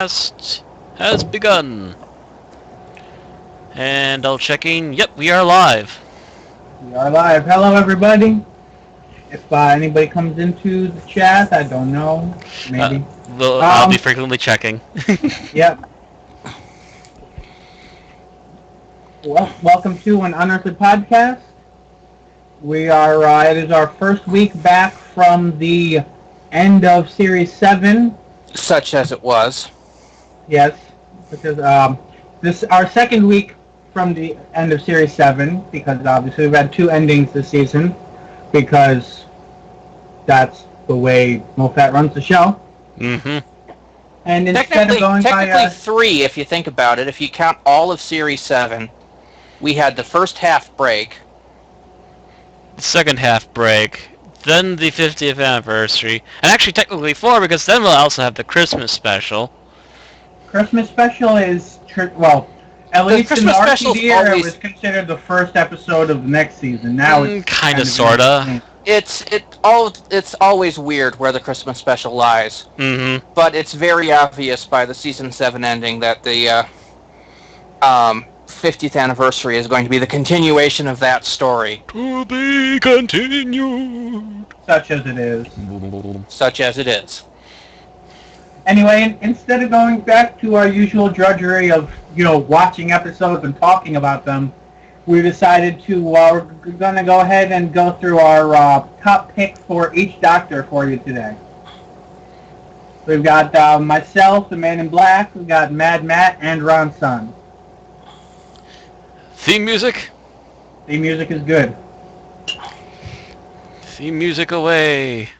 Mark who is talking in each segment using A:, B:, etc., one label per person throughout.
A: Podcast has begun. And I'll checking. Yep, we are live.
B: We are live. Hello, everybody. If anybody comes into the chat, I don't know.
A: Uh,
B: Maybe.
A: I'll be frequently checking.
B: Yep. Well, welcome to an Unearthly podcast. We are. It is our first week back from the end of Series 7.
C: Such as it was.
B: Yes, because this our second week from the end of Series 7, because obviously we've had two endings this season, because that's the way MoFat runs the show.
A: Mm-hmm.
B: And instead of going
C: technically
B: by
C: three, if you think about it, if you count all of Series 7, we had the first half break.
A: The second half break, then the 50th anniversary, and actually technically 4 because then we'll also have the Christmas special.
B: Christmas special is, well, at least in the RTD era, it was considered the first episode of the next season. Now it's
A: kind of, sorta.
C: It's always weird where the Christmas special lies.
A: Mm-hmm.
C: But it's very obvious by the season 7 ending that the 50th anniversary is going to be the continuation of that story.
A: To be continued.
B: Such as it is.
C: Such as it is.
B: Anyway, instead of going back to our usual drudgery of, watching episodes and talking about them, we decided to, we're going to go ahead and go through our top pick for each Doctor for you today. We've got myself, the Man in Black, we've got Mad Matt, and Ron Sun.
A: Theme music?
B: Theme music is good.
A: Theme music away.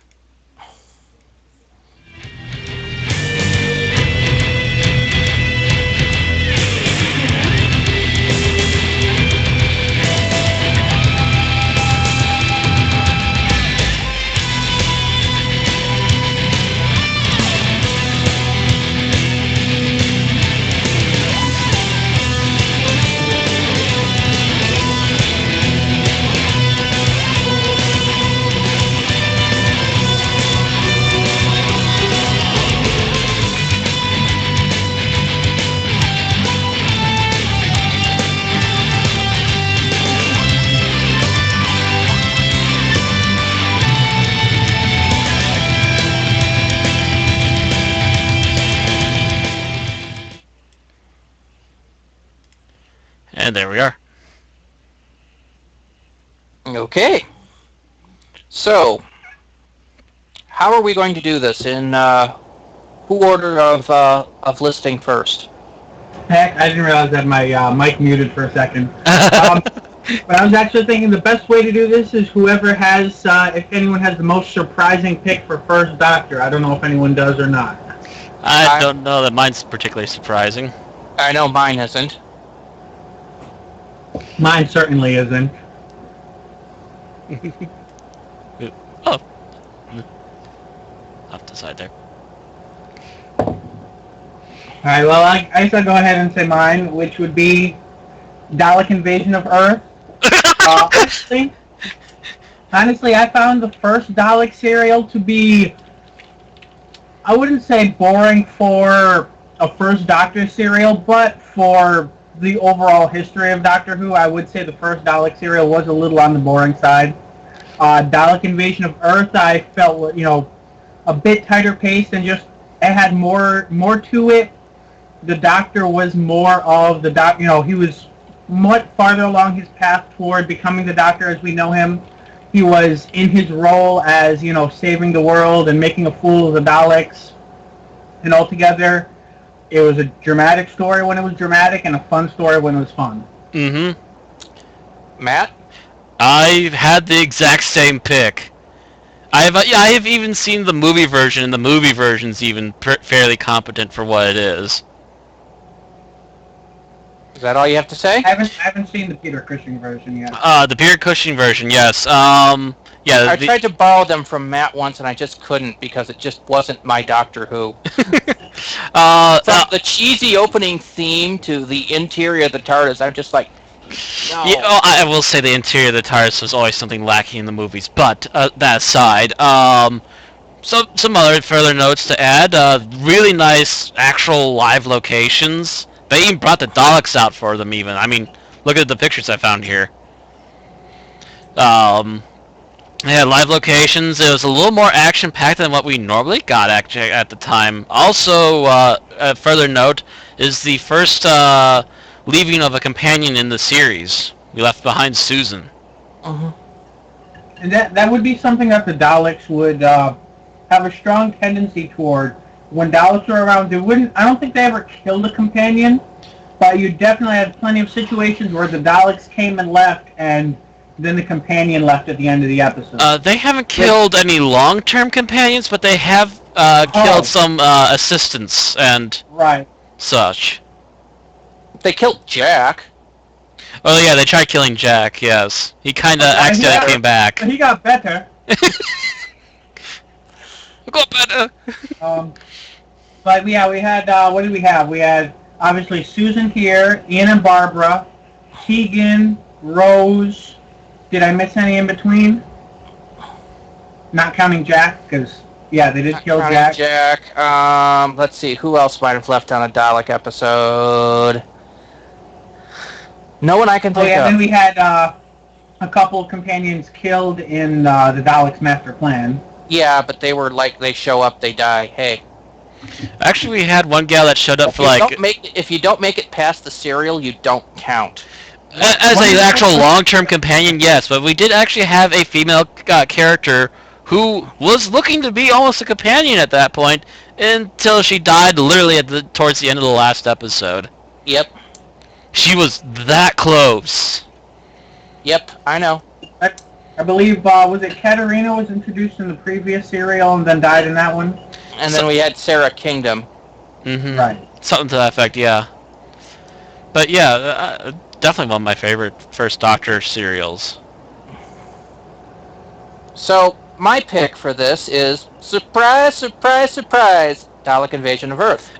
A: And there we are.
C: Okay. So, how are we going to do this? In who order of listing first?
B: Heck, I didn't realize that my mic muted for a second. But I was actually thinking the best way to do this is whoever has, if anyone has the most surprising pick for first Doctor. I don't know if anyone does or not.
A: I don't know that mine's particularly surprising.
C: I know mine isn't.
B: Mine certainly isn't.
A: Oh. Off the side there.
B: Alright, well, I guess I'll go ahead and say mine, which would be Dalek Invasion of Earth. Honestly, I found the first Dalek serial to be, I wouldn't say boring for a first Doctor serial, but for the overall history of Doctor Who, I would say the first Dalek serial was a little on the boring side. Dalek Invasion of Earth, I felt, a bit tighter paced and just, it had more to it. The Doctor was more of the Doctor, he was much farther along his path toward becoming the Doctor as we know him. He was in his role as, saving the world and making a fool of the Daleks. And altogether, it was a dramatic story when it was dramatic and a fun story when it was fun.
A: Mm-hmm.
C: Matt?
A: I've had the exact same pick. I have even seen the movie version, and the movie version's even fairly competent for what it is.
C: Is that all you have to say?
B: I haven't seen the Peter Cushing version yet.
A: The Peter Cushing version, yes. Yeah.
C: I tried to borrow them from Matt once, and I just couldn't because it just wasn't my Doctor Who. From the cheesy opening theme to the interior of the TARDIS, I'm just like, no.
A: Yeah, I will say the interior of the TARDIS was always something lacking in the movies, but that aside, some other further notes to add. Really nice actual live locations. They even brought the Daleks out for them. Even I mean, look at the pictures I found here. Um, yeah, live locations. It was a little more action packed than what we normally got actually at the time. Also, a further note is the first leaving of a companion in the series. We left behind Susan.
C: Uh-huh.
B: And that would be something that the Daleks would have a strong tendency toward. When Daleks were around, they wouldn't. I don't think they ever killed a companion, but you definitely had plenty of situations where the Daleks came and left, and then the companion left at the end of the episode.
A: They haven't killed any long-term companions, but they have killed some assistants and
B: Right.
A: such.
C: They killed Jack.
A: Oh yeah, they tried killing Jack. Yes, he kind of accidentally came back.
B: He got better.
A: Go better.
B: But yeah, we had what did we have? We had obviously Susan here, Ian and Barbara, Tegan, Rose. Did I miss any in between? Not counting Jack, because yeah, they did kill Jack.
C: Let's see, who else might have left on a Dalek episode? No one I can think of.
B: Then we had a couple of companions killed in the Daleks' master plan.
C: Yeah, but they were like, they show up, they die. Hey.
A: Actually, we had one gal that showed up for
C: if you don't make it past the serial, you don't count.
A: As an actual long-term companion, yes, but we did actually have a female character who was looking to be almost a companion at that point until she died literally towards the end of the last episode.
C: Yep.
A: She was that close.
C: Yep, I know.
B: I believe, was it Katerina was introduced in the previous serial and then died in that one?
C: And then we had Sarah Kingdom.
A: Mm-hmm.
B: Right.
A: Something to that effect, yeah. But yeah, definitely one of my favorite First Doctor serials.
C: So, my pick for this is, surprise, surprise, surprise, Dalek Invasion of Earth.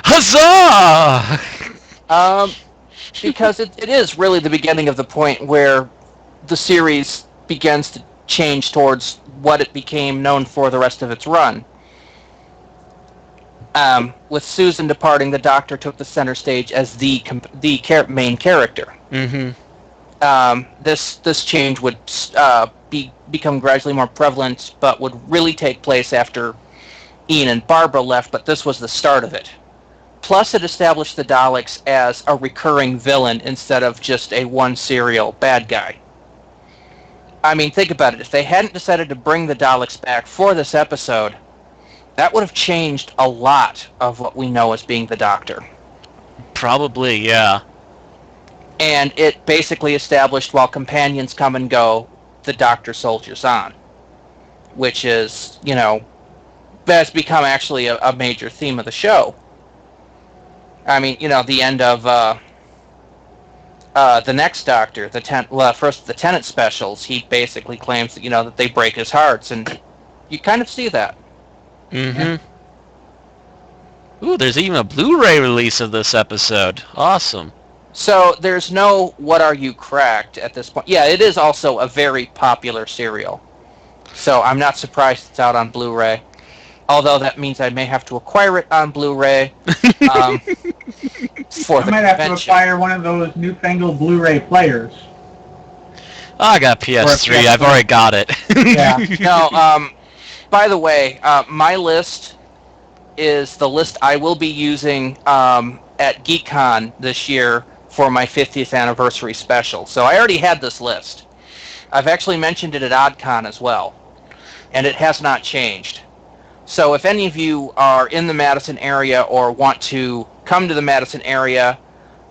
A: Huzzah!
C: Because it is really the beginning of the point where the series begins to change towards what it became known for the rest of its run. With Susan departing, the Doctor took the center stage as the main character.
A: Mm-hmm.
C: This change would become gradually more prevalent, but would really take place after Ian and Barbara left, but this was the start of it. Plus, it established the Daleks as a recurring villain instead of just a one-serial bad guy. I mean, think about it. If they hadn't decided to bring the Daleks back for this episode, that would have changed a lot of what we know as being the Doctor.
A: Probably, yeah.
C: And it basically established, while companions come and go, the Doctor soldiers on. Which is, that's become actually a major theme of the show. I mean, the end of the next Doctor, the Tennant specials, he basically claims that, that they break his hearts, and you kind of see that.
A: Mm-hmm. Ooh, there's even a Blu-ray release of this episode. Awesome.
C: So there's no "What Are You Cracked" at this point. Yeah, it is also a very popular serial. So I'm not surprised it's out on Blu-ray. Although that means I may have to acquire it on Blu-ray for
B: I
C: the
B: might have to
C: convention.
B: acquire one of those newfangled Blu-ray players.
A: Oh, I got PS3. I've already got it.
B: Yeah.
C: No, by the way, my list is the list I will be using at GeekCon this year for my 50th anniversary special. So I already had this list. I've actually mentioned it at OddCon as well, and it has not changed. So if any of you are in the Madison area or want to come to the Madison area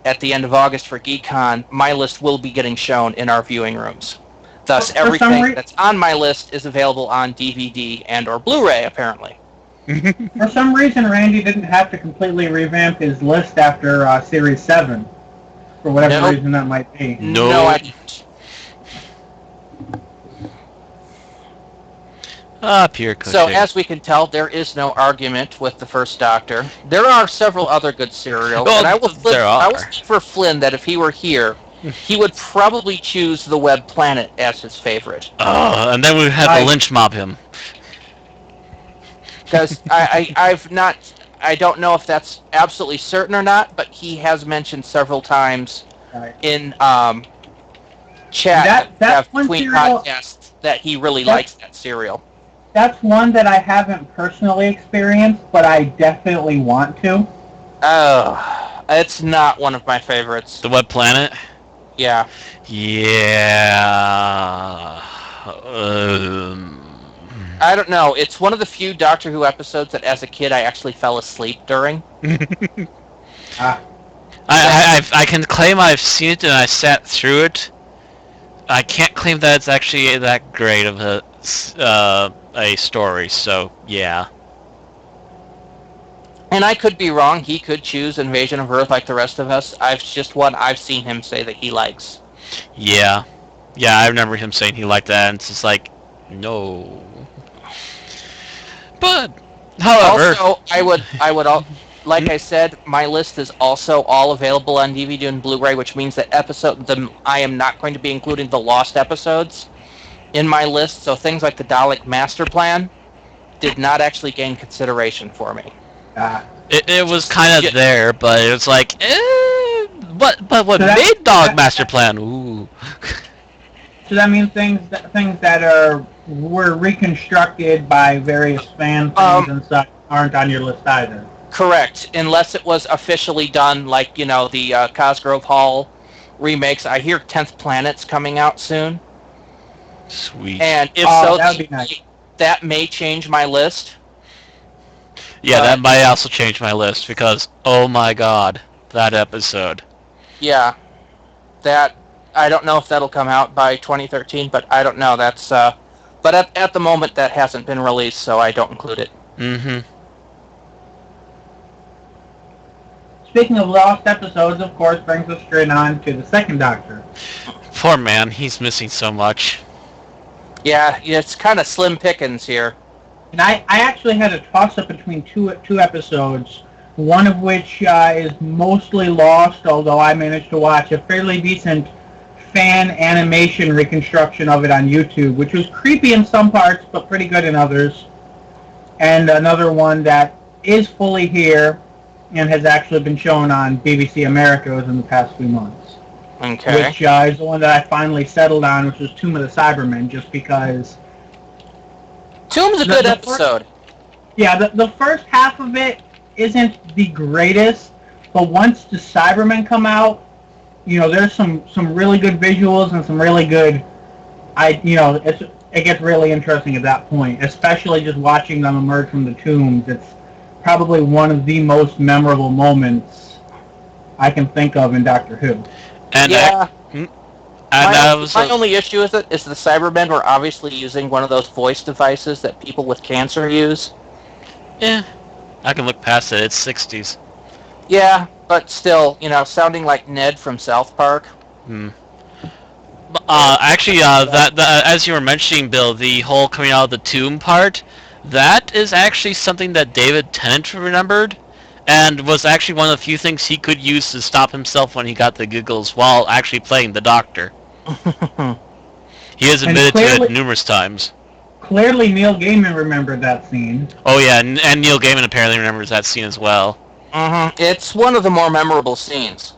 C: at the end of August for GeekCon, my list will be getting shown in our viewing rooms. Thus, everything that's on my list is available on DVD and or Blu-ray, apparently.
B: For some reason, Randy didn't have to completely revamp his list after Series 7. For whatever reason that might be.
C: No, I didn't.
A: Pure cooking.
C: So, as we can tell, there is no argument with the First Doctor. There are several other good serials,
A: Well,
C: and I will
A: there are.
C: speak for Flynn that if he were here, he would probably choose the Web Planet as his favorite.
A: And then we have to lynch mob him.
C: Because I don't know if that's absolutely certain or not, but he has mentioned several times in chat between podcasts that he really likes that cereal.
B: That's one that I haven't personally experienced, but I definitely want to.
C: Oh, it's not one of my favorites.
A: The Web Planet?
C: Yeah.
A: Yeah.
C: I don't know. It's one of the few Doctor Who episodes that, as a kid, I actually fell asleep during.
A: I can claim I've seen it and I sat through it. I can't claim that it's actually that great of a story, so yeah.
C: And I could be wrong. He could choose Invasion of Earth like the rest of us. I've seen him say that he likes.
A: Yeah. Yeah, I remember him saying he liked that, and it's just like, no. But, however...
C: Also, I would like I said, my list is also all available on DVD and Blu-ray, which means that I am not going to be including the lost episodes in my list, so things like the Dalek Master Plan did not actually gain consideration for me.
A: It was kind of there, but it was like, but what made Dog Master Plan? Ooh.
B: So that means things that were reconstructed by various fan things and such aren't on your list either.
C: Correct, unless it was officially done, like, the Cosgrove Hall remakes. I hear 10th Planet's coming out soon.
A: Sweet.
C: And if
B: that'd be nice.
C: That may change my list.
A: Yeah, that might also change my list, because, oh my god, that episode.
C: Yeah, that, I don't know if that'll come out by 2013, but I don't know. That's, but at the moment that hasn't been released, so I don't include it.
A: Mm-hmm.
B: Speaking of lost episodes, of course, brings us straight on to the second Doctor.
A: Poor man, he's missing so much.
C: Yeah, it's kind of slim pickings here.
B: And I actually had a toss-up between two episodes, one of which is mostly lost, although I managed to watch a fairly decent fan animation reconstruction of it on YouTube, which was creepy in some parts, but pretty good in others. And another one that is fully here and has actually been shown on BBC America within the past few months.
C: Okay.
B: Which is the one that I finally settled on, which was Tomb of the Cybermen, just because...
C: Tomb's a good episode.
B: The first half of it isn't the greatest, but once the Cybermen come out, there's some really good visuals and some really good... it gets really interesting at that point, especially just watching them emerge from the tombs. It's probably one of the most memorable moments I can think of in Doctor Who.
A: And
C: yeah.
A: my
C: only issue with it is the Cybermen were obviously using one of those voice devices that people with cancer use.
A: Yeah, I can look past it. It's 60s.
C: Yeah, but still, sounding like Ned from South Park.
A: Actually, that as you were mentioning, Bill, the whole coming out of the tomb part, that is actually something that David Tennant remembered, and was actually one of the few things he could use to stop himself when he got the giggles while actually playing the Doctor. He has admitted to it numerous times.
B: Clearly, Neil Gaiman remembered that scene.
A: Oh yeah, and Neil Gaiman apparently remembers that scene as well.
C: It's one of the more memorable scenes.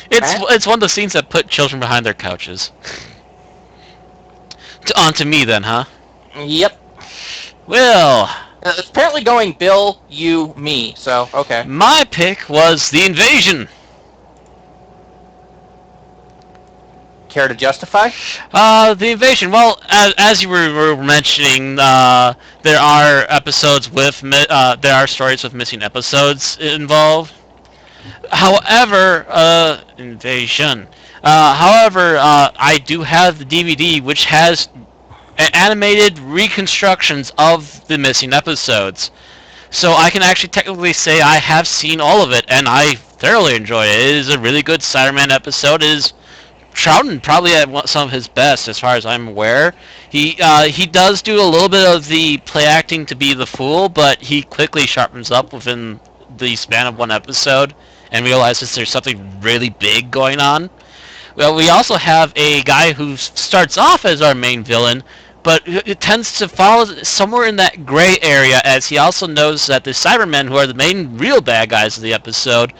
A: It's one of the scenes that put children behind their couches. On to me then, huh?
C: Yep.
A: Well...
C: it's apparently going Bill, you, me, so, okay.
A: My pick was The Invasion.
C: Care to justify?
A: The Invasion. Well, as you were mentioning, there are episodes with there are stories with missing episodes involved. However, Invasion. However, I do have the DVD, which has animated reconstructions of the missing episodes. So I can actually technically say I have seen all of it, and I thoroughly enjoy it. It is a really good Cyberman episode. It is Troughton probably at some of his best, as far as I'm aware. He does do a little bit of the play acting to be the fool, but he quickly sharpens up within the span of one episode and realizes there's something really big going on. Well, we also have a guy who starts off as our main villain, but it tends to fall somewhere in that gray area, as he also knows that the Cybermen, who are the main real bad guys of the episode,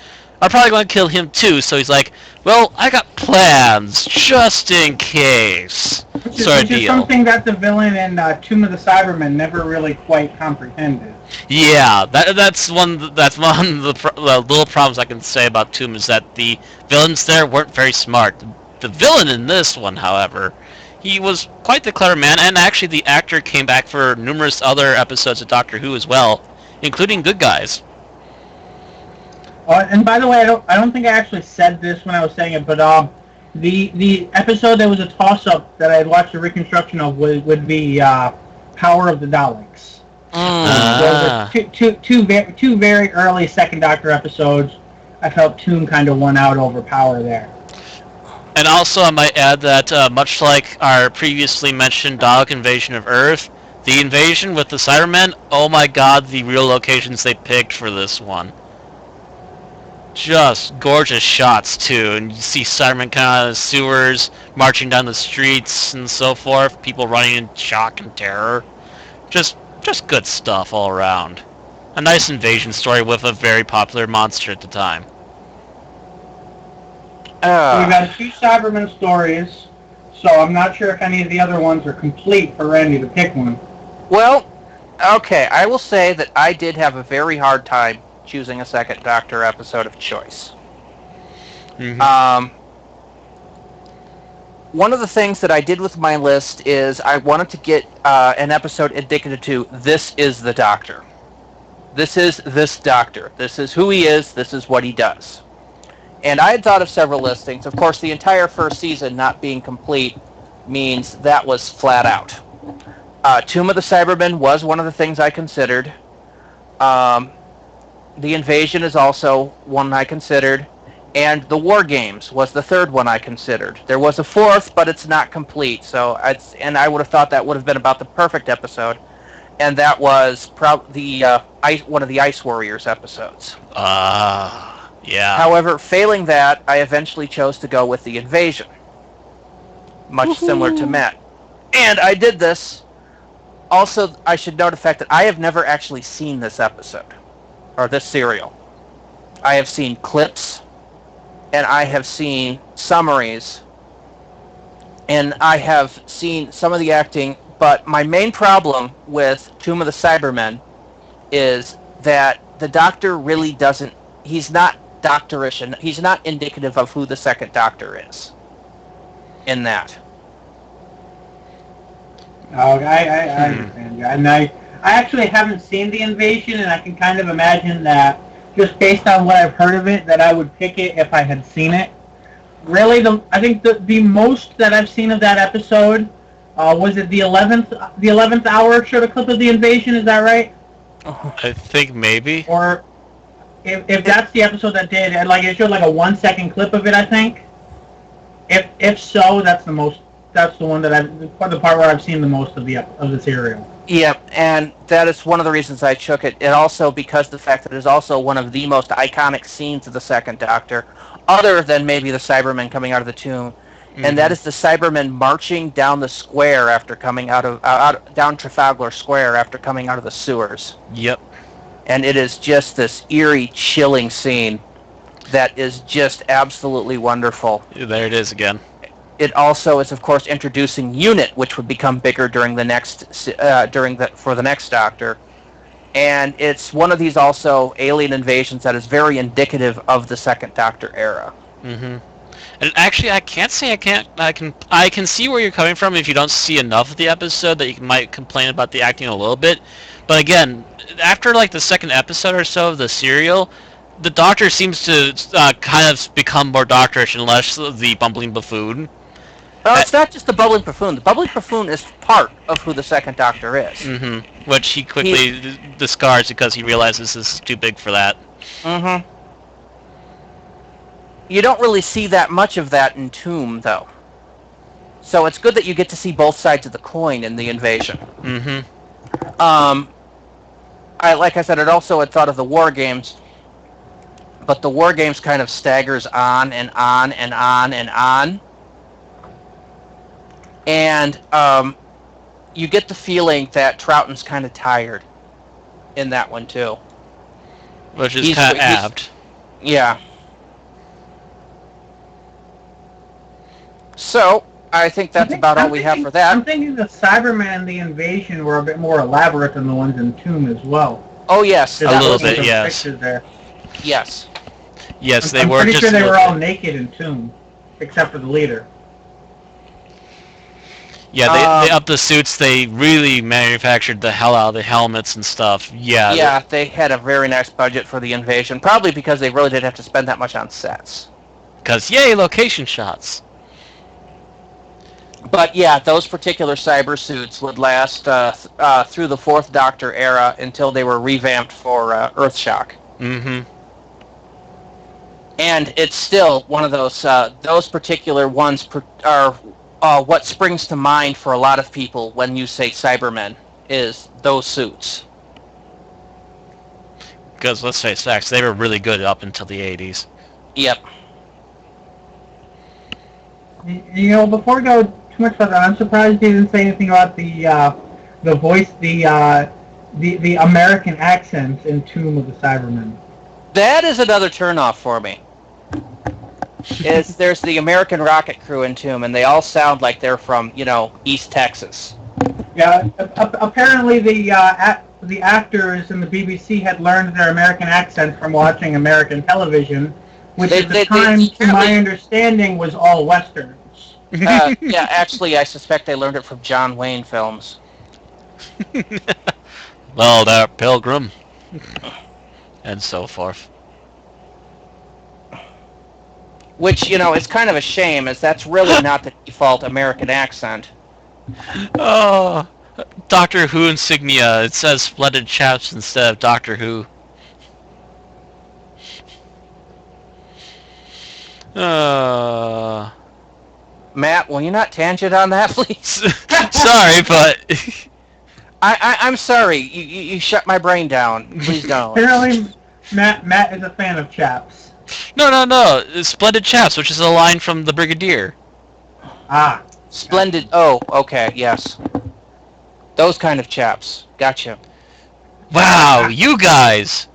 A: are probably going to kill him too. So he's like, "Well, I got plans just in case."
B: Which is something that the villain in Tomb of the Cybermen never really quite comprehended.
A: Yeah, that's one of the little problems I can say about Tomb is that the villains there weren't very smart. The villain in this one, however, he was quite the clever man, and actually the actor came back for numerous other episodes of Doctor Who as well, including Good Guys.
B: And by the way, I don't think I actually said this when I was saying it, but the episode that was a toss up that I had watched a reconstruction of would be Power of the Daleks. Two very early Second Doctor episodes. I felt Tomb kind of won out over Power there.
A: And also, I might add that much like our previously mentioned Dalek invasion of Earth, the invasion with the Cybermen, oh my god, the real locations they picked for this one. Just gorgeous shots, too. And you see Cybermen kind of out of the sewers, marching down the streets and so forth, people running in shock and terror. Just good stuff all around. A nice invasion story with a very popular monster at the time.
B: So we've got 2 Cybermen stories, so I'm not sure if any of the other ones are complete for Randy to pick one.
C: Well, okay, I will say that I did have a very hard time choosing a Second Doctor episode of choice.
A: Mm-hmm.
C: One of the things that I did with my list is I wanted to get an episode indicative to this is the Doctor. This is this Doctor. This is who he is. This is what he does. And I had thought of several listings. Of course, the entire first season not being complete means that was flat out. Tomb of the Cybermen was one of the things I considered. The Invasion is also one I considered. And the War Games was the third one I considered. There was a fourth, but it's not complete. And I would have thought that would have been about the perfect episode. And that was one of the Ice Warriors episodes.
A: Yeah.
C: However, failing that, I eventually chose to go with the Invasion. Much similar to Matt. And I did this. Also, I should note the fact that I have never actually seen this episode. Or this serial. I have seen clips. And I have seen summaries. And I have seen some of the acting. But my main problem with Tomb of the Cybermen is that the Doctor really doesn't... He's not doctorish, and he's not indicative of who the Second Doctor is in that.
B: Oh, I understand you. And I actually haven't seen The Invasion, and I can kind of imagine that just based on what I've heard of it, that I would pick it if I had seen it. Really, I think the most that I've seen of that episode was it the 11th hour showed a clip of The Invasion. Is that right?
A: I think maybe.
B: Or if that's the episode that did, it showed like a 1-second clip of it, I think. If so, that's the most. That's the one that the part where I've seen the most of the serial.
C: Yep, and that is one of the reasons I took it. And also because the fact that it is also one of the most iconic scenes of the Second Doctor, other than maybe the Cybermen coming out of the tomb, and that is the Cybermen marching down the square after coming down Trafalgar Square after coming out of the sewers.
A: Yep.
C: And it is just this eerie, chilling scene that is just absolutely wonderful.
A: There it is again.
C: It also is, of course, introducing Unit, which would become bigger during the next Doctor, and it's one of these also alien invasions that is very indicative of the Second Doctor era.
A: Mm-hmm. And actually, I can see where you're coming from if you don't see enough of the episode that you might complain about the acting a little bit. But again, after like the second episode or so of the serial, the Doctor seems to kind of become more doctorish and less the bumbling buffoon.
C: Well, it's not just the bubbling buffoon. The bubbling buffoon is part of who the Second Doctor is.
A: Mm-hmm. Which he quickly discards because he realizes this is too big for that.
C: Mm-hmm. You don't really see that much of that in Tomb, though. So it's good that you get to see both sides of the coin in the Invasion.
A: Mm-hmm.
C: Like I said, it also had thought of the War Games. but the War Games kind of staggers on and on and on and on. And you get the feeling that Troughton's kind of tired in that one, too.
A: Which is kind of apt.
C: Yeah. So, I think that's about all we have for that.
B: I'm thinking the Cybermen and the Invasion were a bit more elaborate than the ones in Tomb as well.
C: Oh, yes.
A: A little bit, yes.
B: There.
C: Yes.
A: Yes,
B: I'm
A: were
B: pretty
A: just
B: sure they were all naked in Tomb, except for the leader.
A: Yeah, they upped the suits. They really manufactured the hell out of the helmets and stuff. Yeah.
C: Yeah, they had a very nice budget for the Invasion, probably because they really didn't have to spend that much on sets.
A: Because, yay, location shots.
C: But yeah, those particular cyber suits would last through the Fourth Doctor era until they were revamped for Earthshock.
A: Mm-hmm.
C: And it's still one of those particular ones are what springs to mind for a lot of people when you say Cybermen is those suits.
A: Because let's face facts, they were really good up until the 80s.
C: Yep.
B: You know, before we go too much further, I'm surprised you didn't say anything about the voice, the American accents in Tomb of the Cybermen.
C: That is another turnoff for me. There's the American rocket crew in Tomb, and they all sound like they're from, East Texas.
B: Yeah, apparently the actors in the BBC had learned their American accent from watching American television, which at the time, to my understanding, was all Westerns.
C: Yeah, actually, I suspect they learned it from John Wayne films.
A: Well, that Pilgrim. And so forth.
C: Which, it's kind of a shame, as that's really not the default American accent.
A: Oh, Doctor Who insignia. It says Splendid Chaps instead of Doctor Who.
C: Matt, will you not tangent on that, please?
A: Sorry, but...
C: I'm sorry. You shut my brain down. Please don't.
B: Apparently, Matt is a fan of chaps.
A: No. It's Splendid Chaps, which is a line from The Brigadier.
B: Ah.
C: Splendid. Oh, okay, yes. Those kind of chaps. Gotcha.
A: Wow, you guys!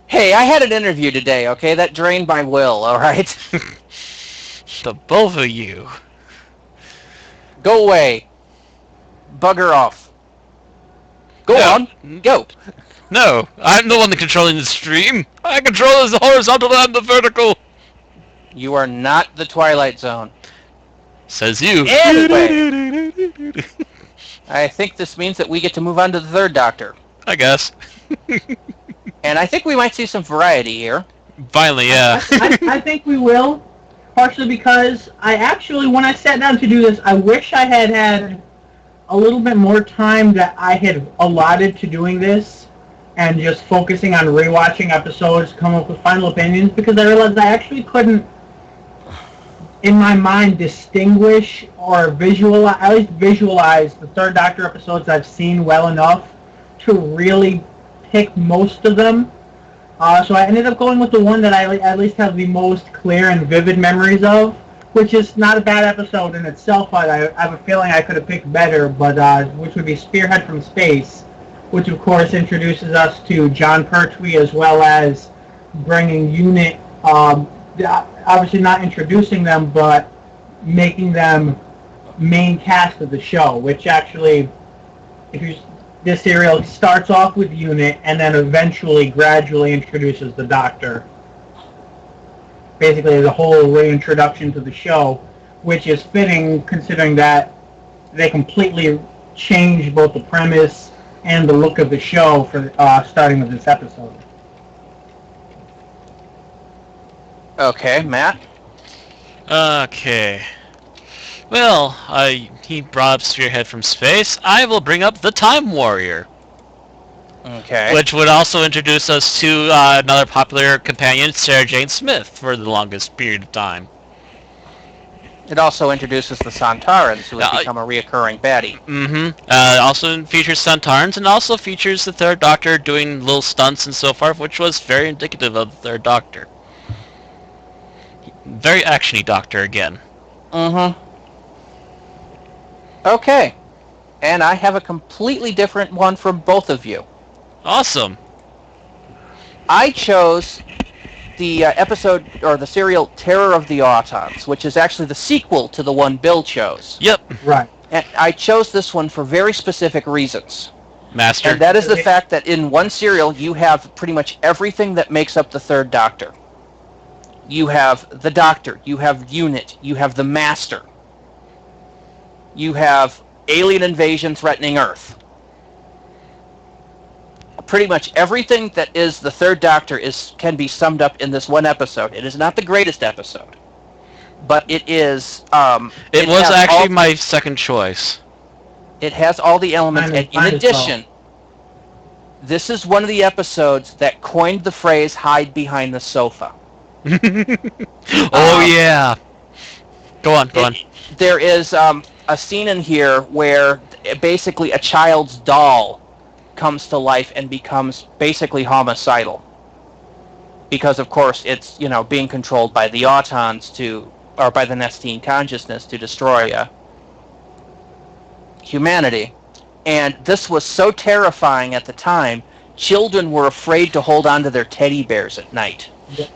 C: Hey, I had an interview today, okay? That drained my will, alright?
A: The both of you.
C: Go away. Bugger off. Go on. Go.
A: No, I'm the one controlling the stream. I control the horizontal and the vertical.
C: You are not the Twilight Zone.
A: Says you.
C: Anyway, I think this means that we get to move on to the Third Doctor.
A: I guess.
C: And I think we might see some variety here.
A: Finally, yeah.
B: I think we will, partially because I actually, when I sat down to do this, I wish I had a little bit more time that I had allotted to doing this and just focusing on rewatching episodes, come up with final opinions, because I realized I actually couldn't, in my mind, distinguish or at least visualize the Third Doctor episodes I've seen well enough to really pick most of them. So I ended up going with the one that I at least have the most clear and vivid memories of, which is not a bad episode in itself, but I have a feeling I could have picked better, but which would be Spearhead from Space, which of course introduces us to John Pertwee, as well as bringing Unit, obviously not introducing them, but making them main cast of the show, which actually, this serial starts off with Unit and then eventually gradually introduces the Doctor. Basically, as a whole reintroduction to the show, which is fitting considering that they completely changed both the premise and the look of the show for starting with this episode.
C: Okay, Matt?
A: Okay. Well, he brought up Spearhead from Space. I will bring up the Time Warrior.
C: Okay.
A: Which would also introduce us to another popular companion, Sarah Jane Smith, for the longest period of time.
C: It also introduces the Santarans, who have become a reoccurring baddie.
A: Also features Santarans, and also features the Third Doctor doing little stunts and so forth, which was very indicative of the Third Doctor. Very actiony Doctor again.
C: Okay. And I have a completely different one from both of you.
A: Awesome.
C: I chose the episode, or the serial, Terror of the Autons, which is actually the sequel to the one Bill chose.
A: Yep.
B: Right.
C: And I chose this one for very specific reasons.
A: Master.
C: And that is the fact that in one serial, you have pretty much everything that makes up the Third Doctor. You have the Doctor, you have Unit, you have the Master. You have alien invasion threatening Earth. Pretty much everything that is the Third Doctor can be summed up in this one episode. It is not the greatest episode, but it is.
A: It was actually my second choice.
C: It has all the elements, and in addition, this is one of the episodes that coined the phrase "hide behind the sofa."
A: Yeah. Go on.
C: There is a scene in here where basically a child's doll comes to life and becomes basically homicidal, because of course it's being controlled by the Autons or by the Nestine consciousness to destroy humanity. And this was so terrifying at the time, children were afraid to hold on to their teddy bears at night,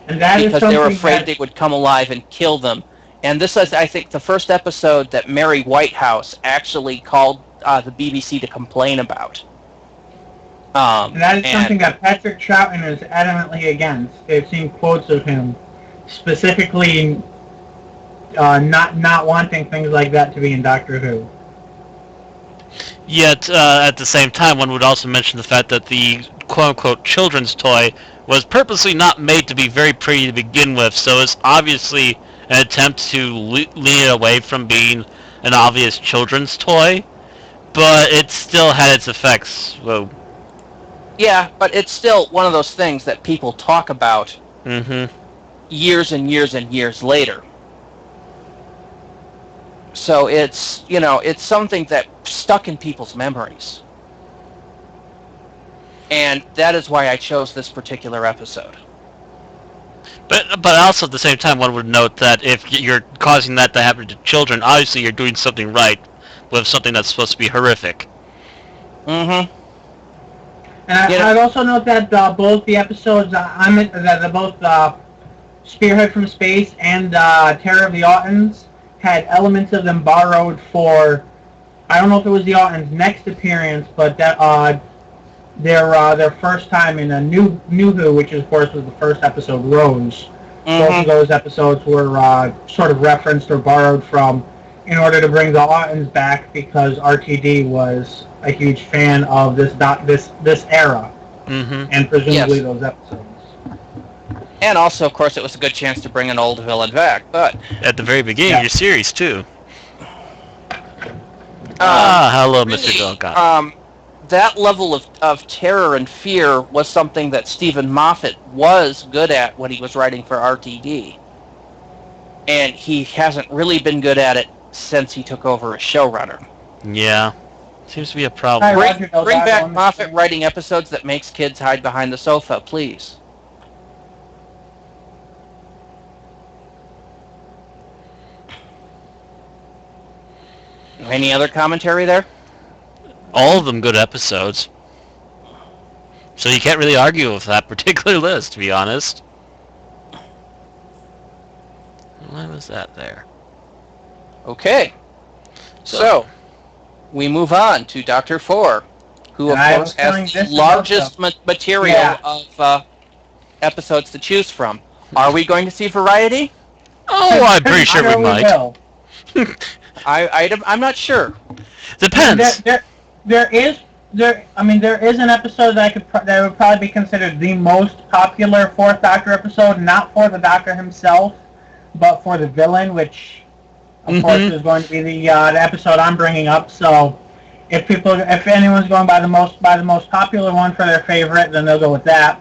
B: and that
C: because they were afraid they would come alive and kill them. And this is, I think, the first episode that Mary Whitehouse actually called the BBC to complain about.
B: And that is something that Patrick Troughton is adamantly against. They've seen quotes of him specifically not wanting things like that to be in Doctor Who.
A: Yet, at the same time, one would also mention the fact that the quote-unquote children's toy was purposely not made to be very pretty to begin with, so it's obviously an attempt to lean it away from being an obvious children's toy, but it still had its effects. Whoa.
C: Yeah, but it's still one of those things that people talk about years and years and years later. So it's, it's something that stuck in people's memories. And that is why I chose this particular episode.
A: But also at the same time, one would note that if you're causing that to happen to children, obviously you're doing something right with something that's supposed to be horrific.
B: And I'd also note that both the episodes that both Spearhead from Space and Terror of the Autons had elements of them borrowed for, I don't know if it was the Autons' next appearance, but that their first time in a new Who, which of course was the first episode, Rose. Both of those episodes were sort of referenced or borrowed from in order to bring the Autons back, because RTD was a huge fan of this era, and presumably those episodes.
C: And also, of course, it was a good chance to bring an old villain back, but
A: at the very beginning of your series, too. Hello,
C: really,
A: Mr. Duncan.
C: That level of terror and fear was something that Stephen Moffat was good at when he was writing for RTD. And he hasn't really been good at it since he took over as showrunner.
A: Yeah. Seems to be a problem.
C: Bring back Moffat writing episodes that makes kids hide behind the sofa, please. Any other commentary there?
A: All of them good episodes. So you can't really argue with that particular list, to be honest. Why was that there?
C: Okay. So we move on to Dr. Four, who, of course, has the largest material of episodes to choose from. Are we going to see variety?
A: Oh, I'm pretty sure we might.
C: I'm not sure.
A: Depends.
B: There is an episode that would probably be considered the most popular Fourth Doctor episode, not for the Doctor himself, but for the villain, which of course is going to be the episode I'm bringing up. So if anyone's going by the most popular one for their favorite, then they'll go with that.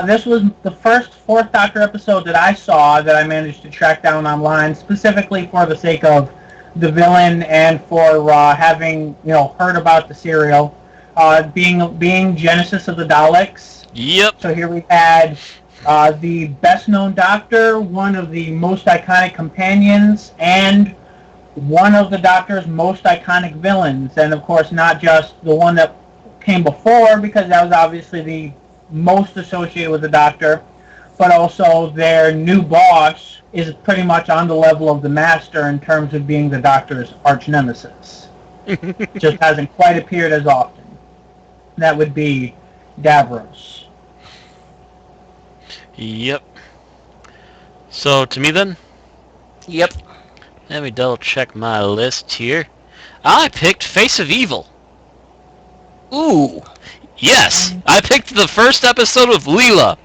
B: This was the first Fourth Doctor episode that I saw that I managed to track down online, specifically for the sake of the villain and for having heard about the serial, being Genesis of the Daleks.
A: Yep.
B: So here we had the best known Doctor, one of the most iconic companions, and one of the Doctor's most iconic villains, and of course not just the one that came before, because that was obviously the most associated with the Doctor, but also their new boss is pretty much on the level of the Master in terms of being the Doctor's arch nemesis. Just hasn't quite appeared as often. That would be Davros.
A: Yep. So, to me then?
C: Yep.
A: Let me double check my list here. I picked Face of Evil.
C: Ooh.
A: Yes! I picked the first episode with Leela.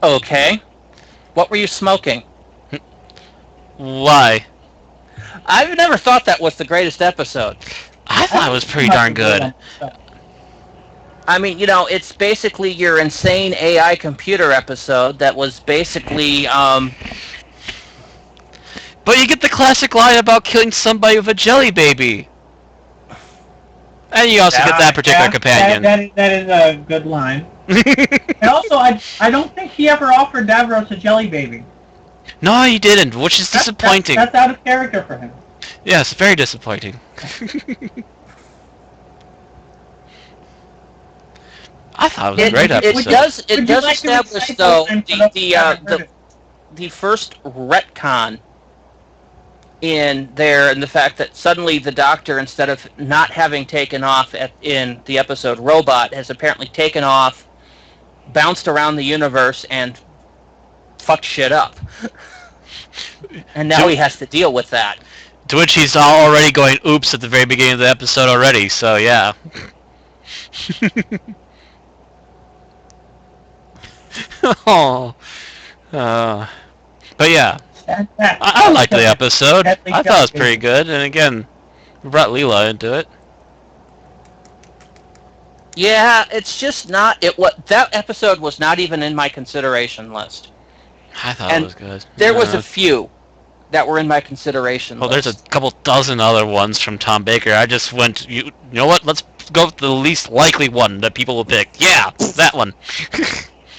C: Okay. What were you smoking?
A: Why?
C: I've never thought that was the greatest episode.
A: I thought it was pretty darn good.
C: I mean, it's basically your insane AI computer episode that was basically,
A: But you get the classic line about killing somebody with a jelly baby. And you also get that particular companion.
B: That is a good line. And also, I don't think he ever offered Davros a jelly baby.
A: No, he didn't, which is disappointing.
B: That's out of character for him.
A: Yes, very disappointing. I thought it was a great episode.
C: It does establish, though, the first retcon in there, and the fact that suddenly the Doctor, instead of not having taken off in the episode Robot, has apparently taken off, bounced around the universe, and fucked shit up. And now he has to deal with that.
A: To which he's already going oops at the very beginning of the episode already, so yeah. Oh. But yeah. I liked the episode. I thought it was pretty good, and again, we brought Leela into it.
C: Yeah, it's just not that episode was not even in my consideration list.
A: I thought it was good.
C: There was a few that were in my consideration list.
A: There's a couple dozen other ones from Tom Baker. I just went, you know what? Let's go with the least likely one that people will pick. Yeah, that one.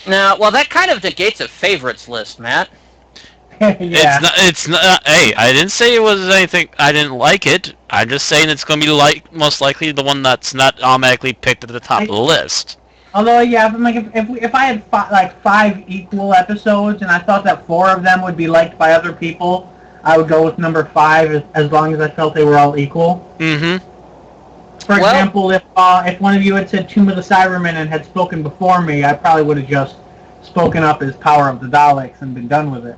C: Now, well, that kind of negates a favorites list, Matt.
B: Yeah.
A: It's not. Hey, I didn't say it was anything. I didn't like it. I'm just saying it's going to be most likely the one that's not automatically picked at the top of the list.
B: Although, yeah, if I had five equal episodes and I thought that four of them would be liked by other people, I would go with number 5 as long as I felt they were all equal.
A: Mm-hmm.
B: For example, if one of you had said Tomb of the Cybermen and had spoken before me, I probably would have just spoken up as Power of the Daleks and been done with it.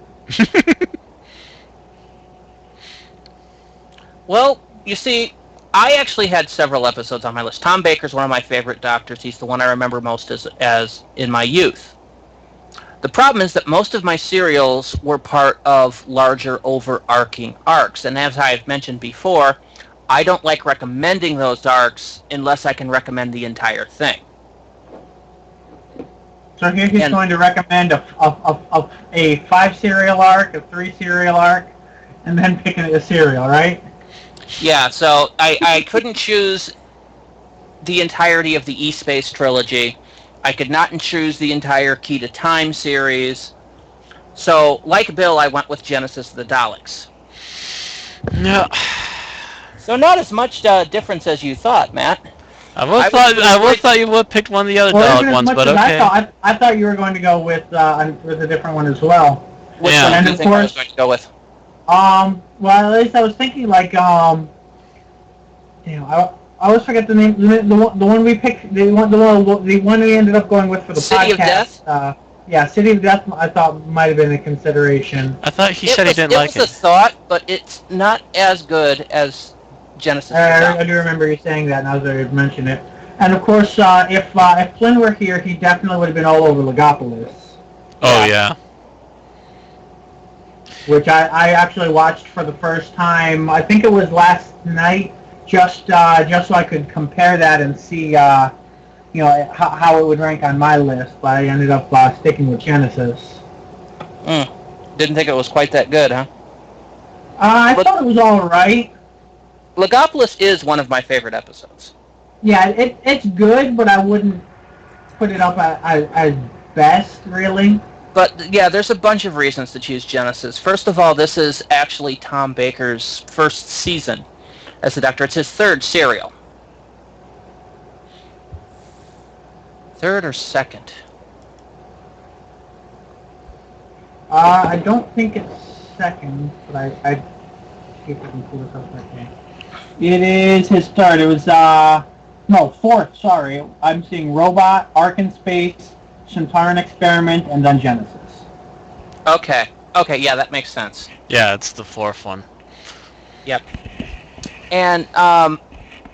C: Well, you see, I actually had several episodes on my list. Tom Baker's one of my favorite Doctors. He's the one I remember most as in my youth. The problem is that most of my serials were part of larger overarching arcs, and as I've mentioned before, I don't like recommending those arcs unless I can recommend the entire thing.
B: So here he's going to recommend a 5 serial arc, a 3 serial arc, and then picking a serial, right?
C: Yeah, so I couldn't choose the entirety of the E-Space trilogy. I could not choose the entire Key to Time series. So, like Bill, I went with Genesis of the Daleks.
A: No.
C: So not as much difference as you thought, Matt.
A: I would have thought you would have picked one of the other Dalek ones, but okay.
B: I thought you were going to go with a different one as well.
C: Which one do you think I was going to go with?
B: Well, at least I was thinking I always forget the name. The one we picked, the one we ended up going with for the
C: City
B: podcast.
C: City of Death.
B: Yeah, City of Death. I thought might have been a consideration.
A: I thought he said he didn't like it.
C: It was a thought, but it's not as good as Genesis.
B: I do remember you saying that now that you mentioned it. And of course, if Flynn were here, he definitely would have been all over Legopolis.
A: Oh yeah.
B: Which I actually watched for the first time. I think it was last night, just so I could compare that and see how it would rank on my list, but I ended up sticking with Genesis.
C: Didn't think it was quite that good, huh?
B: I
C: Look,
B: thought it was all right.
C: Legopolis is one of my favorite episodes.
B: Yeah, it's good, but I wouldn't put it up as best, really.
C: But yeah, there's a bunch of reasons to choose Genesis. First of all, this is actually Tom Baker's first season as the Doctor. It's his third serial. Third or second?
B: I don't think it's second, but I see if I can pull this up right now. It is his third. It was no, fourth. Sorry, I'm seeing Robot, Ark in Space, Shantaran Experiment, and then Genesis.
C: Okay, yeah, that makes sense.
A: Yeah, it's the fourth one.
C: Yep. And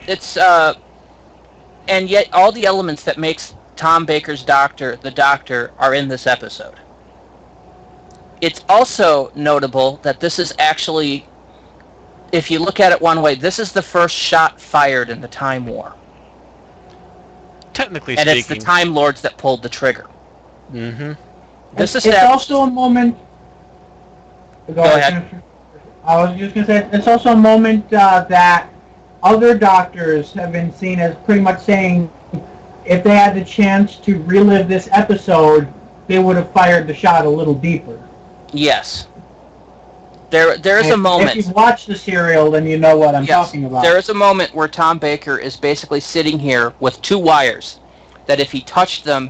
C: it's and yet all the elements that makes Tom Baker's Doctor the Doctor are in this episode. It's also notable that this is actually, if you look at it one way, this is the first shot fired in the Time War.
A: Technically
C: and
A: speaking.
C: it's the Time Lords that pulled the trigger.
A: Mm-hmm.
B: It's also a moment...
C: Go ahead.
B: I was just going to say, it's also a moment that other Doctors have been seen as pretty much saying if they had the chance to relive this episode, they would have fired the shot a little deeper.
C: Yes. There's a moment.
B: If you've watched the serial, then you know what I'm talking about.
C: There is a moment where Tom Baker is basically sitting here with two wires that if he touched them,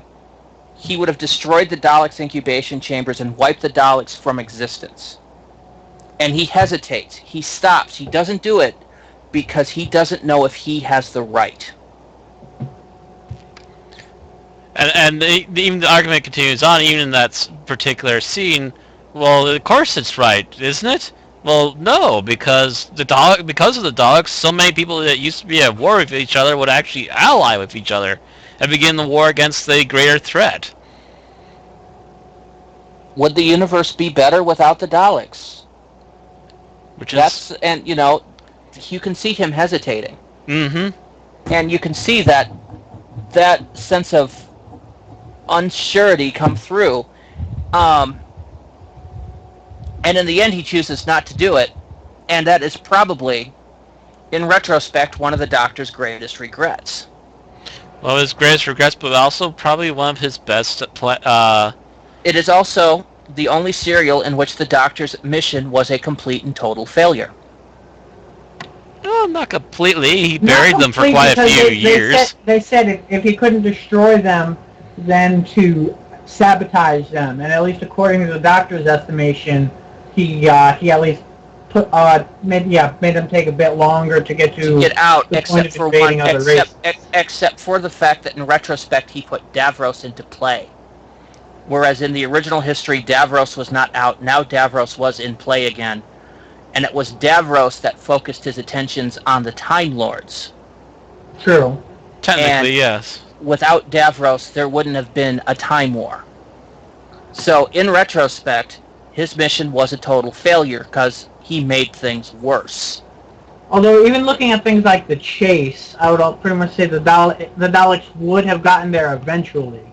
C: he would have destroyed the Daleks' incubation chambers and wiped the Daleks from existence. And he hesitates. He stops. He doesn't do it because he doesn't know if he has the right.
A: And even the argument continues on, even in that particular scene. Well, of course it's right, isn't it? Well, no, because of the Daleks, so many people that used to be at war with each other would actually ally with each other and begin the war against the greater threat.
C: Would the universe be better without the Daleks? And you can see him hesitating.
A: Mm-hmm.
C: And you can see that sense of unsurety come through. And in the end, he chooses not to do it. And that is probably, in retrospect, one of the Doctor's greatest regrets.
A: Well, his greatest regrets, but also probably one of his best...
C: It is also the only serial in which the Doctor's mission was a complete and total failure.
A: No, not completely. He buried them for quite a few years.
B: They said if he couldn't destroy them, then to sabotage them. And at least according to the Doctor's estimation, he at least made them take a bit longer to get
C: out, except for except for the fact that in retrospect he put Davros into play. Whereas in the original history, Davros was not out. Now Davros was in play again. And it was Davros that focused his attentions on the Time Lords.
B: True.
A: Technically, yes.
C: Without Davros, there wouldn't have been a Time War. So, in retrospect, his mission was a total failure because he made things worse.
B: Although, even looking at things like the chase, I would pretty much say the Daleks would have gotten there eventually.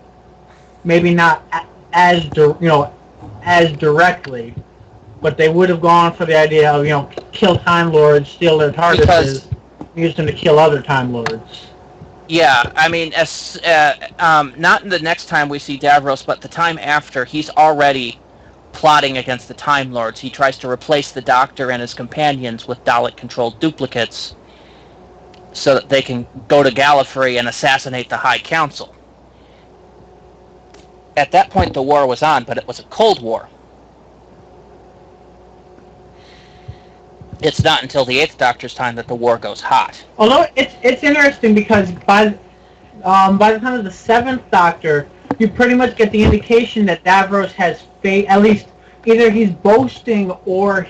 B: Maybe not as directly, but they would have gone for the idea of kill Time Lords, steal their TARDISes, use them to kill other Time Lords.
C: Yeah, I mean, not in the next time we see Davros, but the time after, he's already plotting against the Time Lords. He tries to replace the Doctor and his companions with Dalek-controlled duplicates so that they can go to Gallifrey and assassinate the High Council. At that point, the war was on, but it was a Cold War. It's not until the Eighth Doctor's time that the war goes hot.
B: Although it's interesting because by the time of the Seventh Doctor, you pretty much get the indication that Davros has at least either he's boasting or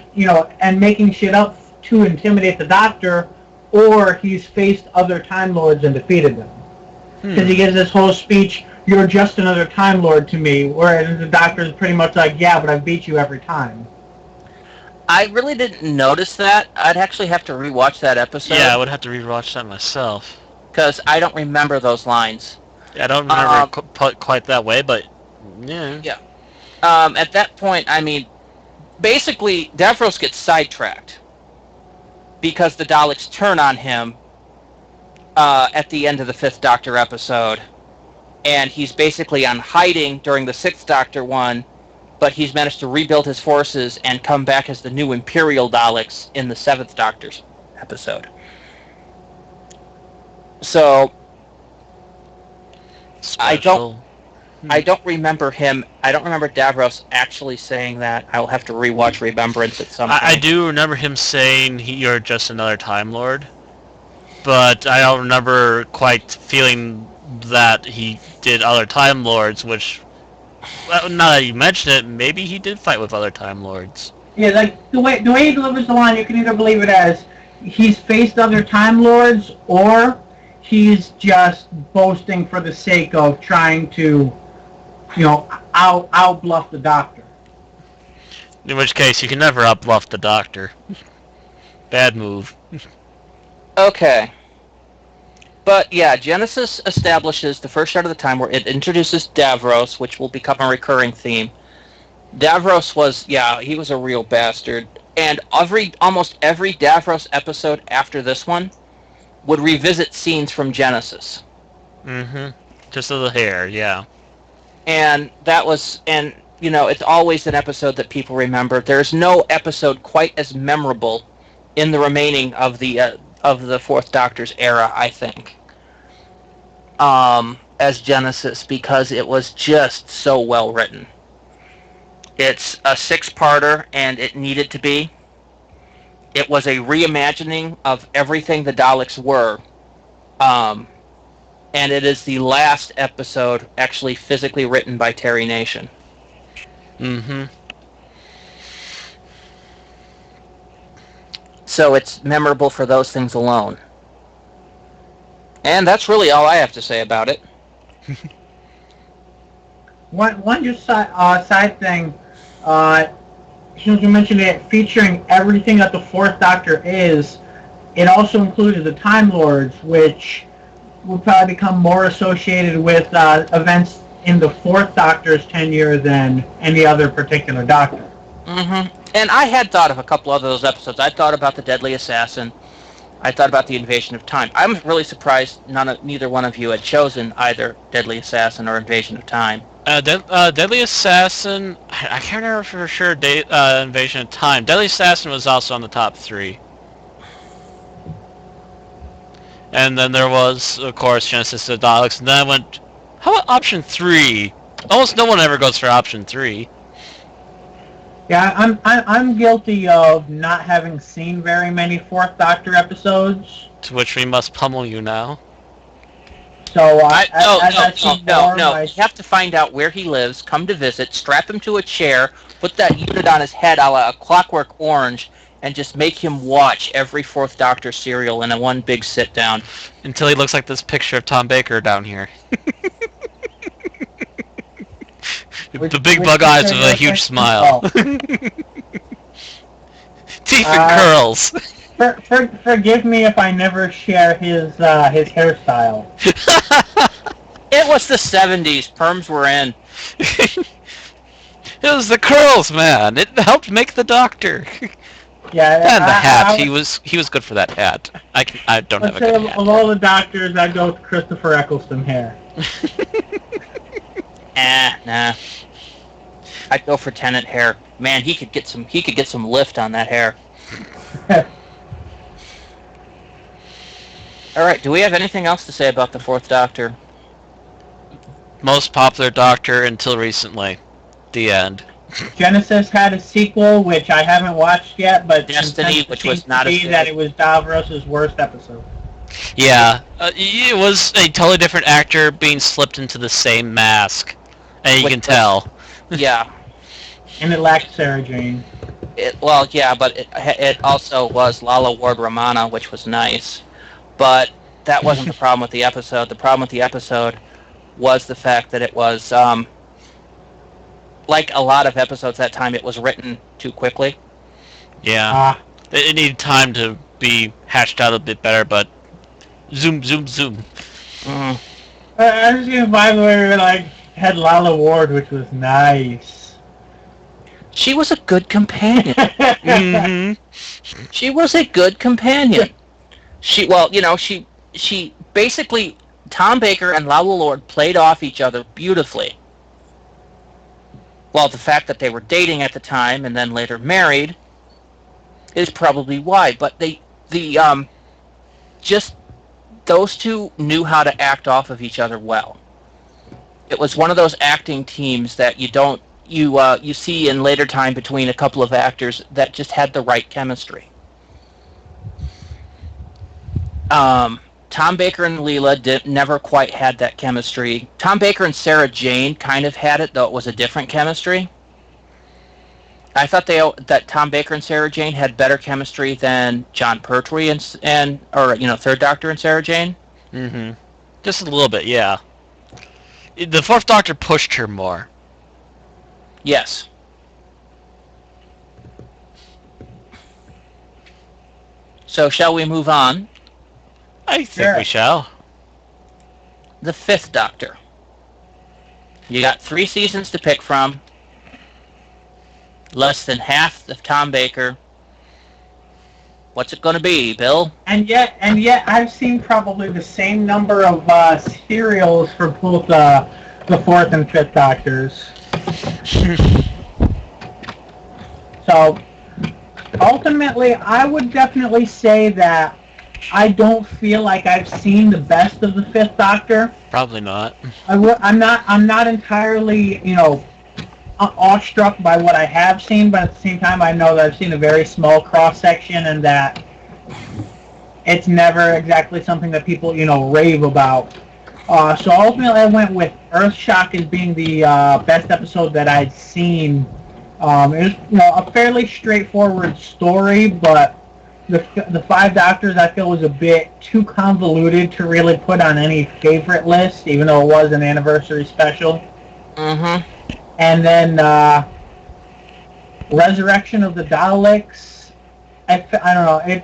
B: and making shit up to intimidate the Doctor, or he's faced other Time Lords and defeated them. Because he gives this whole speech, "You're just another Time Lord to me," whereas the Doctor's pretty much like, "Yeah, but I beat you every time."
C: I really didn't notice that. I'd actually have to rewatch that episode.
A: Yeah, I would have to rewatch that myself.
C: Because I don't remember those lines.
A: I don't remember quite that way, but yeah.
C: Yeah. At that point, I mean, basically, Davros gets sidetracked because the Daleks turn on him at the end of the Fifth Doctor episode, and he's basically on hiding during the Sixth Doctor one, but he's managed to rebuild his forces and come back as the new Imperial Daleks in the Seventh Doctor's episode. So
A: Special.
C: I don't remember Davros actually saying that. I'll have to rewatch Remembrance at some point.
A: I do remember him saying you're just another Time Lord, but I don't remember quite feeling that he did other Time Lords, which, well, now that you mention it, maybe he did fight with other Time Lords.
B: Yeah, like the way he delivers the line, you can either believe it as he's faced other Time Lords, or he's just boasting for the sake of trying to, out-bluff the Doctor.
A: In which case, you can never out-bluff the Doctor. Bad move.
C: Okay. But yeah, Genesis establishes the first shot of the time where it introduces Davros, which will become a recurring theme. Davros he was a real bastard. And almost every Davros episode after this one would revisit scenes from Genesis.
A: Mm-hmm. Just of the hair, yeah.
C: And it's always an episode that people remember. There's no episode quite as memorable in the remaining of the Fourth Doctor's era, I think, as Genesis, because it was just so well written. It's a 6-parter, and it needed to be. It was a reimagining of everything the Daleks were, and it is the last episode actually physically written by Terry Nation.
A: Mm-hmm.
C: So it's memorable for those things alone. And that's really all I have to say about it.
B: One just side thing, since you mentioned it featuring everything that the Fourth Doctor is, it also included the Time Lords, which will probably become more associated with events in the Fourth Doctor's tenure than any other particular Doctor.
C: Mm-hmm. And I had thought of a couple of those episodes. I thought about the Deadly Assassin. I thought about the Invasion of Time. I'm really surprised neither one of you had chosen either Deadly Assassin or Invasion of Time.
A: Deadly Assassin, I can't remember for sure Invasion of Time. Deadly Assassin was also on the top 3. And then there was, of course, Genesis of the Daleks. And then I went, how about option 3? Almost no one ever goes for option 3.
B: Yeah, I'm guilty of not having seen very many Fourth Doctor episodes.
A: To which we must pummel you now.
B: So
C: no. You have to find out where he lives, come to visit, strap him to a chair, put that unit on his head a la Clockwork Orange, and just make him watch every Fourth Doctor serial in a one big sit down.
A: Until he looks like this picture of Tom Baker down here. The big bug eyes with a huge smile. Teeth and curls.
B: Forgive me if I never share his hairstyle.
C: It was the 70s. Perms were in.
A: It was the curls, man. It helped make the Doctor.
B: Yeah,
A: and the hat. He was good for that hat. I don't have a good hat.
B: Of all the Doctors, I'd go with Christopher Eccleston hair.
C: Nah. I'd go for Tennant hair. Man, he could get some lift on that hair. All right, do we have anything else to say about the Fourth Doctor?
A: Most popular Doctor until recently. The end.
B: Genesis had a sequel, which I haven't watched yet, but
C: Destiny, which was not
B: as good. That it was Davros' worst episode.
A: Yeah, it was a totally different actor being slipped into the same mask, and you can tell.
C: Yeah.
B: And it lacked Sarah Jane.
C: But it also was Lala Ward Romana, which was nice. But that wasn't the problem with the episode. The problem with the episode was the fact that it was, like a lot of episodes that time, it was written too quickly.
A: Yeah. It needed time to be hashed out a bit better, but zoom.
C: Mm.
B: I was gonna buy the way we like had Lala Ward, which was nice.
C: She was a good companion.
A: Mm-hmm.
C: She was a good companion. She basically, Tom Baker and Lala Lord played off each other beautifully. Well, the fact that they were dating at the time and then later married is probably why. But just those two knew how to act off of each other well. It was one of those acting teams that you see in later time between a couple of actors that just had the right chemistry. Tom Baker and Leela never quite had that chemistry. Tom Baker and Sarah Jane kind of had it, though it was a different chemistry. I thought that Tom Baker and Sarah Jane had better chemistry than John Pertwee and Third Doctor and Sarah Jane.
A: Mm-hmm. Just a little bit, yeah. The Fourth Doctor pushed her more.
C: Yes. So shall we move on?
A: I think
B: Sure.
A: we shall.
C: The Fifth Doctor. You got 3 seasons to pick from. Less than half of Tom Baker. What's it going to be, Bill?
B: And yet, I've seen probably the same number of serials for both the Fourth and Fifth Doctors. So, ultimately, I would definitely say that I don't feel like I've seen the best of the Fifth Doctor.
A: Probably not.
B: I'm not entirely, awestruck by what I have seen, but at the same time, I know that I've seen a very small cross section, and that it's never exactly something that people, rave about. So ultimately, I went with Earthshock as being the best episode that I'd seen. It was, a fairly straightforward story, but the Five Doctors I feel was a bit too convoluted to really put on any favorite list, even though it was an anniversary special.
C: Mm-hmm.
B: And then Resurrection of the Daleks, I don't know, it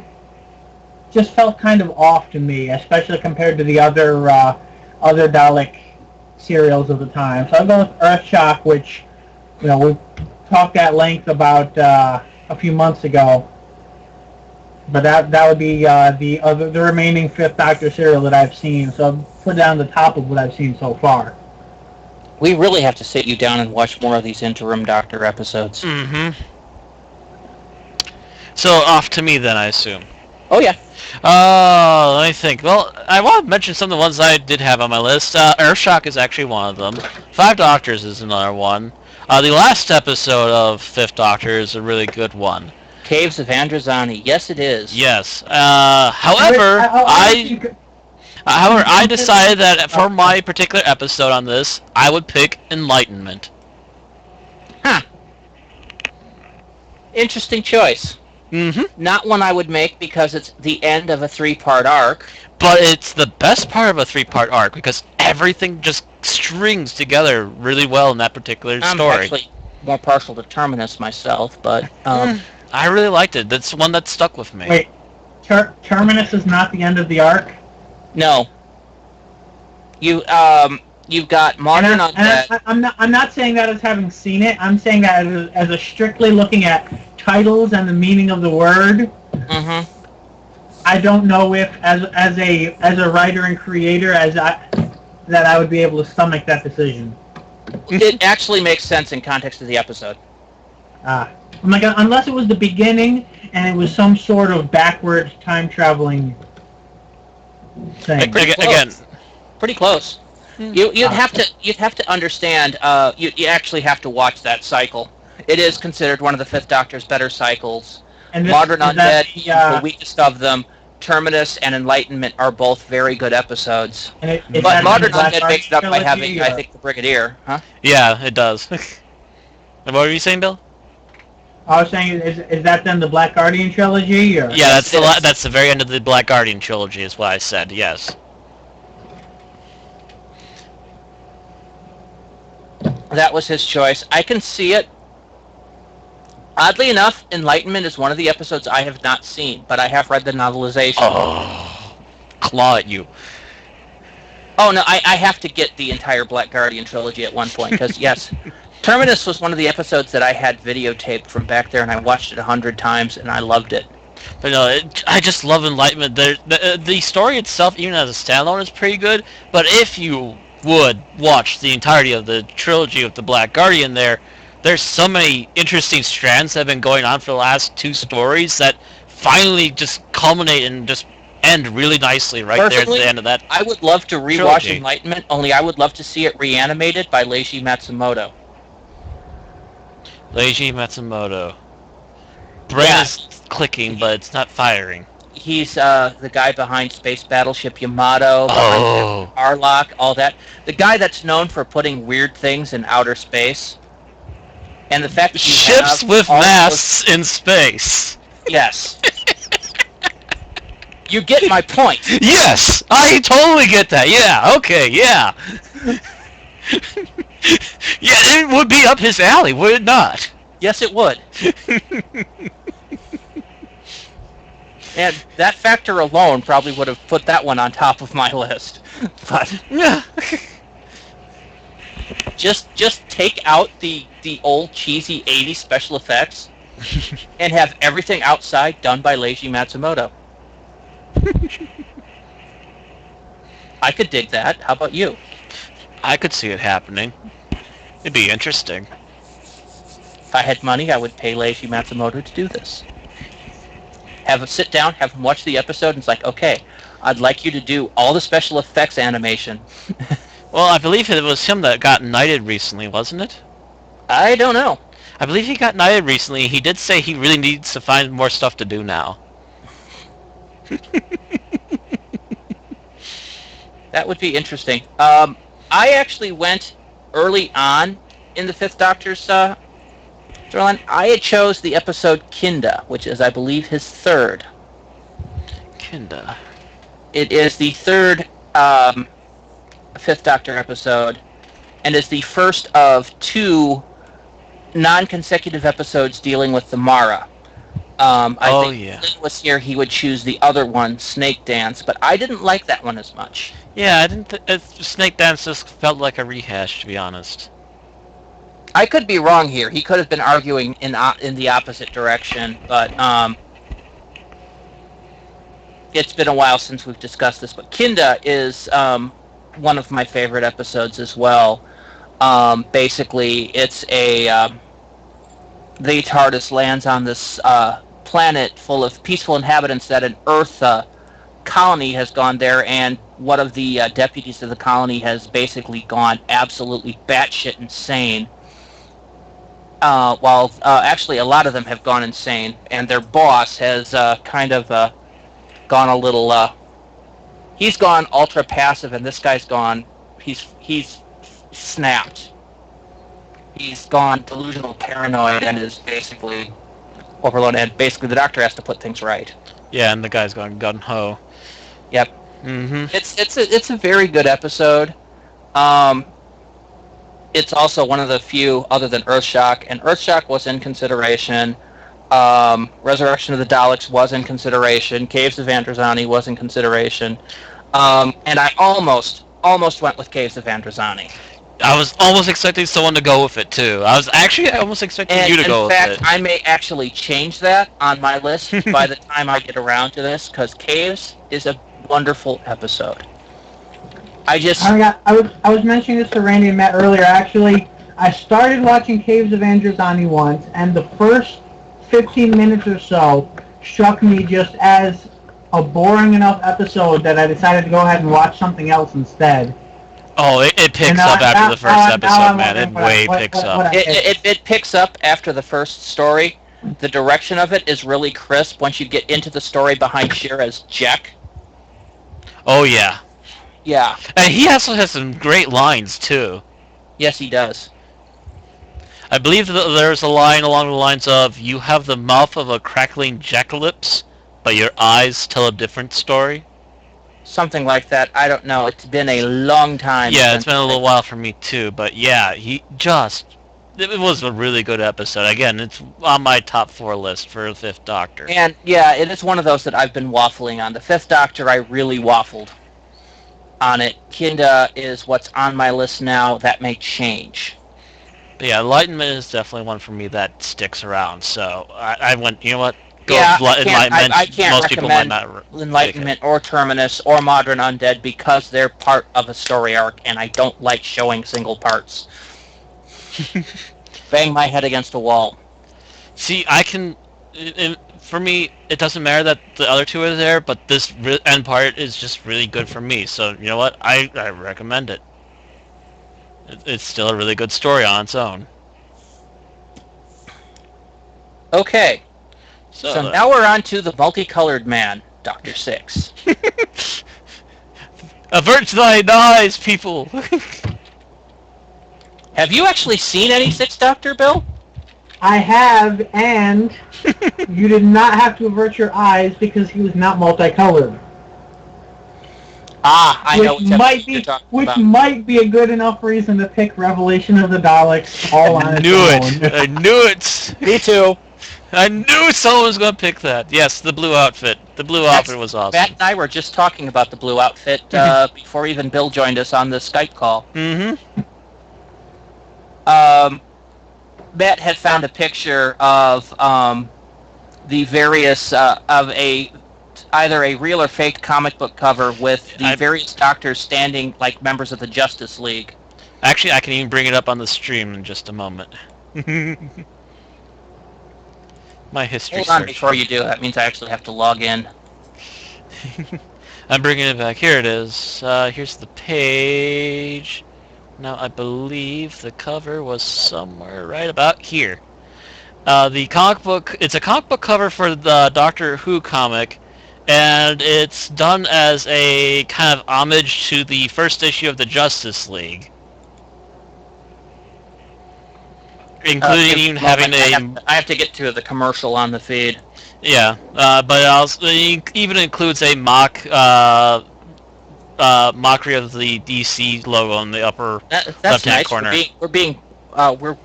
B: just felt kind of off to me, especially compared to the other Dalek serials of the time. So I'll go with Earthshock, which, we talked at length about a few months ago. But that would be the remaining Fifth Doctor serial that I've seen. So I'll put it on the top of what I've seen so far.
C: We really have to sit you down and watch more of these interim Doctor episodes.
A: Mm-hmm. So off to me then, I assume.
C: Oh yeah.
A: Let me think. Well, I want to mention some of the ones I did have on my list. Earthshock is actually one of them. Five Doctors is another one. The last episode of Fifth Doctor is a really good one.
C: Caves of Androzani. Yes, it is.
A: Yes. However, I decided that for my particular episode on this, I would pick Enlightenment.
C: Huh. Interesting choice.
A: Mm-hmm.
C: Not one I would make because it's the end of a 3-part arc.
A: But it's the best part of a 3-part arc because everything just strings together really well in that particular story.
C: I'm actually more partial to Terminus myself, but
A: I really liked it. That's one that stuck with me.
B: Wait, Terminus is not the end of the arc?
C: No. You've got Modern Undead.
B: I'm not saying that as having seen it. I'm saying that as a strictly looking at titles and the meaning of the word.
C: Mm-hmm.
B: I don't know if as a writer and creator that I would be able to stomach that decision.
C: It actually makes sense in context of the episode.
B: I'm like, unless it was the beginning and it was some sort of backwards time traveling thing.
C: Pretty close. You'd have to understand. You actually have to watch that cycle. It is considered one of the Fifth Doctor's better cycles.
B: And
C: Modern Undead, the weakest of them. Terminus and Enlightenment are both very good episodes. But Modern Undead makes it up by having, I think, the Brigadier, huh?
A: Yeah, it does. What were you saying, Bill?
B: I was saying, is that then the Black Guardian trilogy? Or?
A: Yeah, that's the very end of the Black Guardian trilogy, is what I said. Yes.
C: That was his choice. I can see it. Oddly enough, Enlightenment is one of the episodes I have not seen, but I have read the novelization.
A: Oh, claw at you.
C: Oh no, I have to get the entire Black Guardian trilogy at one point because yes, Terminus was one of the episodes that I had videotaped from back there, and I watched it 100 times, and I loved it.
A: But no, I just love Enlightenment. The story itself, even as a standalone, is pretty good. But if you would watch the entirety of the trilogy of the Black Guardian, there's so many interesting strands that have been going on for the last two stories that finally just culminate and just end really nicely right there at
C: Personally,
A: the end of that
C: I would love to rewatch
A: trilogy.
C: Enlightenment, only I would love to see it reanimated by Leiji Matsumoto.
A: Leiji Matsumoto. Brain
C: Yeah,
A: is clicking, but it's not firing.
C: he's the guy behind Space Battleship Yamato, behind
A: Oh.
C: Arlock, all that. The guy that's known for putting weird things in outer space. And the fact that you
A: Ships
C: have
A: with
C: all
A: masts in space.
C: yes. You get my point.
A: Yes, I totally get that. Yeah, okay, yeah. Yeah, it would be up his alley, would it not?
C: Yes, it would. And that factor alone probably would have put that one on top of my list. But
A: Yeah.
C: just take out the old cheesy 80s special effects and have everything outside done by Leiji Matsumoto. I could dig that. How about you?
A: I could see it happening. It'd be interesting.
C: If I had money, I would pay Leiji Matsumoto to do this. Have him sit down, have him watch the episode, and it's like, okay, I'd like you to do all the special effects animation.
A: Well, I believe it was him that got knighted recently, wasn't it?
C: I don't know.
A: I believe he got knighted recently. He did say he really needs to find more stuff to do now.
C: That would be interesting. I actually went early on in the Fifth Doctor's storyline. I had chose the episode Kinda, which is, I believe, his third.
A: Kinda.
C: It is the third Fifth Doctor episode, and is the first of two non-consecutive episodes dealing with the Mara. I think
A: yeah.
C: if Lynn was here, he would choose the other one, Snake Dance, but I didn't like that one as much.
A: Yeah, I didn't. Snake Dance just felt like a rehash, to be honest.
C: I could be wrong here. He could have been arguing in the opposite direction, but it's been a while since we've discussed this. But Kinda is one of my favorite episodes as well. Basically, it's the TARDIS lands on this planet full of peaceful inhabitants that an Earth colony has gone there, and one of the deputies of the colony has basically gone absolutely batshit insane. While actually a lot of them have gone insane, and their boss has kind of gone a little. He's gone ultra passive, and this guy's gone. He's snapped. He's gone delusional, paranoid, and is basically overloaded. And basically, the Doctor has to put things right.
A: Yeah, and the guy's going gun ho.
C: Yep.
A: Mm-hmm.
C: It's a very good episode. It's also one of the few other than Earthshock, and Earthshock was in consideration. Resurrection of the Daleks was in consideration. Caves of Androzani was in consideration. And I almost went with Caves of Androzani.
A: I was almost expecting someone to go with it too. I was actually almost expecting you to go with it.
C: In fact, I may actually change that on my list by the time I get around to this, because Caves is a wonderful episode. I
B: was mentioning this to Randy and Matt earlier. Actually, I started watching Caves of Androzani once, and the first 15 minutes or so struck me just as a boring enough episode that I decided to go ahead and watch something else instead.
A: Oh, it picks up after the first episode, man. It way picks up.
C: It picks up after the first story. The direction of it is really crisp once you get into the story behind Shira's Jack.
A: Oh, yeah.
C: Yeah.
A: And he also has some great lines, too.
C: Yes, he does.
A: I believe that there's a line along the lines of, you have the mouth of a crackling jackalope, but your eyes tell a different story.
C: Something like that. I don't know. It's been a long time.
A: Yeah, it's been a little while for me, too. But yeah, it was a really good episode. Again, it's on my top 4 list for the Fifth Doctor.
C: And yeah, it is one of those that I've been waffling on. The Fifth Doctor, I really waffled. on it. Kinda is what's on my list now. That may change.
A: But yeah, Enlightenment is definitely one for me that sticks around. So I went, you know what? Go
C: Yeah,
A: with Enlightenment.
C: I can't
A: Most people might
C: recommend
A: not take it.
C: Enlightenment or Terminus or Modern Undead because they're part of a story arc, and I don't like showing single parts. Bang my head against a wall.
A: See, for me, it doesn't matter that the other two are there, but this end part is just really good for me. So you know what? I recommend it. It's still a really good story on its own.
C: Okay,
A: So
C: so now we're on to the multicolored man, Dr. Six.
A: avert thine eyes, people.
C: Have you actually seen any Sixth Doctor, Bill?
B: I have, and you did not have to avert your eyes because he was not multicolored.
C: Ah, I know
B: Which
C: what
B: might
C: you're
B: be
C: talking
B: which
C: about.
B: might be a good enough reason to pick Revelation of the Daleks all on
A: I
B: its
A: knew
B: own.
A: it. I knew it.
C: Me too.
A: I knew someone was going to pick that. Yes, the blue outfit. The blue outfit was awesome.
C: Matt and I were just talking about the blue outfit before even Bill joined us on the Skype call.
A: Mm-hmm.
C: Matt had found a picture of the various either a real or fake comic book cover with the various doctors standing like members of the Justice League.
A: Actually, I can even bring it up on the stream in just a moment. My history
C: Hold on
A: search.
C: before you do. That means I actually have to log in.
A: I'm bringing it back. Here it is. Here's the page. Now, I believe the cover was somewhere right about here. The comic book, it's a comic book cover for the Doctor Who comic, and it's done as a kind of homage to the first issue of the Justice League. Including even having
C: I have to get to the commercial on the feed.
A: Yeah, but it also it even includes a mockery of the DC logo in the upper
C: That's
A: left-hand
C: nice.
A: corner.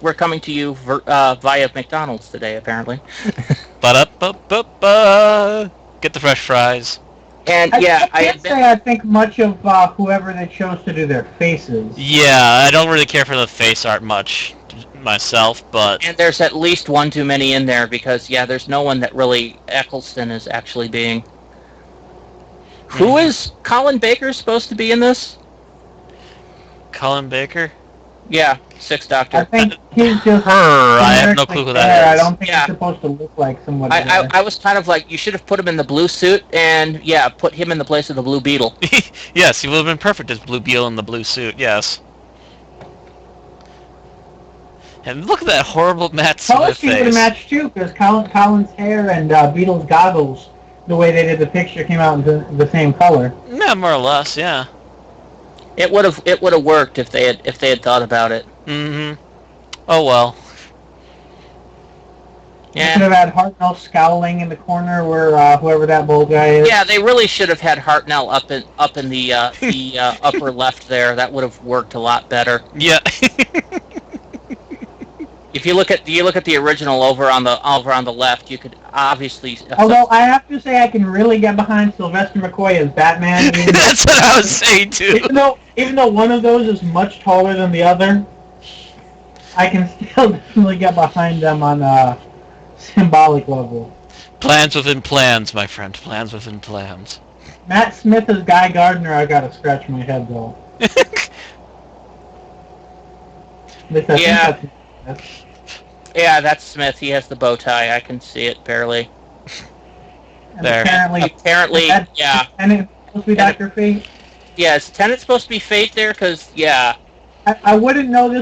C: We're coming to you via McDonald's today, apparently.
A: Ba-da-ba-ba-ba. Get the fresh fries.
C: And
B: I
C: yeah,
B: can't say I think much of whoever they chose to do their faces.
A: Yeah, I don't really care for the face art much myself, but
C: and there's at least one too many in there because there's no one that really Eccleston is actually being. Who is Colin Baker supposed to be in this?
A: Colin Baker?
C: Yeah, Sixth Doctor.
B: I think he's just
A: Her. I have no clue who that is.
B: I don't think he's supposed to look like somebody.
C: I was kind of like, you should have put him in the blue suit and put him in the place of the Blue Beetle.
A: Yes, he would have been perfect as Blue Beetle in the blue suit. Yes. And look at that horrible Matt Smith face.
B: Would have matched too, because Colin's hair and Beetle's goggles, the way they did the picture, came out in the same color.
A: Yeah, more or less. Yeah.
C: It would have worked if they had thought about it.
A: Mm-hmm. Oh well.
B: Yeah. You could have had Hartnell scowling in the corner where whoever that bull guy is.
C: Yeah, they really should have had Hartnell up in the upper left there. That would have worked a lot better.
A: Yeah.
C: If you look at the original over on the left, you could obviously.
B: Although I have to say, I can really get behind Sylvester McCoy as Batman.
A: That's what I was saying too.
B: Even though one of those is much taller than the other, I can still definitely get behind them on a symbolic level.
A: Plans within plans, my friend. Plans within plans.
B: Matt Smith as Guy Gardner, I gotta scratch my head though.
C: Yeah, that's Smith. He has the bow tie. I can see it barely.
B: And there. Apparently,
C: yeah.
B: And it's supposed to be Dr. Fate?
C: Yeah, is Tennant supposed to be Fate there? Because, yeah.
B: I wouldn't know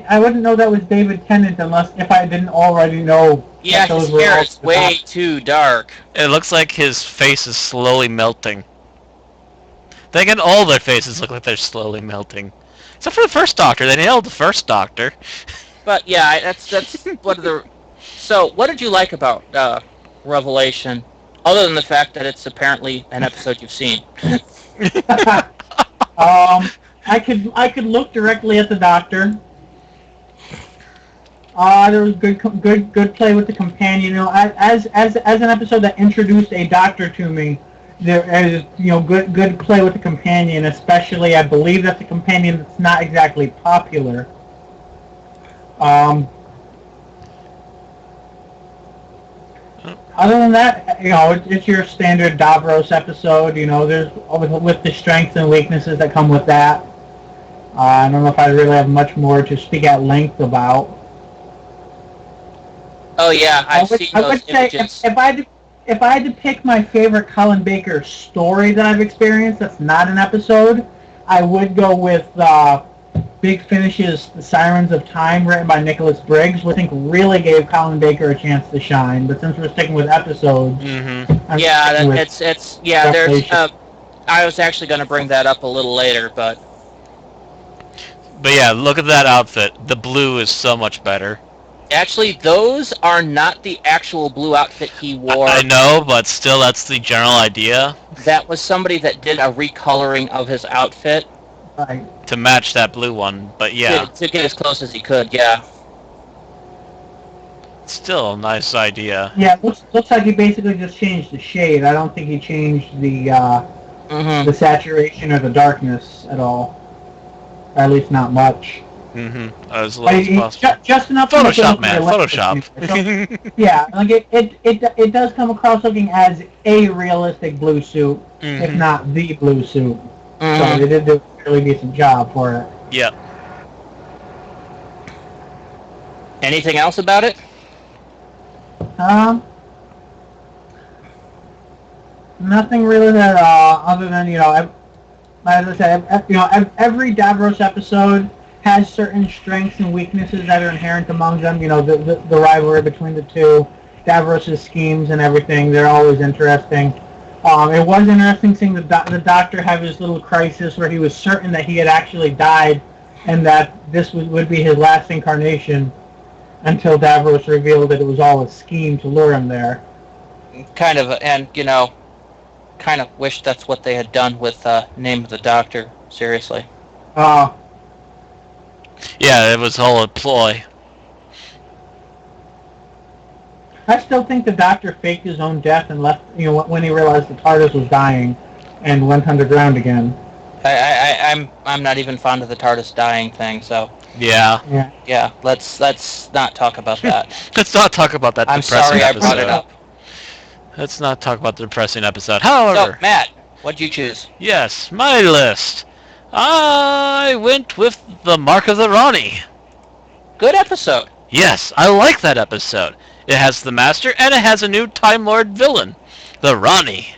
B: I wouldn't know that was David Tennant if I didn't already know.
C: Yeah, his hair is way too dark.
A: It looks like his face is slowly melting. They get all their faces look like they're slowly melting. Except for the first Doctor. They nailed the first Doctor.
C: But yeah, that's one of the. So, what did you like about Revelation, other than the fact that it's apparently an episode you've seen?
B: I could look directly at the Doctor. There was good play with the companion. You know, as an episode that introduced a Doctor to me, there is, good play with the companion, especially I believe that's a companion that's not exactly popular. Um, Other than that, it's your standard Davros episode. There's with the strengths and weaknesses that come with that. I don't know if I really have much more to speak at length about.
C: Oh yeah, I've seen
B: I
C: those
B: would say
C: images.
B: if I had to pick my favorite Colin Baker story that I've experienced that's not an episode, I would go with Big Finish's The Sirens of Time, written by Nicholas Briggs, which I think really gave Colin Baker a chance to shine. But since we're sticking with episodes, I'm
C: Yeah,
B: sticking with
C: it's yeah. There's.
B: Revelation.
C: I was actually going to bring that up a little later, but
A: yeah, look at that outfit. The blue is so much better.
C: actually, those are not the actual blue outfit he wore.
A: I know, but still, that's the general idea.
C: That was somebody that did a recoloring of his outfit
B: Right.
A: To match that blue one, but yeah,
C: to get as close as he could. Yeah.
A: still a nice idea.
B: Yeah, looks like he basically just changed the shade. I don't think he changed the saturation or the darkness at all. At least not much.
A: As little as possible.
B: Just enough
A: Photoshop,
B: to
A: man, Photoshop.
B: So, yeah, like it does come across looking as a realistic blue suit, if not the blue suit. So they did do a really decent job for it.
A: Yep.
C: Anything else about it?
B: Nothing really that other than as I said, every Davros episode has certain strengths and weaknesses that are inherent among them. The rivalry between the two, Davros' schemes and everything. They're always interesting. It was interesting seeing the doctor have his little crisis where he was certain that he had actually died and that this would be his last incarnation until Davros revealed that it was all a scheme to lure him there.
C: Kind of, and kind of wish that's what they had done with Name of the Doctor. Seriously.
B: Uh,
A: Yeah, it was all a ploy.
B: I still think the doctor faked his own death and left, when he realized the TARDIS was dying and went underground again.
C: I'm not even fond of the TARDIS dying thing, so
A: Yeah.
C: yeah, let's not talk about that.
A: Let's not talk about that
C: I'm
A: depressing
C: sorry I
A: episode.
C: brought it up.
A: Let's not talk about the depressing episode. However,
C: So, Matt, what'd you choose?
A: yes, my list. I went with The Mark of the Ronnie.
C: Good episode.
A: Yes, I like that episode. It has the Master, and it has a new Time Lord villain, the Ronnie.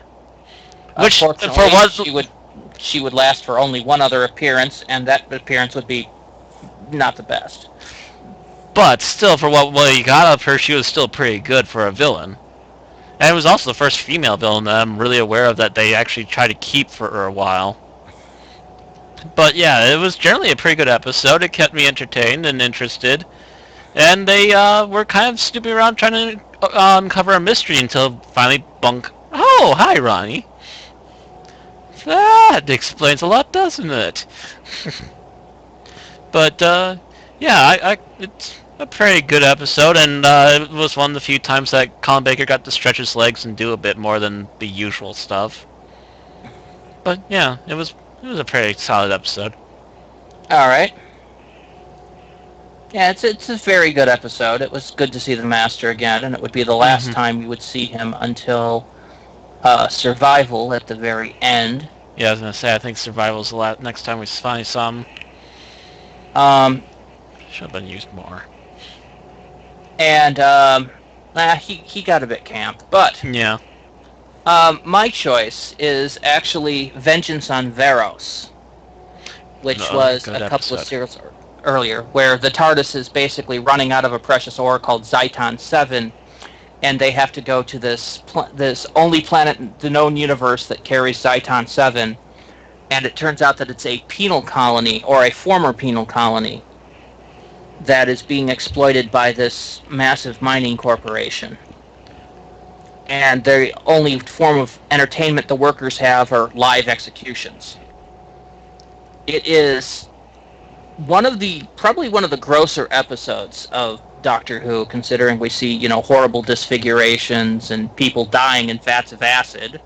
A: Which,
C: Unfortunately, she would last for only one other appearance, and that appearance would be not the best.
A: but still, for what you got of her, she was still pretty good for a villain. And it was also the first female villain that I'm really aware of that they actually tried to keep for a while. But yeah, it was generally a pretty good episode. It kept me entertained and interested. And they were kind of snooping around trying to uncover a mystery until finally Bunk... Oh, hi, Ronnie. That explains a lot, doesn't it? But, yeah, it's a pretty good episode, and it was one of the few times that Colin Baker got to stretch his legs and do a bit more than the usual stuff. But, yeah, it was a pretty solid episode.
C: All right. Yeah, it's a very good episode. It was good to see the Master again, and it would be the last time you would see him until Survival at the very end.
A: Yeah, I was gonna say, I think Survival's the next time we finally saw him. Should have been used more.
C: And he got a bit camp, but
A: Yeah.
C: my choice is actually Vengeance on Veros, which was a couple of series earlier, where the TARDIS is basically running out of a precious ore called Zyton 7, and they have to go to this only planet in the known universe that carries Zyton 7, and it turns out that it's a penal colony, or a former penal colony, that is being exploited by this massive mining corporation. And the only form of entertainment the workers have are live executions. It is probably one of the grosser episodes of Doctor Who, considering we see, horrible disfigurations and people dying in vats of acid.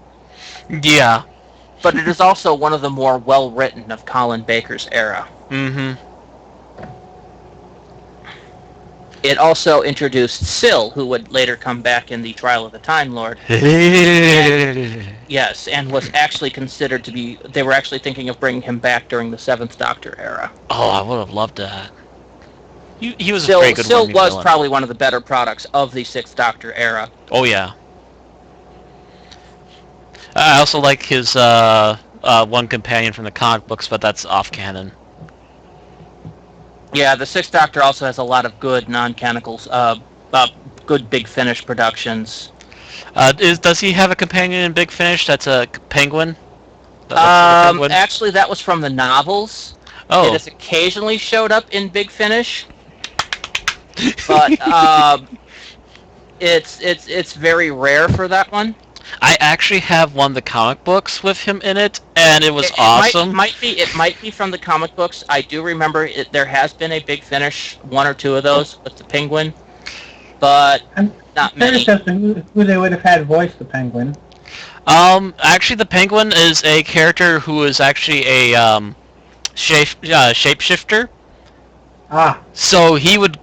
A: Yeah.
C: but it is also one of the more well-written of Colin Baker's era.
A: Mm-hmm.
C: It also introduced Syl, who would later come back in the Trial of the Time Lord. Yes, and was actually considered to be... They were actually thinking of bringing him back during the Seventh Doctor era.
A: Oh, I would have loved that. He was a
C: Syl,
A: very good
C: Syl
A: Wormy
C: was
A: villain.
C: probably one of the better products of the Sixth Doctor era.
A: Oh, yeah. I also like his one companion from the comic books, but that's off-canon.
C: Yeah, the Sixth Doctor also has a lot of good non-canonical, good Big Finish productions.
A: Does he have a companion in Big Finish that's a penguin? That looks like a penguin?
C: Actually, that was from the novels. It
A: Oh.
C: has occasionally showed up in Big Finish, but it's very rare for that one.
A: I actually have one of the comic books with him in it, and it was awesome.
C: It might be from the comic books. I do remember there has been a Big Finish, one or two of those with the penguin, but
B: I'm
C: not many.
B: curious as to who they would have had voice the penguin.
A: Actually, the penguin is a character who is actually a shapeshifter.
B: Ah,
A: So he would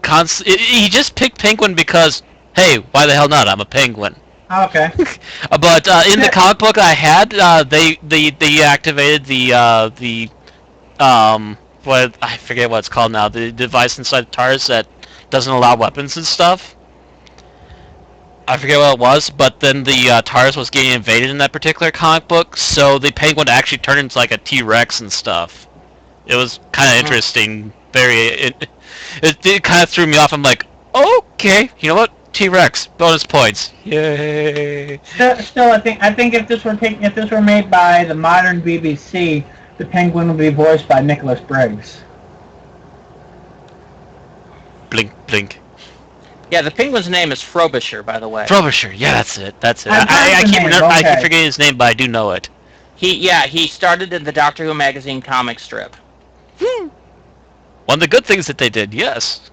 A: he just picked penguin because, hey, why the hell not? I'm a penguin.
B: okay.
A: But in the comic book I had, they activated the what I forget what it's called now, the device inside TARDIS that doesn't allow weapons and stuff. I forget what it was, but then the TARDIS was getting invaded in that particular comic book, so the penguin actually turned into like a T-Rex and stuff. It was kind of interesting. It kind of threw me off. I'm like, okay, you know what? T-Rex, bonus points. Yay!
B: Still, I think if this were made by the modern BBC, the penguin would be voiced by Nicholas Briggs.
A: Blink, blink.
C: Yeah, the penguin's name is Frobisher, by the way.
A: Frobisher, yeah, that's it. That's it.
B: I
A: I keep forgetting his name, but I do know it.
C: He started in the Doctor Who magazine comic strip.
A: One of the good things that they did, yes.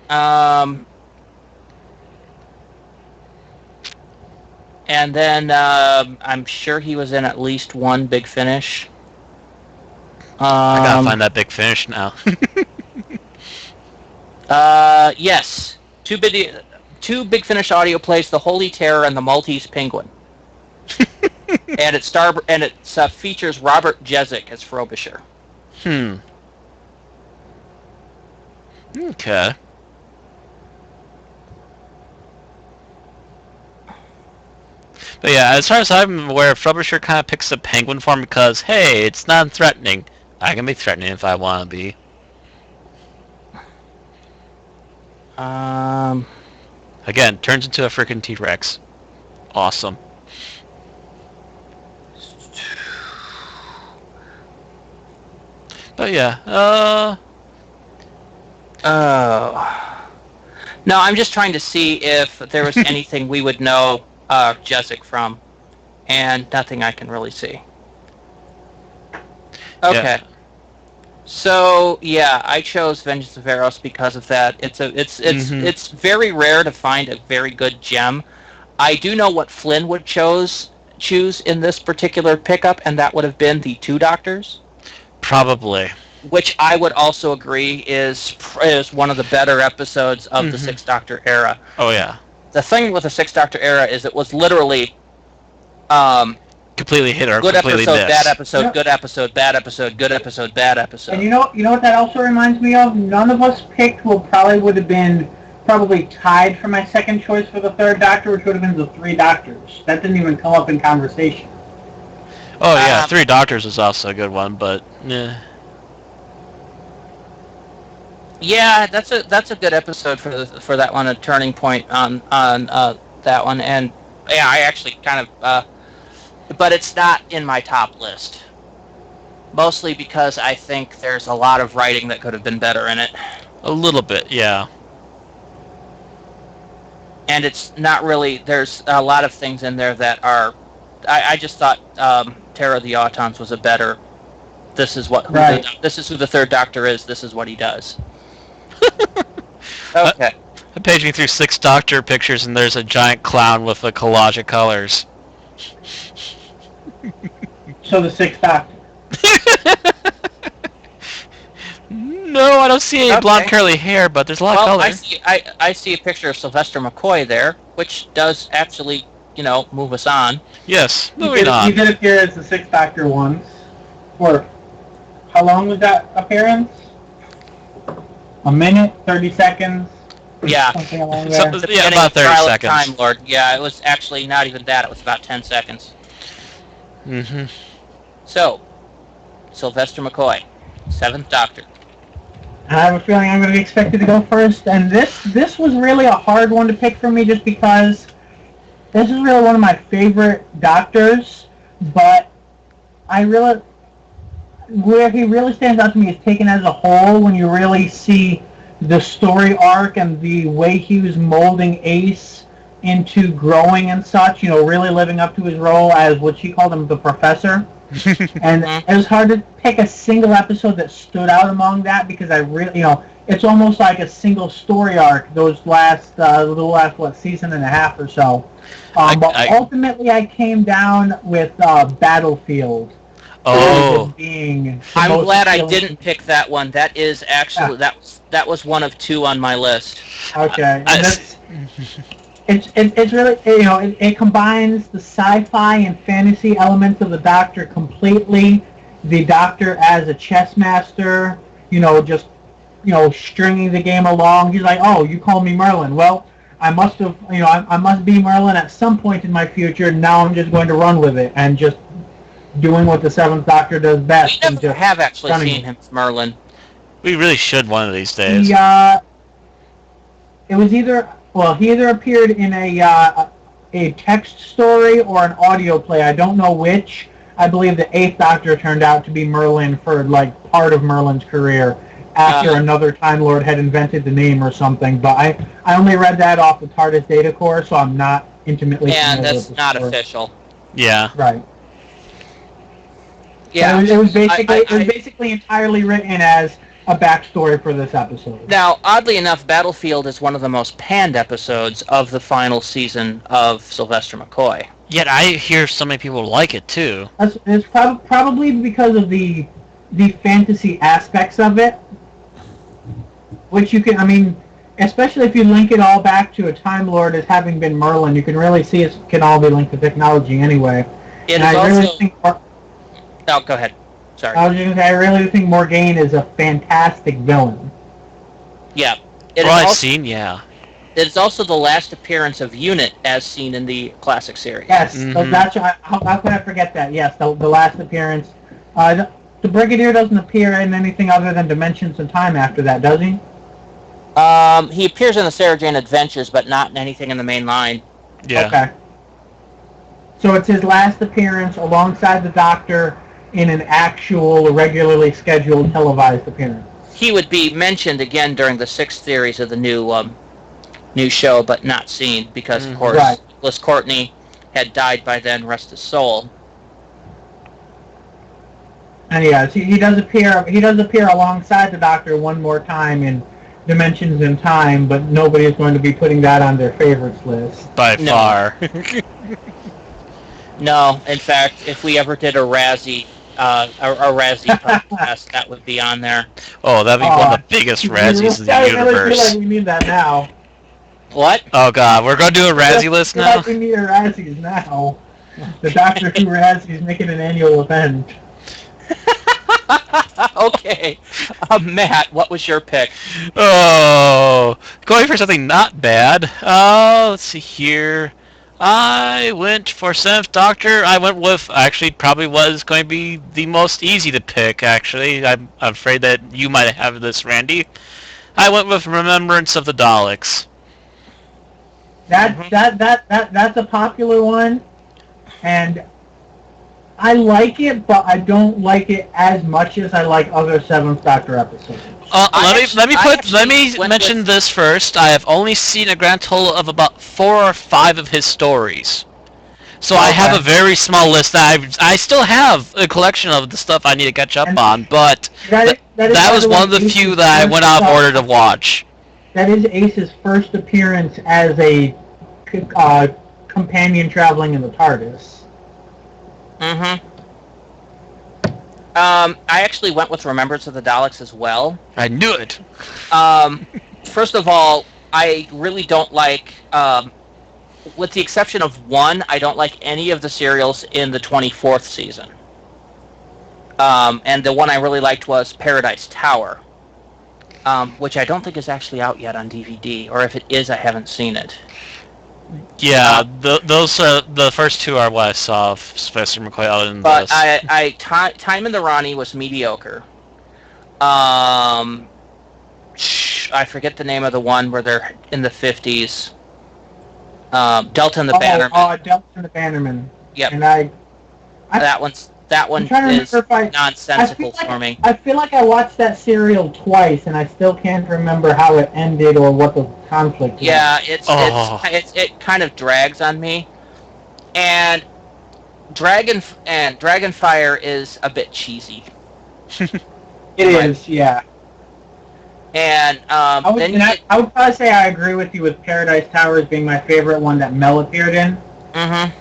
C: And then I'm sure he was in at least one Big Finish.
A: I gotta find that Big Finish now.
C: Yes, two Big Finish audio plays: The Holy Terror and the Maltese Penguin. and it features Robert Jezik as Frobisher.
A: Okay. But yeah, as far as I'm aware, Frobisher kind of picks the penguin form because, hey, it's non-threatening. I can be threatening if I want to be. Again, turns into a freaking T-Rex. Awesome. But yeah,
C: No, I'm just trying to see if there was anything we would know Jezik from, and nothing I can really see. Okay.
A: Yeah.
C: So yeah, I chose Vengeance of Eros because of that. It's very rare to find a very good gem. I do know what Flynn would choose in this particular pickup, and that would have been the Two Doctors.
A: Probably.
C: Which I would also agree is one of the better episodes of the Sixth Doctor era.
A: Oh yeah.
C: The thing with the Sixth Doctor era is it was literally
A: completely hit or
C: good
A: completely
C: episode,
A: missed.
C: bad episode, good episode, bad episode, good episode, bad episode.
B: And you know what that also reminds me of? None of us picked would have been tied for my second choice for the Third Doctor, which would have been the Three Doctors. That didn't even come up in conversation.
A: Oh yeah, Three Doctors is also a good one, but
C: yeah, that's a good episode for that one, a turning point on that one, and yeah, I actually kind of, but it's not in my top list, mostly because I think there's a lot of writing that could have been better in it.
A: A little bit, yeah.
C: And it's not really. There's a lot of things in there that are. I just thought Terror of the Autons was a better. This is this is who the Third Doctor is. This is what he does. Okay.
A: I'm paging through Sixth Doctor pictures, and there's a giant clown with a collage of colors.
B: So the Sixth Doctor.
A: No, I don't see any blonde
C: Okay.
A: curly hair, but there's a lot of
C: Well,
A: color.
C: I see a picture of Sylvester McCoy there, which does actually, move us on.
A: Yes,
B: He
A: moving
B: did, he
A: on.
B: did appear as the Sixth Doctor once. For how long was that appearance? A minute, 30 seconds,
C: Yeah.
B: something along
A: So,
B: there.
C: The
A: yeah,
C: beginning
A: about
C: of
A: 30
C: Trial of
A: seconds.
C: Time Lord. Yeah, it was actually not even that. It was about 10 seconds.
A: Mm-hmm.
C: So, Sylvester McCoy, Seventh Doctor.
B: I have a feeling I'm going to be expected to go first, and this was really a hard one to pick for me just because this is really one of my favorite Doctors, but I really where he really stands out to me is taken as a whole when you really see the story arc and the way he was molding Ace into growing and such, really living up to his role as what she called him, the professor. And it was hard to pick a single episode that stood out among that because I really, it's almost like a single story arc. Those last season and a half or so. But ultimately, I came down with Battlefield.
A: Oh.
B: Being
C: I'm glad I didn't pick that one. That is actually that was one of two on my list.
B: Okay, and it's really it combines the sci-fi and fantasy elements of the Doctor completely. The Doctor as a chess master, just stringing the game along. He's like, oh, you call me Merlin. Well, I must have, I must be Merlin at some point in my future. Now I'm just going to run with it and just doing what the Seventh Doctor does best.
C: We never have actually seen him as Merlin.
A: We really should one of these days.
B: It was he either appeared in a text story or an audio play. I don't know which. I believe the Eighth Doctor turned out to be Merlin for part of Merlin's career after another Time Lord had invented the name or something. But I only read that off the TARDIS data core, so I'm not intimately familiar with
C: that's
B: the
C: not
B: story.
C: official.
A: Yeah.
B: Right.
C: Yeah.
B: It was basically entirely written as a backstory for this episode.
C: Now, oddly enough, Battlefield is one of the most panned episodes of the final season of Sylvester McCoy.
A: Yet I hear so many people like it too.
B: It's probably because of the fantasy aspects of it, which especially if you link it all back to a Time Lord as having been Merlin, you can really see it can all be linked to technology anyway.
C: Oh, go ahead. Sorry.
B: I was going to say, I really think Morgaine is a fantastic villain.
C: Yeah.
A: I've seen, yeah.
C: It is also the last appearance of Unit as seen in the classic series.
B: Yes, how could I forget that? Yes, the last appearance. The Brigadier doesn't appear in anything other than Dimensions and Time after that, does he?
C: He appears in the Sarah Jane Adventures, but not in anything in the main line.
A: Yeah.
B: Okay. So it's his last appearance alongside the Doctor in an actual, regularly scheduled, televised appearance.
C: He would be mentioned again during the 6th series of the new show, but not seen because, of course, Nicholas Courtney had died by then. Rest his soul.
B: And yes, he does appear. He does appear alongside the Doctor one more time in Dimensions in Time, but nobody is going to be putting that on their favorites list
A: by far.
C: No, in fact, if we ever did a Razzie podcast, that would be on there.
A: Oh, that'd be one of the biggest Razzies in the universe.
B: I really feel like we need that now.
C: What?
A: Oh God, we're gonna do a Razzie list now.
B: Like we need a Razzies now. The Doctor Who Razzies making an annual event.
C: Okay, Matt, what was your pick?
A: Oh, going for something not bad. Let's see here. I went for 7th Doctor. I went with, actually, probably was going to be the most easy to pick, actually. I'm afraid that you might have this, Randy. I went with Remembrance of the Daleks.
B: That's a popular one, and I like it, but I don't like it as much as I like other 7th Doctor episodes.
A: Let me mention this first. I have only seen a grand total of about 4 or 5 of his stories. So I have a very small list that I still have a collection of the stuff I need to catch up on, but that was one of the few that I went out of order to watch.
B: That is Ace's first appearance as a companion traveling in the TARDIS.
C: Mm-hmm. I actually went with Remembrance of the Daleks as well.
A: I knew it.
C: First of all, I really don't like, with the exception of one, I don't like any of the serials in the 24th season. And the one I really liked was Paradise Tower, which I don't think is actually out yet on DVD, or if it is, I haven't seen it.
A: Yeah, those the first two are what I saw of Spencer McCoy other than
C: But
A: this.
C: Time in the Ronnie was mediocre. I forget the name of the one where they're in the 50s. Delta and the Bannerman.
B: Delta and the Bannerman.
C: Yep.
B: And
C: that one is nonsensical for me.
B: I feel like I watched that serial twice, and I still can't remember how it ended or what the conflict was.
C: Yeah, it kind of drags on me, and Dragonfire is a bit cheesy.
B: It is, yeah.
C: And
B: I would probably say I agree with you with Paradise Tower as being my favorite one that Mel appeared in.
C: Mm-hmm.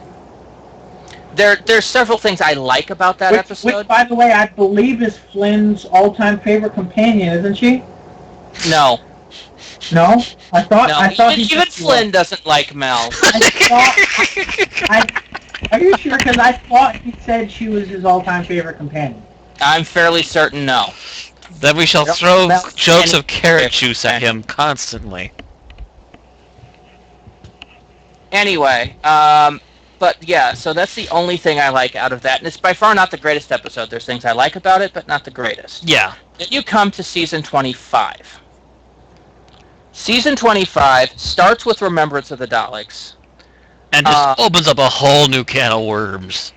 C: There's several things I like about that episode.
B: Which, by the way, I believe is Flynn's all-time favorite companion, isn't she?
C: No.
B: No? I thought
C: even Flynn doesn't like Mel.
B: Are you sure? Because I thought he said she was his all-time favorite companion.
C: I'm fairly certain no.
A: Then we shall throw jokes of carrot juice at him constantly.
C: Anyway, but yeah, so that's the only thing I like out of that, and it's by far not the greatest episode. There's things I like about it, but not the greatest.
A: Yeah.
C: Then you come to season 25. Season 25 starts with Remembrance of the Daleks.
A: And just opens up a whole new can of worms.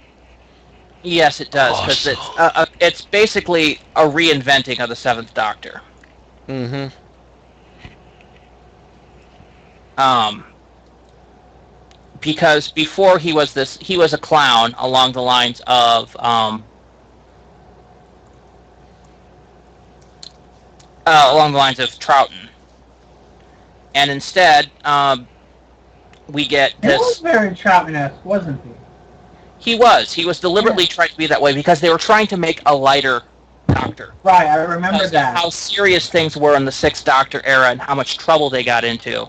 C: Yes, it does, because it's basically a reinventing of the Seventh Doctor.
A: Mm-hmm.
C: Because before he was a clown along the lines of Troughton, and instead we get this.
B: He was very Troughton-esque, wasn't he?
C: He was deliberately trying to be that way because they were trying to make a lighter Doctor.
B: Right, I remember that.
C: How serious things were in the Sixth Doctor era and how much trouble they got into.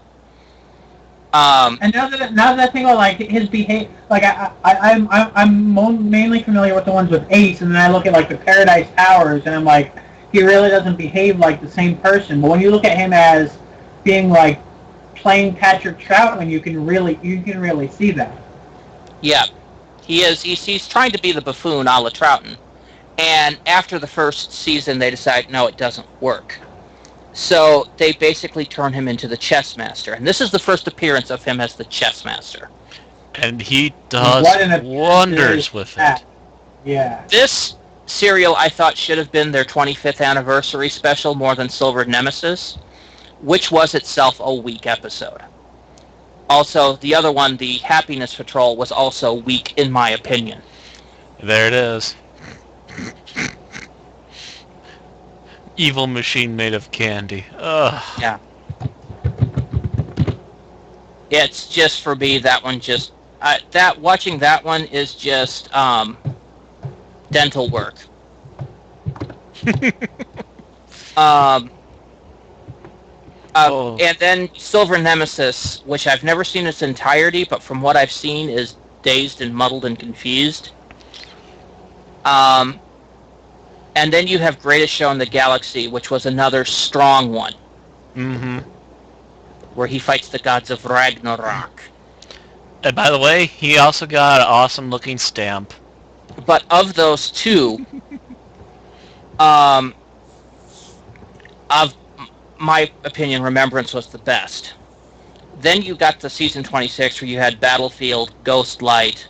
B: And now that I think about like his behavior, like I'm mainly familiar with the ones with Ace, and then I look at like the Paradise Towers, and I'm like, he really doesn't behave like the same person. But when you look at him as being like plain Patrick Troughton, you can really see that.
C: Yeah, he is. He's trying to be the buffoon a la Troughton, and after the first season, they decide no, it doesn't work. So they basically turn him into the chess master, and this is the first appearance of him as the chess master.
A: And he does wonders with it.
B: Yeah.
C: This serial I thought should have been their 25th anniversary special more than Silver Nemesis, which was itself a weak episode. Also, the other one, the Happiness Patrol, was also weak in my opinion.
A: There it is. Evil machine made of candy. Ugh.
C: Yeah. It's just for me. That one just watching that one is just dental work. And then Silver Nemesis, which I've never seen its entirety, but from what I've seen is dazed and muddled and confused. And then you have Greatest Show in the Galaxy, which was another strong one.
A: Mm-hmm.
C: Where he fights the gods of Ragnarok.
A: And by the way, he also got an awesome-looking stamp.
C: But of those two, of my opinion, Remembrance was the best. Then you got to season 26, where you had Battlefield, Ghost Light,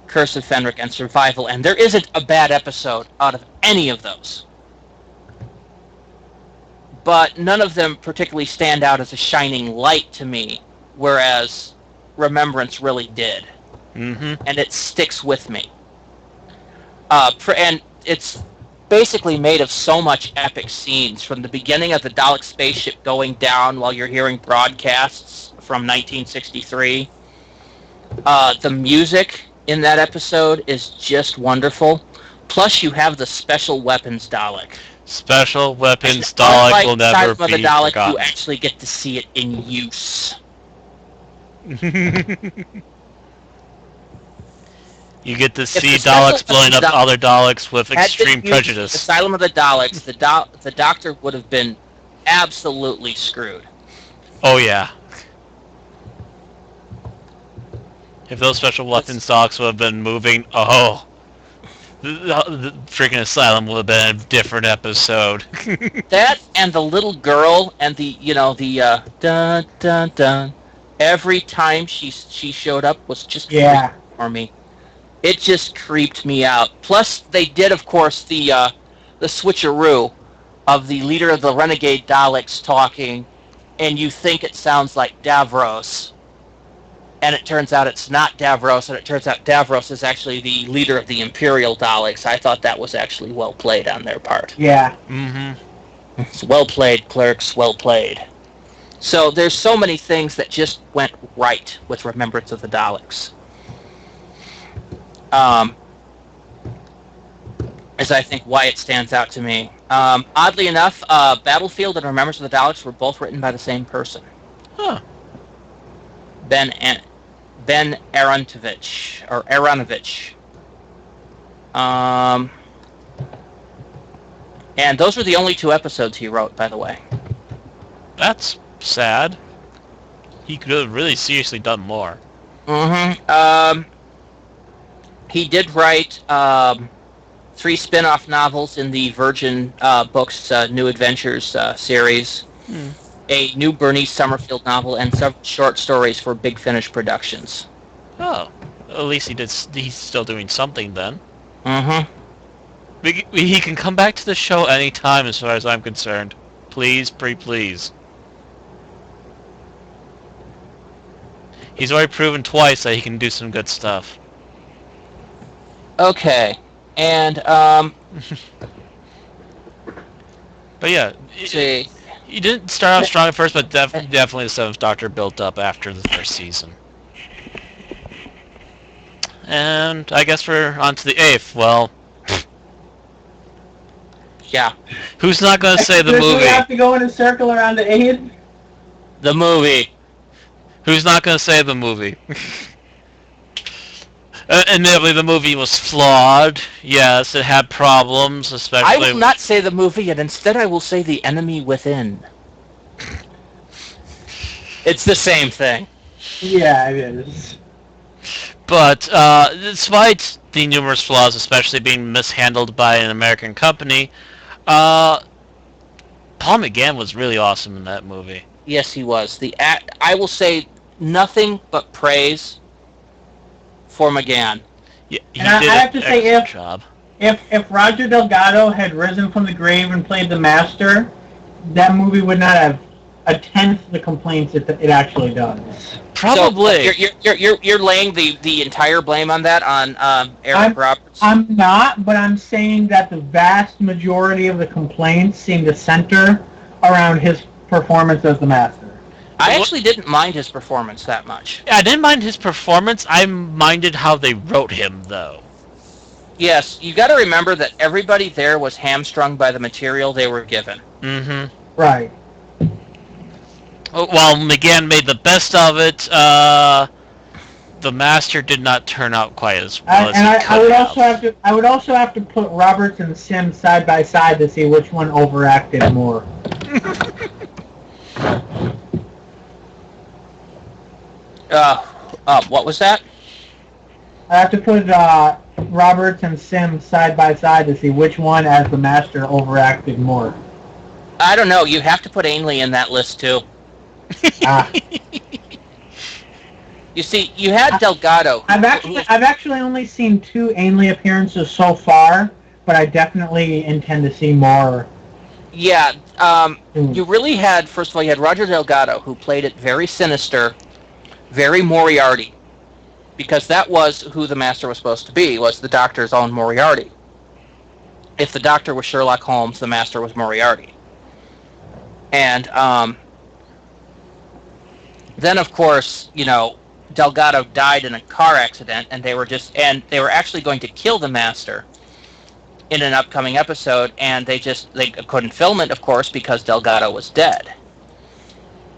C: Curse of Fenric, and Survival, and there isn't a bad episode out of any of those. But none of them particularly stand out as a shining light to me, whereas Remembrance really did.
A: Mm-hmm.
C: And it sticks with me. And it's basically made of so much epic scenes, from the beginning of the Dalek spaceship going down while you're hearing broadcasts from 1963. The music in that episode is just wonderful. Plus, you have the special weapons Dalek.
A: Special
C: And
A: weapons Dalek
C: unlike
A: will never
C: Asylum of the
A: be
C: Dalek, you
A: forgotten.
C: actually get to see it in use.
A: You get to
C: If
A: see
C: the special
A: Daleks blowing
C: weapons
A: up
C: Dalek
A: other Daleks with
C: had been
A: extreme
C: used in
A: prejudice.
C: Asylum of the Daleks, the Doctor would have been absolutely screwed.
A: Oh yeah. If those special weapons Daleks would have been moving, the freaking Asylum would have been a different episode.
C: That and the little girl and the dun dun dun every time she showed up was just
B: Yeah.
C: creepy for me. It just creeped me out. Plus, they did, of course, the switcheroo of the leader of the renegade Daleks talking, and you think it sounds like Davros, and it turns out it's not Davros, and it turns out Davros is actually the leader of the Imperial Daleks. I thought that was actually well played on their part.
B: Yeah.
A: Mm-hmm.
C: It's well played, clerks, well played. So there's so many things that just went right with Remembrance of the Daleks. Is I think why it stands out to me. Oddly enough, Battlefield and Remembrance of the Daleks were both written by the same person.
A: Huh.
C: Ben Aronovich, or Aronovich. And those were the only 2 episodes he wrote, by the way.
A: That's sad. He could have really seriously done more.
C: Mm-hmm. He did write 3 spin-off novels in the Virgin Books New Adventures series, a new Bernice Summerfield novel, and several short stories for Big Finish Productions.
A: Oh, at least he's still doing something then.
C: Mm-hmm.
A: He can come back to the show anytime, as far as I'm concerned. Please, please. He's already proven twice that he can do some good stuff.
C: Okay, and
A: But yeah,
C: see.
A: he didn't start off strong at first, but definitely the Seventh Doctor built up after the first season. And I guess we're on to the 8th. Well,
C: Yeah,
A: who's not going to say the
B: Do
A: movie?
B: we have to go in a circle around the 8?
C: the movie.
A: Who's not going to say the movie? Admittedly, the movie was flawed. Yes, it had problems, especially...
C: I will not say the movie, and instead I will say The Enemy Within. It's the same thing.
B: Yeah, it is.
A: But despite the numerous flaws, especially being mishandled by an American company, Paul McGann was really awesome in that movie.
C: Yes, he was. I will say nothing but praise for McGann.
A: Yeah, he
B: And
A: did
B: I have to
A: an
B: say,
A: excellent job.
B: If Roger Delgado had risen from the grave and played the Master, that movie would not have a tenth the complaints it actually does.
A: Probably.
C: So you're laying the entire blame on that on Eric Roberts.
B: I'm not, but I'm saying that the vast majority of the complaints seem to center around his performance as the Master.
C: I actually didn't mind his performance that much.
A: I didn't mind his performance. I minded how they wrote him, though.
C: Yes, you got to remember that everybody there was hamstrung by the material they were given.
A: Mm-hmm.
B: Right.
A: While McGann made the best of it, the Master did not turn out quite as well as he could
B: I would also have to put Roberts and Sims side by side to see which one overacted more.
C: What was that?
B: I have to put Roberts and Sims side by side to see which one, as the Master, overacted more.
C: I don't know. You have to put Ainley in that list too. You see, you had Delgado.
B: I've actually only seen 2 Ainley appearances so far, but I definitely intend to see more.
C: Yeah, you really had, first of all, you had Roger Delgado, who played it very sinister, very Moriarty, because that was who the Master was supposed to be, was the Doctor's own Moriarty. If the Doctor was Sherlock Holmes, the Master was Moriarty. And then, of course, Delgado died in a car accident, and they were actually going to kill the Master in an upcoming episode, and they couldn't film it, of course, because Delgado was dead.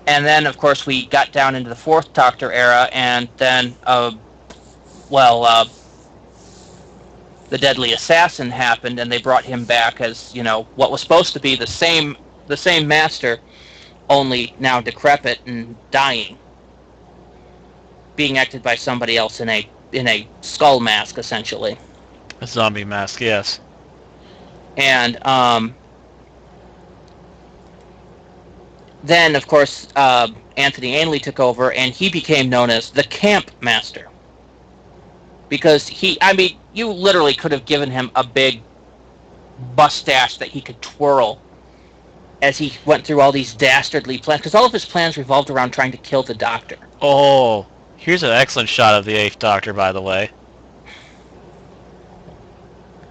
C: And then, of course, we got down into the Fourth Doctor era, and then, the Deadly Assassin happened, and they brought him back as, what was supposed to be the same Master, only now decrepit and dying, being acted by somebody else in a skull mask, essentially.
A: A zombie mask, yes.
C: And then, of course, Anthony Ainley took over, and he became known as the Camp Master. Because you literally could have given him a big mustache that he could twirl as he went through all these dastardly plans, because all of his plans revolved around trying to kill the Doctor.
A: Oh, here's an excellent shot of the Eighth Doctor, by the way.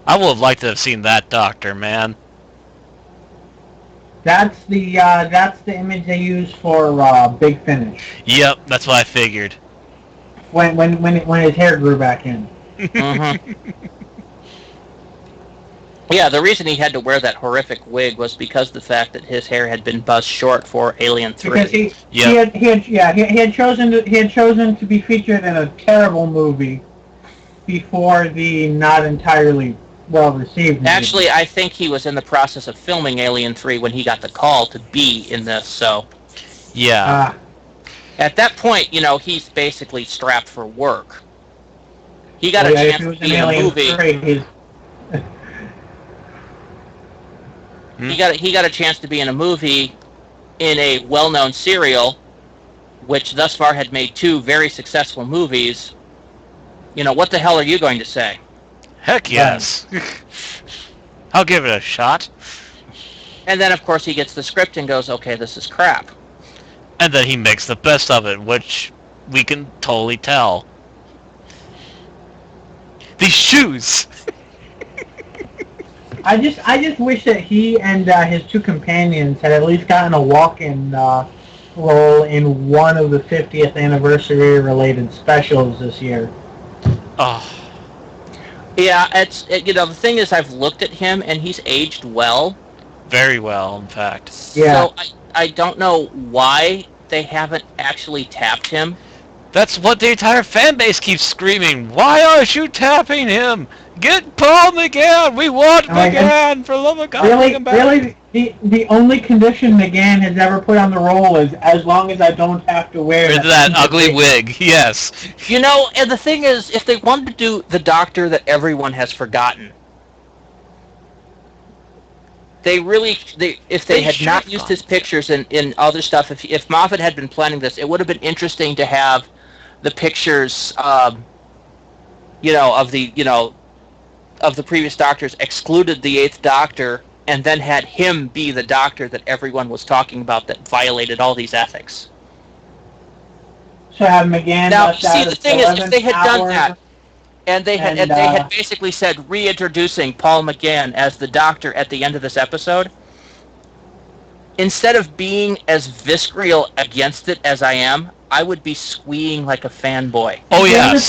A: I would have liked to have seen that Doctor, man.
B: That's the image they use for Big Finish.
A: Yep, that's what I figured.
B: When his hair grew back in.
C: Mm-hmm. Yeah, the reason he had to wear that horrific wig was because of the fact that his hair had been buzzed short for Alien 3.
B: Because he had chosen to be featured in a terrible movie before the not entirely well received movie.
C: Actually, I think he was in the process of filming Alien 3 when he got the call to be in this, so...
A: Yeah.
C: At that point, he's basically strapped for work. He got a chance to be in a movie... He got a chance to be in a movie in a well-known serial, which thus far had made 2 very successful movies. What the hell are you going to say?
A: Heck yes. I'll give it a shot.
C: And then, of course, he gets the script and goes, okay, this is crap.
A: And then he makes the best of it, which we can totally tell. These shoes!
B: I just wish that he and his 2 companions had at least gotten a walk-in role in one of the 50th anniversary related specials this year.
A: Oh.
C: Yeah, the thing is, I've looked at him and he's aged well.
A: Very well, in fact.
B: Yeah.
C: So I don't know why they haven't actually tapped him.
A: That's what the entire fan base keeps screaming. Why aren't you tapping him? Get Paul McGann! We want McGann! For love of God, bring him back.
B: Really, the only condition McGann has ever put on the role is as long as I don't have to wear
A: that ugly wig. Yes.
C: And the thing is, if they wanted to do the Doctor that everyone has forgotten, if they had not used his pictures in other stuff, if Moffat had been planning this, it would have been interesting to have the pictures, of the previous Doctors excluded the 8th Doctor, and then had him be the Doctor that everyone was talking about that violated all these ethics.
B: So have McGann.
C: Now, see, the thing is, if they had done that, and they had basically said reintroducing Paul McGann as the Doctor at the end of this episode, instead of being as visceral against it as I am, I would be squeeing like a fanboy.
A: Oh yes.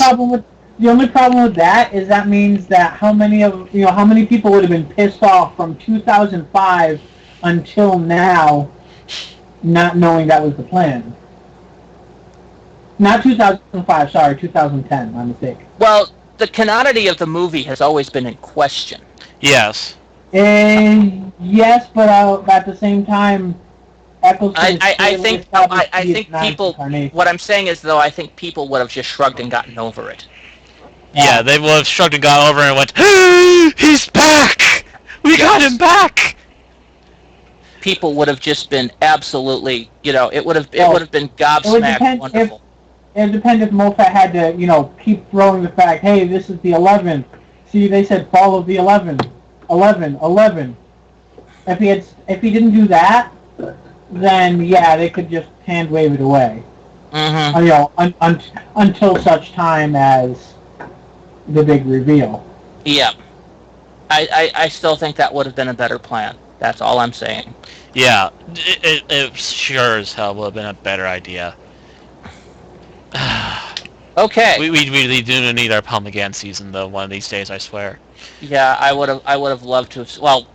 B: The only problem with that is that means that how many people would have been pissed off from 2005 until now, not knowing that was the plan. Not 2005, sorry, 2010, my mistake.
C: Well, the canonity of the movie has always been in question.
A: Yes.
B: Yes, but at the same time, Eccleston
C: I think people. What I'm saying is, though, I think people would have just shrugged and gotten over it.
A: Yeah, they would have shrugged and gone over and went, hey, he's back! We got him back!
C: People would have just been absolutely, it would have been gobsmacked wonderful.
B: It depends if Moffat had to, keep throwing the fact, hey, this is the 11th. See, they said follow the 11. 11. If he didn't do that, then yeah, they could just hand wave it away.
C: Mm-hmm.
B: Until such time as the big reveal.
C: Yeah. I still think that would have been a better plan. That's all I'm saying.
A: Yeah, it sure as hell would have been a better idea.
C: Okay.
A: We really do need our Palm again season though. One of these days, I swear.
C: Yeah, I would have loved to have, well,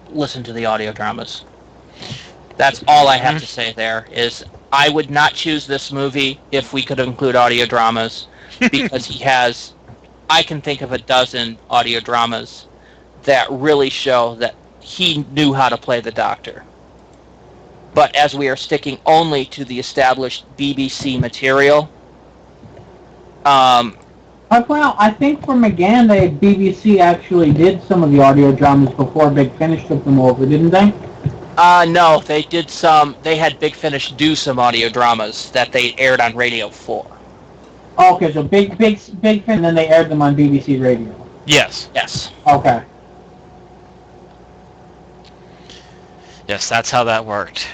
C: listen to the audio dramas. That's all I have to say there is I would not choose this movie if we could include audio dramas because I can think of a dozen audio dramas that really show that he knew how to play the Doctor. But as we are sticking only to the established BBC material, um,
B: Well, I think for McGann, BBC actually did some of the audio dramas before Big Finish took them over, didn't they?
C: no, they did some. They had Big Finish do some audio dramas that they aired on Radio 4.
B: Oh, okay, so Big Finish, and then they aired them on BBC Radio.
A: Yes.
C: Yes.
B: Okay.
A: Yes, that's how that worked.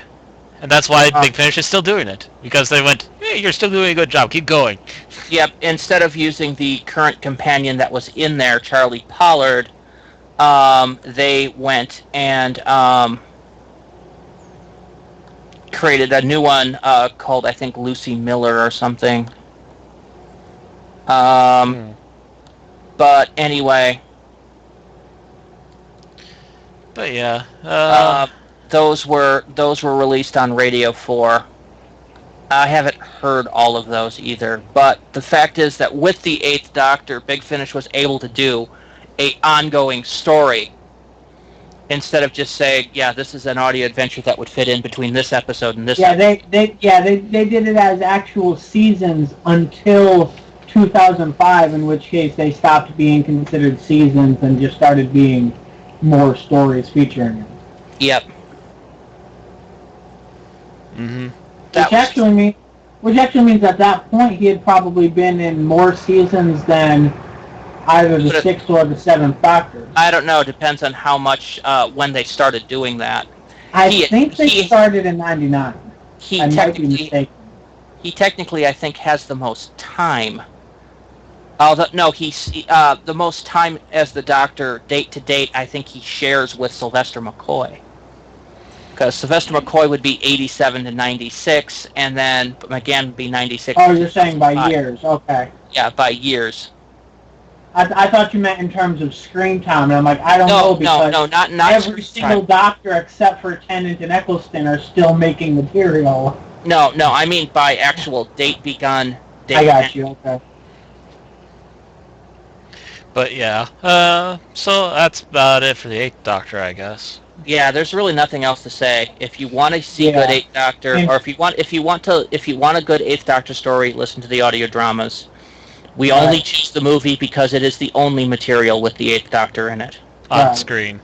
A: And that's why Big Finish is still doing it. Because they went, hey, you're still doing a good job. Keep going.
C: Yep. Instead of using the current companion that was in there, Charlie Pollard, they went and created a new one called, I think, Lucy Miller or something. But anyway.
A: But yeah.
C: Those were released on Radio 4. I haven't heard all of those either, but the fact is that with the Eighth Doctor, Big Finish was able to do a ongoing story instead of just saying, "Yeah, this is an audio adventure that would fit in between this episode and this."
B: Yeah, they did it as actual seasons until 2005, in which case they stopped being considered seasons and just started being more stories featuring it.
C: Yep.
A: Mm-hmm.
B: Which actually means at that point he had probably been in more seasons than either the sixth or the seventh Doctor.
C: I don't know. It depends on how much when they started doing that.
B: I think they started in '99. I might be mistaken.
C: He technically, I think, has the most time. No, he's the most time as the Doctor, date to date. I think he shares with Sylvester McCoy. Because Sylvester McCoy would be 87 to 96, and then McGann would be 96.
B: Oh, you're saying by years. Okay.
C: Yeah, by years.
B: I thought you meant in terms of screen time, and I'm like, I don't know, because
C: not
B: every single Doctor except for Tennant and Eccleston are still making material.
C: No, I mean by actual date begun.
B: I got you, okay.
A: But yeah, so that's about it for the Eighth Doctor, I guess.
C: Yeah, there's really nothing else to say. If you want to see good Eighth Doctor, or if you want a good Eighth Doctor story, listen to the audio dramas. We only choose the movie because it is the only material with the Eighth Doctor in it
A: on screen.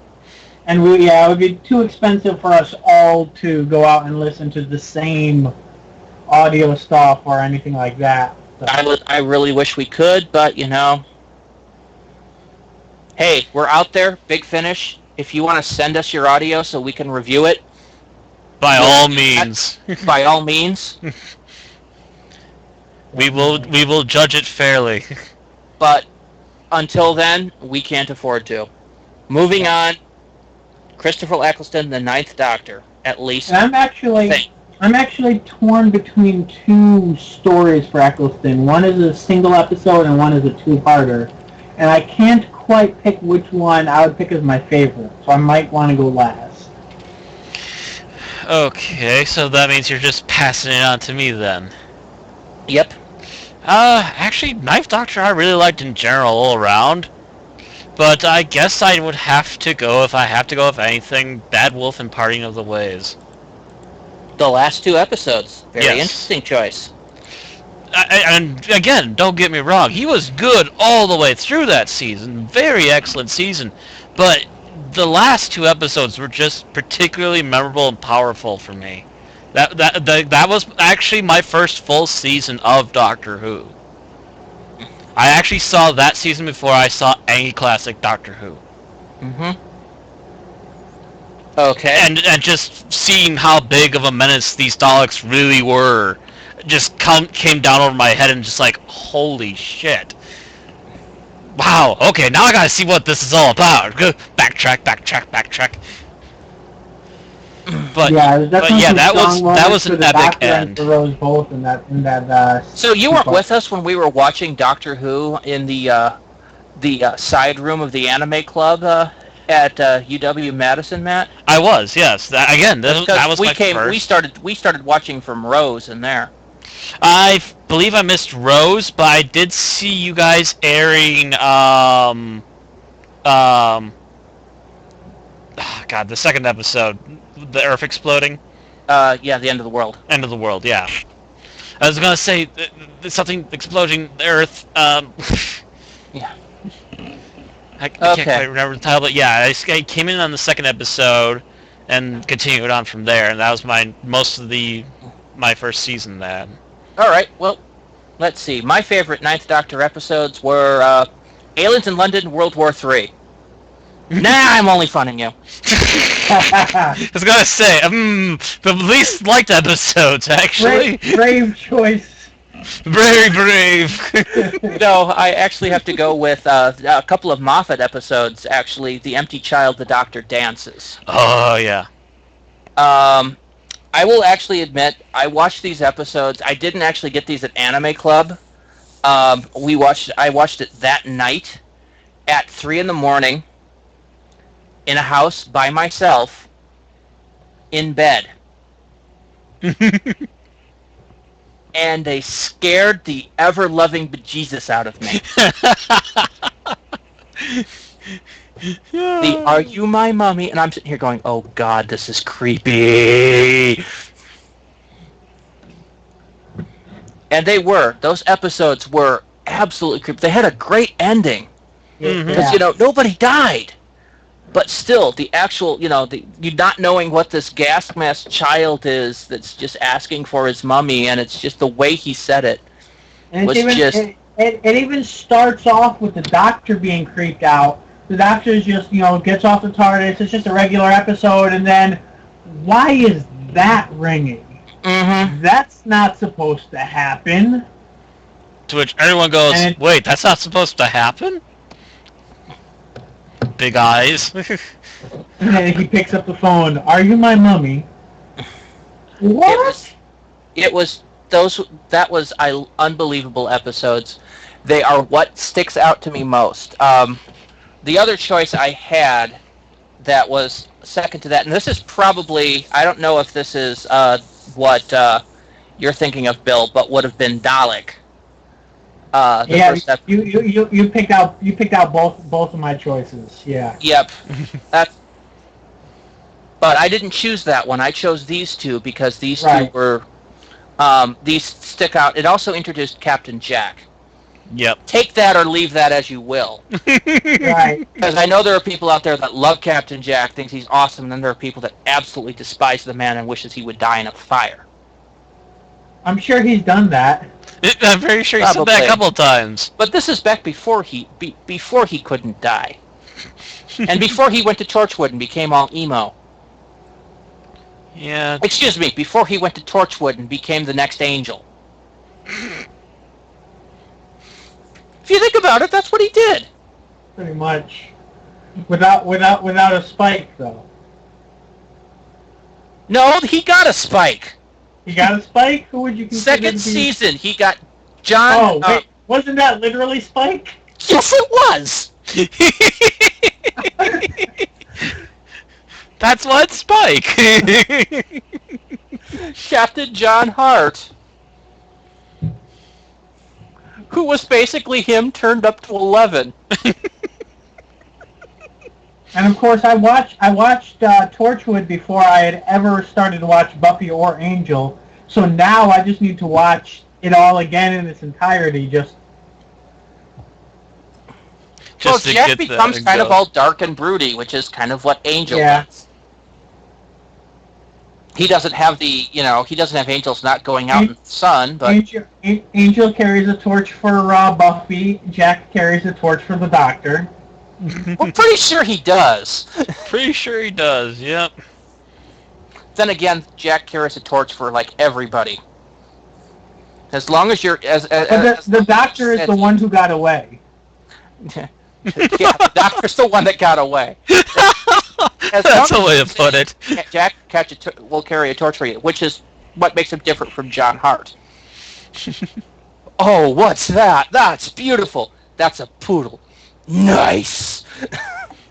B: And it would be too expensive for us all to go out and listen to the same audio stuff or anything like that. So.
C: I really wish we could, but hey, we're out there, Big Finish. If you want to send us your audio so we can review it,
A: by all means.
C: By all means.
A: We will judge it fairly.
C: But until then, we can't afford to. Moving on, Christopher Eccleston, the Ninth Doctor, at least.
B: And I'm actually torn between two stories for Eccleston. One is a single episode and one is a two-parter. And I can't quite pick which one I would pick as my favorite, so I might want to go last.
A: Okay, so that means you're just passing it on to me then.
C: Yep.
A: Actually, Ninth Doctor I really liked in general all around. But I guess I would have to go, if I have to go with anything, Bad Wolf and Parting of the Ways.
C: The last two episodes. Very interesting choice.
A: And again, don't get me wrong, he was good all the way through that season. Very excellent season. But the last two episodes were just particularly memorable and powerful for me. That was actually my first full season of Doctor Who. I actually saw that season before I saw any classic Doctor Who.
C: Mm-hmm. Okay.
A: And just seeing how big of a menace these Daleks really were just came down over my head and just like, holy shit. Wow, okay, now I gotta see what this is all about. Backtrack. But
B: Yeah, there's
A: but
B: definitely
A: yeah,
B: some
A: that was
B: strong moments
A: an
B: for the
A: epic
B: Doctor and
A: end.
B: for Rose both in that.
C: So you weren't
B: sequence.
C: with us when we were watching Doctor Who in the side room of the anime club at UW Madison, Matt?
A: I was, yes. Again, that
C: Because
A: was my first.
C: we started watching from Rose in there.
A: I believe I missed Rose, but I did see you guys airing um God, the second episode, the Earth exploding,
C: Yeah, the end of the world.
A: end of the world. Yeah, I was gonna say something exploding the Earth.
C: Yeah.
A: I can't
C: Okay.
A: quite remember the title, but yeah, I came in on the second episode and continued on from there, and that was my first season. That.
C: All right. Well, let's see. My favorite Ninth Doctor episodes were Aliens in London, World War III. Nah, I'm only funning you.
A: I was gonna say, the least liked episodes actually.
B: Brave choice.
A: Very brave.
C: No, I actually have to go with a couple of Moffat episodes. Actually, The Empty Child, The Doctor Dances.
A: Oh yeah.
C: I will actually admit, I watched these episodes. I didn't actually get these at Anime Club. I watched it that night at 3 in the morning in a house by myself in bed. And they scared the ever-loving bejesus out of me. The "Are you my mummy?" And I'm sitting here going, "Oh God, this is creepy." And those episodes were absolutely creepy. They had a great ending because nobody died, but still the actual you not knowing what this gas mask child is that's just asking for his mummy, and it's just the way he said it
B: And
C: was
B: it even starts off with the Doctor being creeped out. The Doctor just gets off the TARDIS. It's just a regular episode, and then why is that ringing?
C: Mm-hmm.
B: That's not supposed to happen.
A: To which everyone goes,
B: And
A: wait, that's not supposed to happen? Big eyes.
B: And then he picks up the phone. Are you my mummy? What?
C: It was unbelievable episodes. They are what sticks out to me most. The other choice I had that was second to that, and this is probably, I don't know if this is what you're thinking of, Bill, but would have been Dalek.
B: You picked out both of my choices. Yeah.
C: Yep. But I didn't choose that one. I chose these two because these two were these stick out. It also introduced Captain Jack.
A: Yep.
C: Take that or leave that as you will.
B: Right.
C: Because I know there are people out there that love Captain Jack, thinks he's awesome, and then there are people that absolutely despise the man and wishes he would die in a fire.
B: I'm sure he's done that.
A: I'm very sure he said that a couple of times.
C: But this is back before he couldn't die. And before he went to Torchwood and became all emo.
A: Yeah.
C: Excuse me, before he went to Torchwood and became the next angel. If you think about it, that's what he did.
B: Pretty much. Without a spike, though.
C: No, he got a spike.
B: He got a spike? Who would you consider
C: Second season, he got John...
B: Oh, wait. Wasn't that literally Spike?
C: Yes, it was!
A: That's what Spike.
C: Captain John Hart. Who was basically him turned up to 11.
B: And of course, I watched Torchwood before I had ever started to watch Buffy or Angel. So now I just need to watch it all again in its entirety.
C: Well, Jack becomes kind of all dark and broody, which is kind of what Angel does. He doesn't have angels not going out in the sun, but...
B: Angel carries a torch for Buffy. Jack carries a torch for the Doctor.
C: We're pretty sure he does.
A: Pretty sure he does, yep.
C: Then again, Jack carries a torch for, everybody. As long as you're...
B: the Doctor is the one who got away.
C: Yeah, the Doctor's the one that got away. As
A: That's a
C: long
A: way
C: as
A: to put it.
C: Jack will carry a torch for you, which is what makes him different from John Hart. Oh, what's that? That's beautiful. That's a poodle. Nice.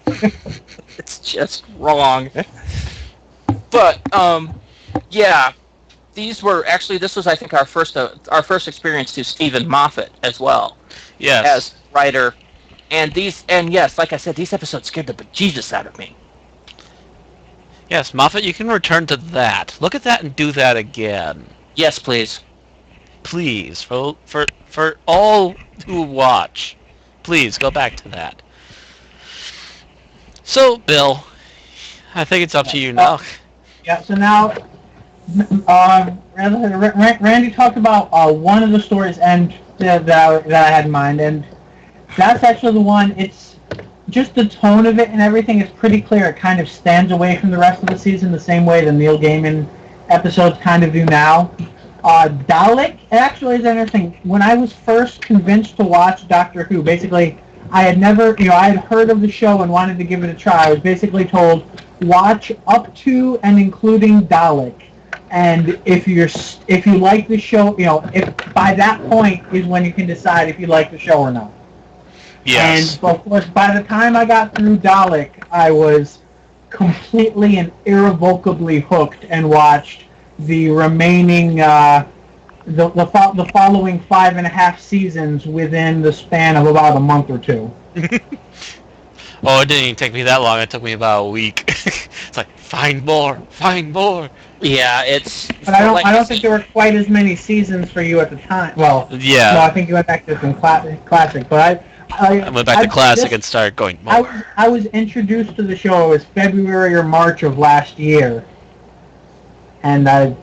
C: It's just wrong. But yeah, this was I think our first experience to Stephen Moffat as well
A: Yes.
C: as writer, and yes, like I said, these episodes scared the bejesus out of me.
A: Yes, Moffat, you can return to that. Look at that and do that again.
C: Yes, please.
A: Please, for all who watch, please go back to that. So, Bill, I think it's up to you now.
B: Yeah, so now, Randy talked about one of the stories and that I had in mind, and that's actually the one. It's just the tone of it and everything is pretty clear. It kind of stands away from the rest of the season the same way the Neil Gaiman episodes kind of do now. Dalek actually is interesting. When I was first convinced to watch Doctor Who, basically, I had never, I had heard of the show and wanted to give it a try. I was basically told, watch up to and including Dalek. And if you like the show, if by that point is when you can decide if you like the show or not.
A: Yes.
B: And of course, by the time I got through Dalek, I was completely and irrevocably hooked and watched the remaining the following 5.5 seasons within the span of about a month or two.
A: Oh, it didn't even take me that long. It took me about a week. It's like, find more.
C: Yeah, it's.
B: But I don't think there were quite as many seasons for you at the time. Well,
A: Yeah.
B: no, I think you went back to some classic. But
A: I went back to classic and started going more.
B: I was introduced to the show. It was February or March of last year, and I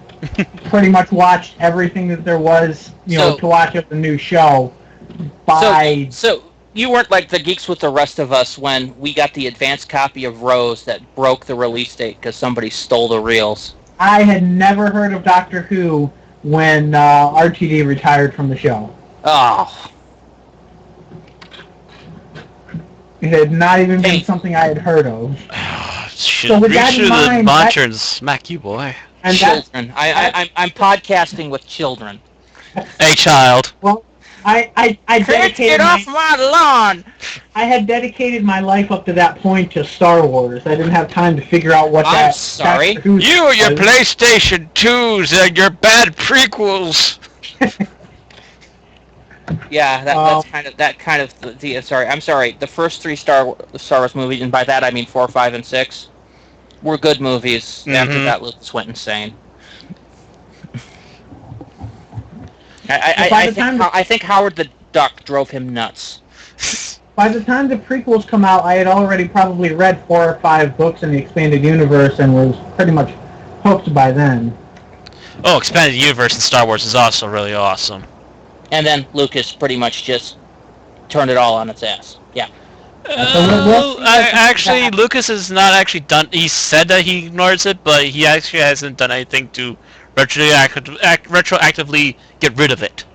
B: pretty much watched everything that there was, to watch of the new show.
C: So you weren't like the geeks with the rest of us when we got the advanced copy of Rose that broke the release date because somebody stole the reels.
B: I had never heard of Doctor Who when RTD retired from the show.
C: Oh.
B: It had not even been something I had heard of.
A: So with that in mind, the monitor and smack you, boy.
B: And
C: children. I'm podcasting with children.
A: A child.
B: Well, I dedicated
C: get off my lawn!
B: I had dedicated my life up to that point to Star Wars. I didn't have time to figure out what
C: I'm sorry.
A: You and your PlayStation 2s and your bad prequels.
C: Yeah, that's kind of the sorry. I'm sorry. The first 3 Star Wars movies, and by that I mean 4, 5, and 6, were good movies. Mm-hmm. After that, Lucas went insane. I think Howard the Duck drove him nuts.
B: By the time the prequels come out, I had already probably read 4 or 5 books in the expanded universe and was pretty much hooked by then.
A: Oh, expanded universe in Star Wars is also really awesome.
C: And then Lucas pretty much just turned it all on its ass. Yeah.
A: Actually, Lucas has not actually done. He said that he ignores it, but he actually hasn't done anything to retroactively get rid of it.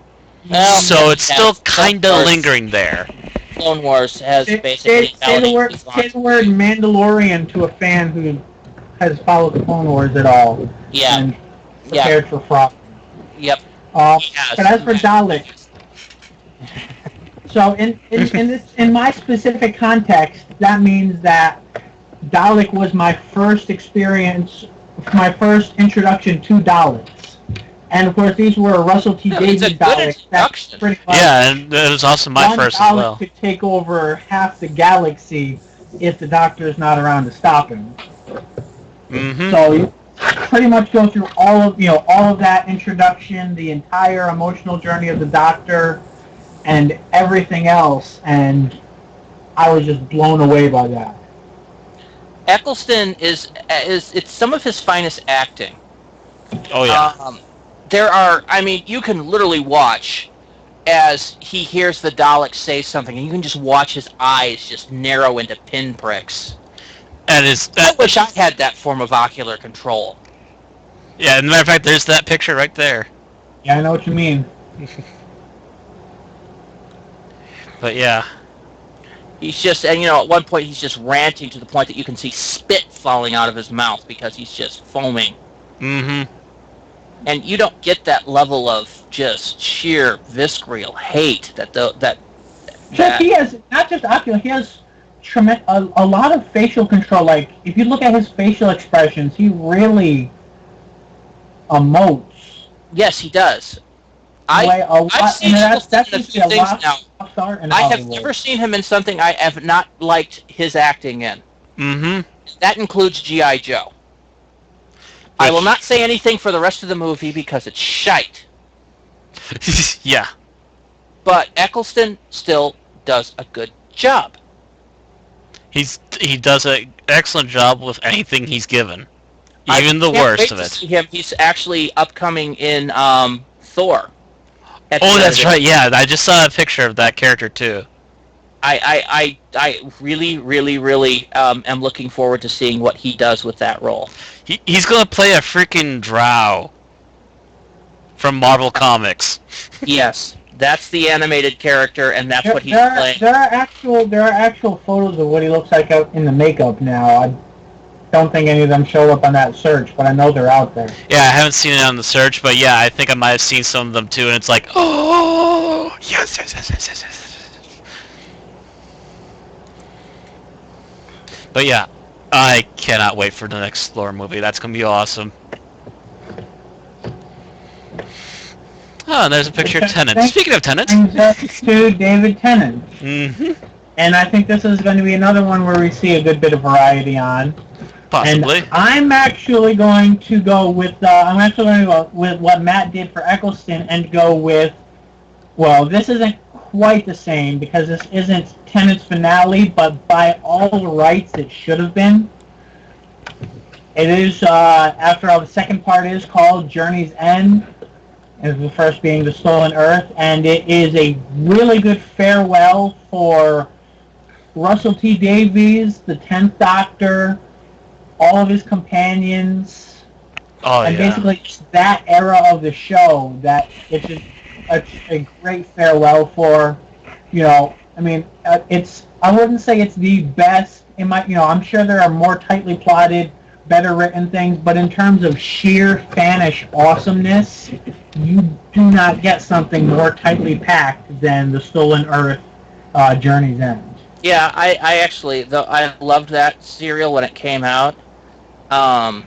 C: Well,
A: so it's still kind of lingering there.
C: Clone Wars has basically...
B: Say the word Mandalorian to a fan who has followed the Clone Wars at all.
C: Yeah.
B: And prepared for fraud.
C: Yep.
B: But as for Dalek, so in my specific context, that means that Dalek was my first experience, my first introduction to Daleks, and of course these were Russell T Davies Daleks. That's pretty much
A: and it was also my first
B: Dalek
A: as well.
B: Could take over half the galaxy if the Doctor's not around to stop him.
A: Mm-hmm.
B: So you pretty much go through all of that introduction, the entire emotional journey of the Doctor, and everything else, and I was just blown away by that.
C: Eccleston is it's some of his finest acting.
A: Oh yeah.
C: You can literally watch as he hears the Dalek say something, and you can just watch his eyes just narrow into pinpricks.
A: And
C: I wish I had that form of ocular control.
A: Yeah, as a matter of fact, there's that picture right there.
B: Yeah, I know what you mean.
A: But yeah.
C: He's just, and at one point he's just ranting to the point that you can see spit falling out of his mouth because he's just foaming.
A: Mm-hmm.
C: And you don't get that level of just sheer visceral hate that
B: He has not just ocular. He has a lot of facial control. Like if you look at his facial expressions, he really emotes.
C: Yes, he does.
B: I've
C: seen him
B: that's
C: in a
B: usually
C: few things now. I have
B: Hollywood.
C: never seen him in something I have not liked his acting in.
A: Mm-hmm.
C: That includes G.I. Joe. I will not say anything for the rest of the movie because it's shite.
A: Yeah.
C: But Eccleston still does a good job.
A: He does an excellent job with anything he's given, even the worst of it.
C: See him. He's actually upcoming in Thor.
A: Oh, that's right. Yeah, I just saw a picture of that character too.
C: I really, really, really am looking forward to seeing what he does with that role.
A: He's gonna play a freaking drow from Marvel Comics.
C: Yes, that's the animated character, and that's what he's playing.
B: There are actual photos of what he looks like out in the makeup now. I don't think any of them showed up on that search, but I know they're out there.
A: Yeah, I haven't seen it on the search, but yeah, I think I might have seen some of them too, and it's like, oh, yes. But yeah, I cannot wait for the next Thor movie. That's gonna be awesome. Oh, and there's a picture of Tennant. Speaking of Tennant,
B: brings us to David Tennant.
A: Mm-hmm.
B: And I think this is going to be another one where we see a good bit of variety on.
A: Possibly.
B: And I'm actually going to go with what Matt did for Eccleston and go with, well, this isn't quite the same because this isn't Tennant's finale, but by all rights it should have been. It is, after all, the second part is called Journey's End, and the first being The Stolen Earth, and it is a really good farewell for Russell T. Davies, the 10th Doctor, all of his companions, and basically that era of the show. That it's just a great farewell for, I mean, I wouldn't say it's the best. I'm sure there are more tightly plotted, better written things, but in terms of sheer fanish awesomeness, you do not get something more tightly packed than The Stolen Earth, Journey's End.
C: Yeah, I actually, though I loved that serial when it came out. I'm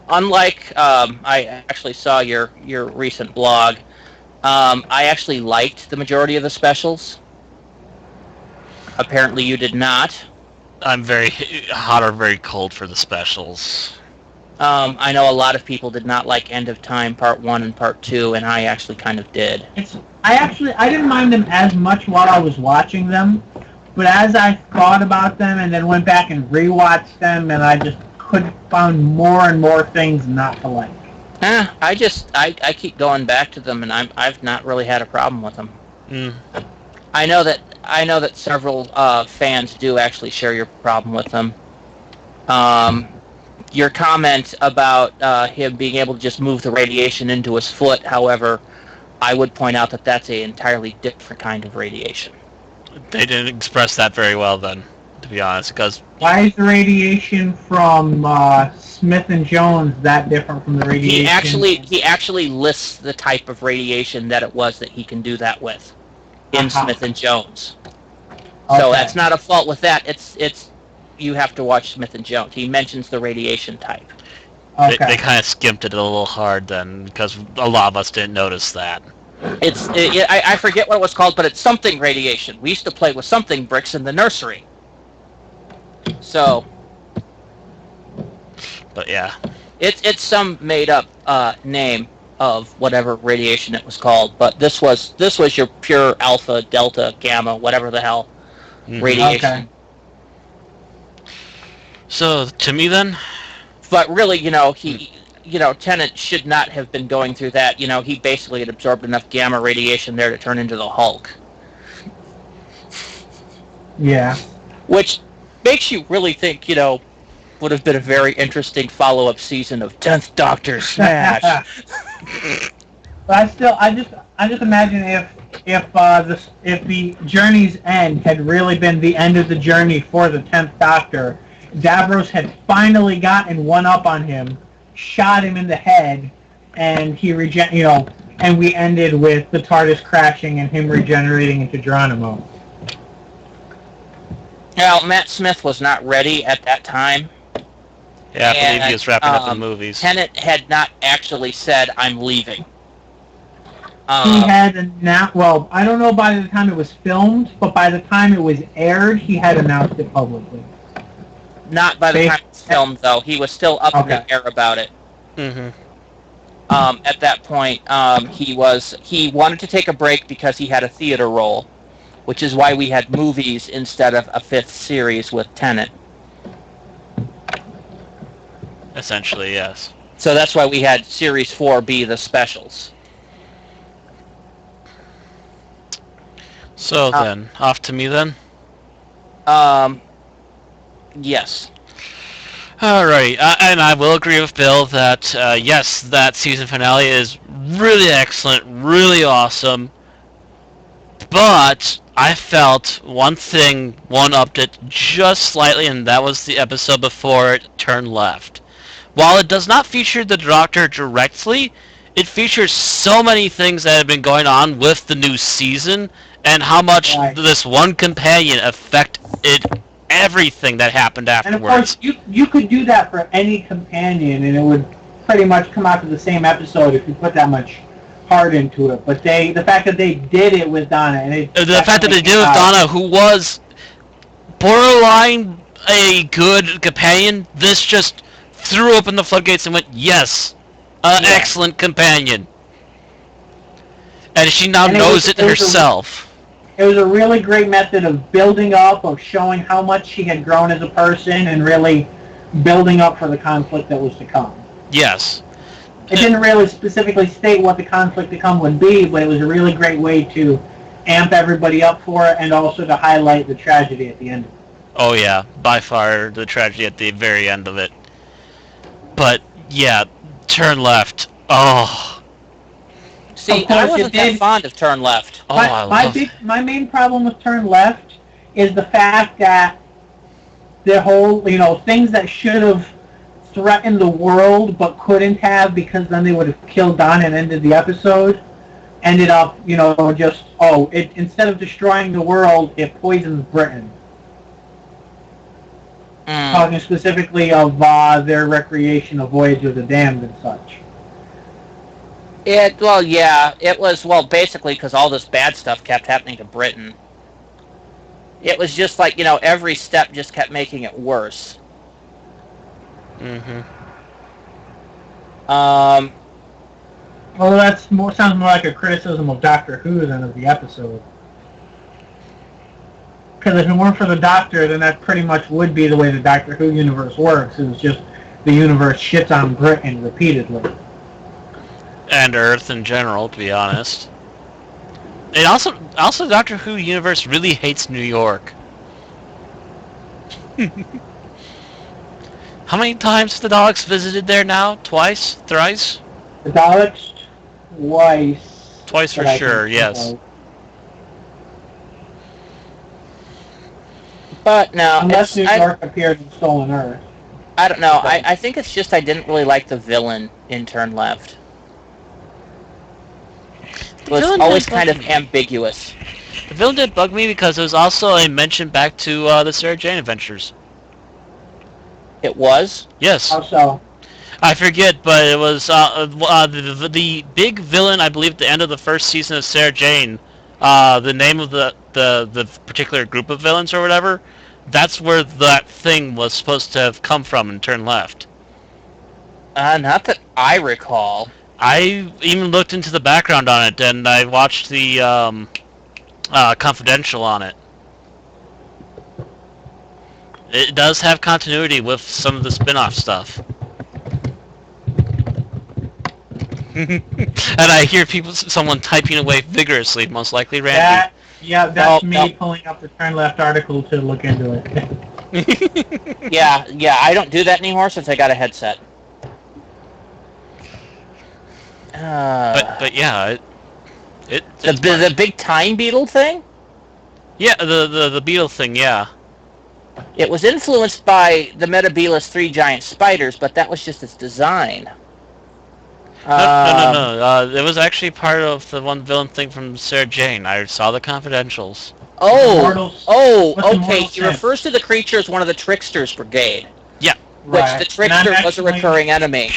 C: unlike I actually saw your recent blog. I actually liked the majority of the specials. Apparently, you did not.
A: I'm very hot or very cold for the specials.
C: I know a lot of people did not like End of Time Part 1 and Part 2, and I actually kind of did.
B: I didn't mind them as much while I was watching them, but as I thought about them and then went back and rewatched them, and I just found more and more things not to like.
C: I keep going back to them, and I've not really had a problem with them. I know that several fans do actually share your problem with them. Your comment about him being able to just move the radiation into his foot, however, I would point out that that's an entirely different kind of radiation.
A: They didn't express that very well then, to be honest, because...
B: Why is the radiation from Smith and Jones that different from the radiation?
C: He actually lists the type of radiation that it was that he can do that with in Smith and Jones. Okay. So that's not a fault with that. It's you have to watch Smith and Jones. He mentions the radiation type.
A: Okay. They kind of skimped it a little hard then, because a lot of us didn't notice that.
C: I forget what it was called, but it's something radiation. We used to play with something bricks in the nursery. So,
A: but yeah,
C: it's some made up name of whatever radiation it was called. But this was your pure alpha, delta, gamma, whatever the hell radiation.
B: Okay.
A: So to me then,
C: but really, Tennant should not have been going through that. He basically had absorbed enough gamma radiation there to turn into the Hulk.
B: Yeah.
C: Which makes you really think, would have been a very interesting follow-up season of 10th Doctor Smash.
B: But I just imagine if the journey's end had really been the end of the journey for the 10th Doctor, Davros had finally gotten one up on him, shot him in the head, and and we ended with the TARDIS crashing and him regenerating into Geronimo.
C: Now, Matt Smith was not ready at that time.
A: Yeah, I believe he was wrapping up the movies.
C: Tennant had not actually said, "I'm leaving."
B: He had announced. Well, I don't know by the time it was filmed, but by the time it was aired, he had announced it publicly.
C: Not by the time it was filmed, though. He was still up in the air about it.
A: Mm-hmm.
C: At that point, he wanted to take a break because he had a theater role, which is why we had movies instead of a 5th series with Tennant.
A: Essentially, yes.
C: So that's why we had Series 4 be the specials.
A: So then, off to me then?
C: Yes.
A: Alright, and I will agree with Bill that, yes, that season finale is really excellent, really awesome, but I felt one thing one-upped it just slightly, and that was the episode before it turned left. While it does not feature the Doctor directly, it features so many things that have been going on with the new season, and how much this one companion affected everything that happened afterwards.
B: And of course, you could do that for any companion, and it would pretty much come out to the same episode if you put that much heart into it. But the fact that they did it with Donna, and
A: the fact that they did it with Donna, who was borderline a good companion, this just threw open the floodgates and went, yes, excellent companion. And she now knows it herself.
B: It was a really great method of building up, of showing how much she had grown as a person, and really building up for the conflict that was to come.
A: Yes.
B: It didn't really specifically state what the conflict to come would be, but it was a really great way to amp everybody up for it, and also to highlight the tragedy at the end of it.
A: Oh yeah, by far the tragedy at the very end of it. But yeah, turn left. Oh.
C: See, I wasn't that fond of Turn Left.
A: Oh,
B: my main problem with Turn Left is the fact that the whole, things that should have threatened the world but couldn't have, because then they would have killed Don and ended the episode, ended up, instead of destroying the world, it poisons Britain. Talking specifically of their recreation of Voyage of the Damned and such.
C: It was, basically because all this bad stuff kept happening to Britain. It was just like, every step just kept making it worse.
A: Mm-hmm.
B: Well, sounds more like a criticism of Doctor Who than of the episode. Because if it weren't for the Doctor, then that pretty much would be the way the Doctor Who universe works. It's just the universe shits on Britain repeatedly.
A: And Earth in general, to be honest. And also the Doctor Who universe really hates New York. How many times have the Daleks visited there now? Twice? Thrice?
B: The Daleks? Twice.
A: Twice for sure, yes.
C: But no,
B: unless New York appeared in Stolen Earth.
C: I don't know. I think it's just I didn't really like the villain in Turn Left. It was always kind of ambiguous.
A: The villain did bug me because it was also a mention back to the Sarah Jane Adventures.
C: It was?
A: Yes.
B: How so?
A: I forget, but it was the big villain, I believe, at the end of the first season of Sarah Jane. The name of the particular group of villains or whatever, that's where that thing was supposed to have come from and Turn Left.
C: Not that I recall.
A: I even looked into the background on it, and I watched the Confidential on it. It does have continuity with some of the spin-off stuff. And I hear someone typing away vigorously, most likely Randy.
B: That's me pulling up the Turn Left article to look into
C: it. yeah, I don't do that anymore since I got a headset.
A: But yeah,
C: the big time beetle thing.
A: Yeah, the beetle thing. Yeah.
C: It was influenced by the Metabelis three giant spiders, but that was just its design.
A: No. It was actually part of the one villain thing from Sarah Jane. I saw the confidentials.
C: Okay. He refers to the creature as one of the Tricksters Brigade.
A: Yeah.
C: Which the Trickster was a recurring enemy.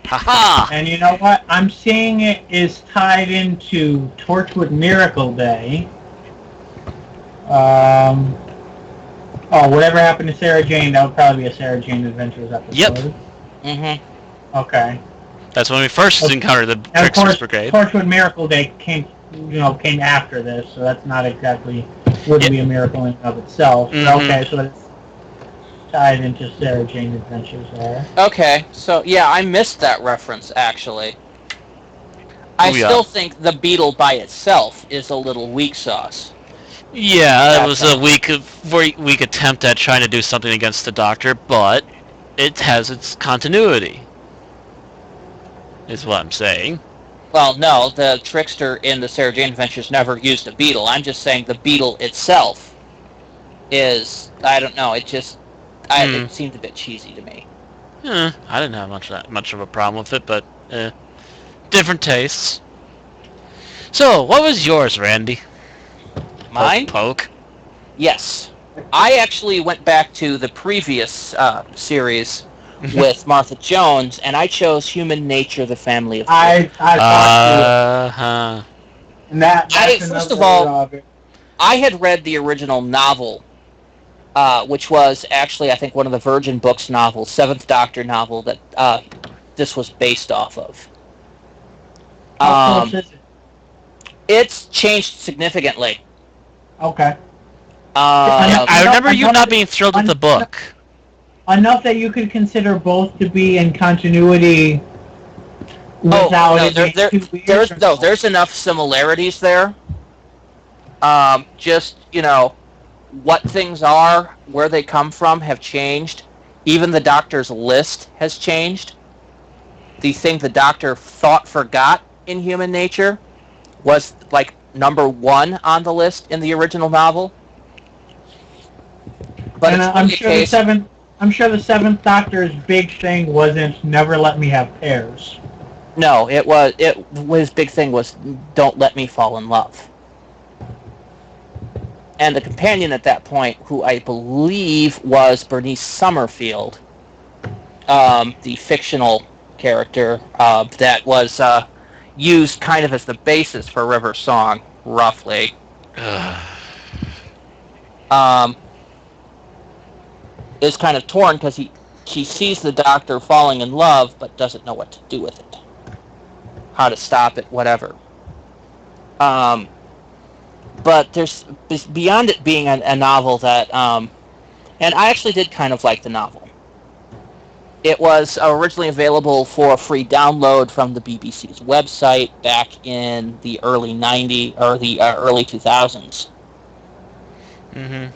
A: Haha!
B: And you know what? I'm seeing it is tied into Torchwood Miracle Day. Whatever happened to Sarah Jane, that would probably be a Sarah Jane Adventures episode.
A: Yep.
C: Mm-hmm.
B: Okay.
A: That's when we first encountered the Tricksters Brigade.
B: Torchwood Miracle Day came after this, so that's not exactly wouldn't be a miracle in and of itself.
A: Mm-hmm.
B: Okay, so it's tied into Sarah Jane Adventures there.
C: Okay, so yeah, I missed that reference actually. I still think the beetle by itself is a little weak sauce.
A: Yeah, it was a very weak attempt at trying to do something against the Doctor, but it has its continuity. Is what I'm saying.
C: Well, no, the Trickster in the Sarah Jane Adventures never used a beetle. I'm just saying the beetle itself is, I don't know, it seemed a bit cheesy to me.
A: I didn't have much of a problem with it, but different tastes. So, what was yours, Randy?
C: Mine?
A: Poke.
C: Yes. I actually went back to the previous series with Martha Jones, and I chose Human Nature, the Family of Blood. First of all, I had read the original novel, which was actually, I think, one of the Virgin Books novels, Seventh Doctor novel that this was based off of.
B: How close is it?
C: It's changed significantly.
B: Okay.
A: I remember you not being thrilled with the book.
B: Enough that you could consider both to be in continuity without
C: there's enough similarities there. Just, what things are, where they come from have changed. Even the Doctor's list has changed. The thing the Doctor thought forgot in Human Nature was, like, number 1 on the list in the original novel. But
B: I'm sure the Seventh Doctor's big thing wasn't never let me have pairs.
C: No, his big thing was don't let me fall in love. And the companion at that point, who I believe was Bernice Summerfield, the fictional character that was used kind of as the basis for River's song, roughly. Is kind of torn because she sees the Doctor falling in love but doesn't know what to do with it, how to stop it, whatever. But there's beyond it being a novel that, and I actually did kind of like the novel. It was originally available for a free download from the BBC's website back in the early 90s or the early 2000s.
A: Mm-hmm.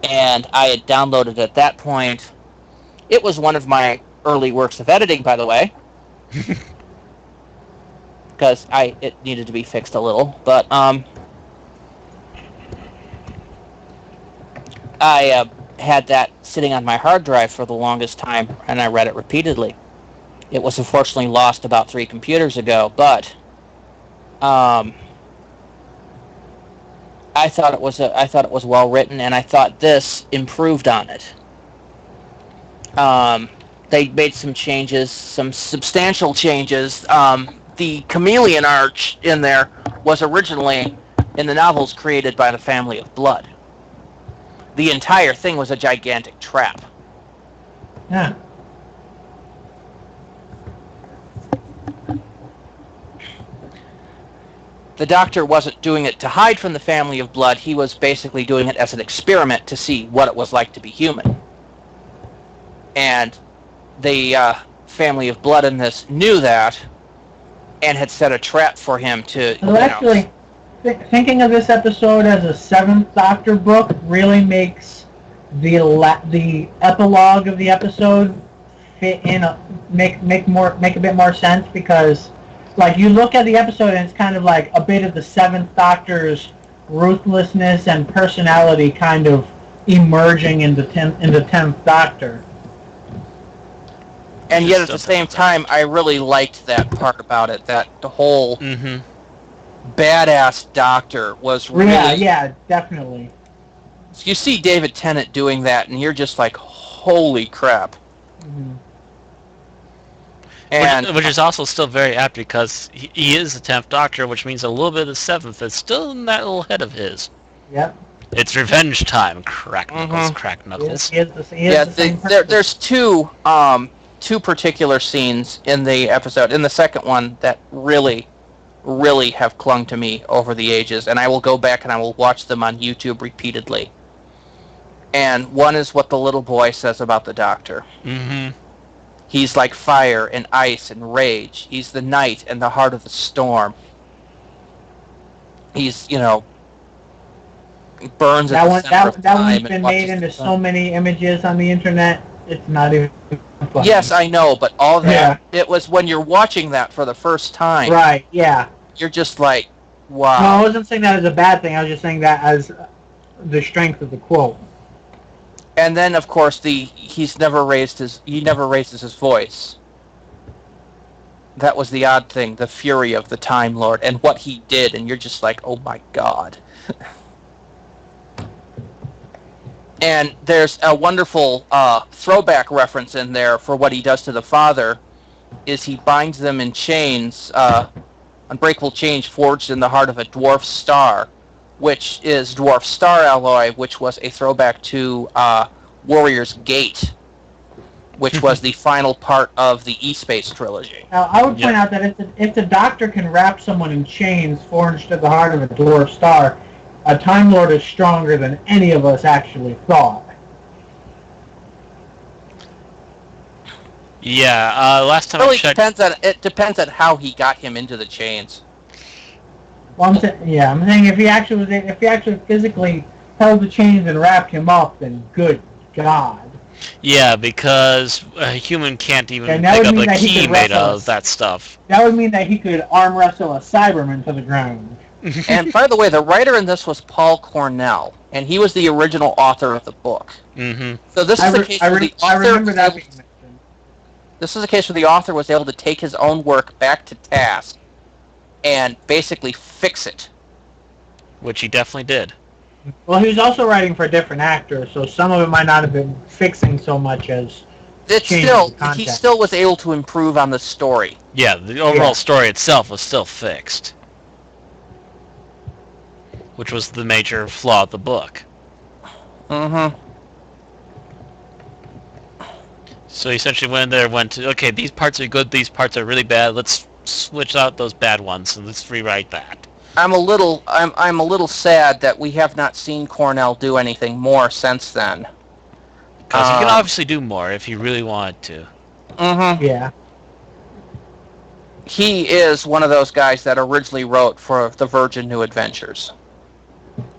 C: And I had downloaded it at that point. It was one of my early works of editing, by the way, because it needed to be fixed a little. But I had that sitting on my hard drive for the longest time, and I read it repeatedly. It was unfortunately lost about 3 computers ago, but I thought it was well written, and I thought this improved on it. They made some changes, some substantial changes. The chameleon arch in there was originally in the novels created by the Family of Blood. The entire thing was a gigantic trap.
B: Yeah.
C: The Doctor wasn't doing it to hide from the Family of Blood. He was basically doing it as an experiment to see what it was like to be human. And the Family of Blood in this knew that and had set a trap for him to...
B: Well, actually, thinking of this episode as a Seventh Doctor book really makes the epilogue of the episode fit in, make a bit more sense, because like you look at the episode and it's kind of like a bit of the Seventh Doctor's ruthlessness and personality kind of emerging in the tenth Doctor.
C: And yet at the same time, I really liked that part about it, that the whole badass Doctor was really...
B: Yeah, definitely.
C: You see David Tennant doing that, and you're just like, holy crap.
B: Mm-hmm.
C: And
A: which is also still very apt, because he is the 10th Doctor, which means a little bit of the 7th is still in that little head of his.
B: Yep.
A: It's revenge time, crack knuckles, crack knuckles.
C: There's two particular scenes in the episode, in the second one, that really, really have clung to me over the ages, and I will go back and I will watch them on YouTube repeatedly. And one is what the little boy says about the Doctor.
A: Mm-hmm.
C: He's like fire and ice and rage. He's the night and the heart of the storm. He's, burns at the center of time.
B: That one's been made into so many images on the internet. It's not even funny.
C: Yes, I know, but all that, it was when you're watching that for the first time.
B: Right, yeah.
C: You're just like, wow.
B: No, I wasn't saying that as a bad thing. I was just saying that as the strength of the quote.
C: And then, of course, he never raises his voice. That was the odd thing, the fury of the Time Lord, and what he did, and you're just like, oh my god. And there's a wonderful throwback reference in there for what he does to the father, is he binds them in chains, unbreakable chains forged in the heart of a dwarf star, which is dwarf star alloy, which was a throwback to Warrior's Gate, which was the final part of the E-Space trilogy.
B: Now, I would point out that if the Doctor can wrap someone in chains forged to the heart of a dwarf star, a Time Lord is stronger than any of us actually thought.
A: Yeah, last time
C: really
A: I checked...
C: It depends on how he got him into the chains.
B: Well, I'm saying if he actually physically held the chains and wrapped him up, then good God.
A: Yeah, because a human can't even
B: And
A: pick up a key made of that stuff.
B: That would mean that he could arm wrestle a Cyberman to the ground.
C: And by the way, the writer in this was Paul Cornell, and he was the original author of the book.
A: Mm-hmm.
C: So this is the case where the author...
B: I remember that being mentioned.
C: This is a case where the author was able to take his own work back to task and basically fix it.
A: Which he definitely did.
B: Well, he was also writing for a different actor, so some of it might not have been fixing so much as
C: he still was able to improve on the story.
A: Yeah, the overall story itself was still fixed. Which was the major flaw of the book.
C: Mm-hmm.
A: So he essentially went to, okay, these parts are good, these parts are really bad, let's switch out those bad ones and let's rewrite that.
C: I'm a little sad that we have not seen Cornell do anything more since then.
A: Because he can obviously do more if he really wanted to.
C: Mm-hmm.
B: Yeah.
C: He is one of those guys that originally wrote for the Virgin New Adventures.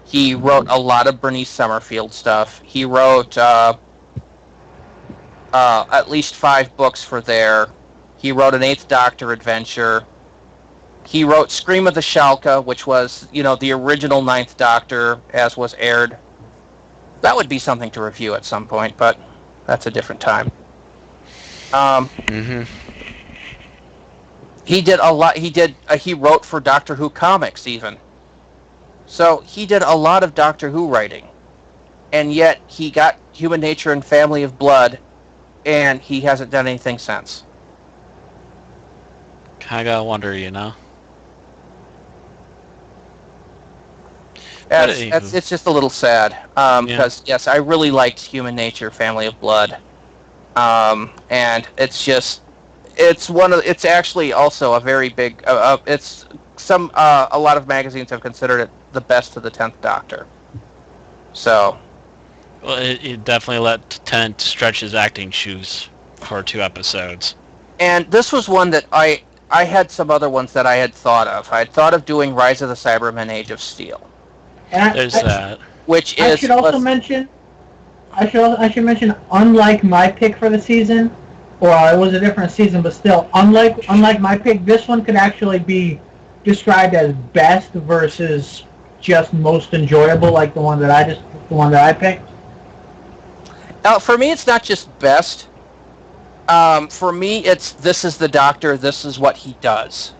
C: He wrote a lot of Bernice Summerfield stuff. He wrote at least 5 books for there. He wrote an 8th Doctor adventure. He wrote Scream of the Shalka, which was, the original 9th Doctor, as was aired. That would be something to review at some point, but that's a different time. He did a lot. He wrote for Doctor Who comics, even. So he did a lot of Doctor Who writing, and yet he got Human Nature and Family of Blood, and he hasn't done anything since.
A: Kinda gotta wonder,
C: It's just a little sad, because yes, I really liked Human Nature, Family of Blood, and it's actually also a very big. A lot of magazines have considered it the best of the 10th Doctor. So.
A: Well, it definitely let Tennant stretch his acting shoes for 2 episodes.
C: And this was one that I had some other ones that I had thought of. I had thought of doing Rise of the Cybermen: Age of Steel.
A: There's that.
C: Which is.
B: I should mention, unlike my pick for the season, or it was a different season, but still, unlike my pick, this one could actually be described as best versus just most enjoyable, like the one that I picked.
C: For me, it's not just best. For me, it's this is the Doctor. This is what he does,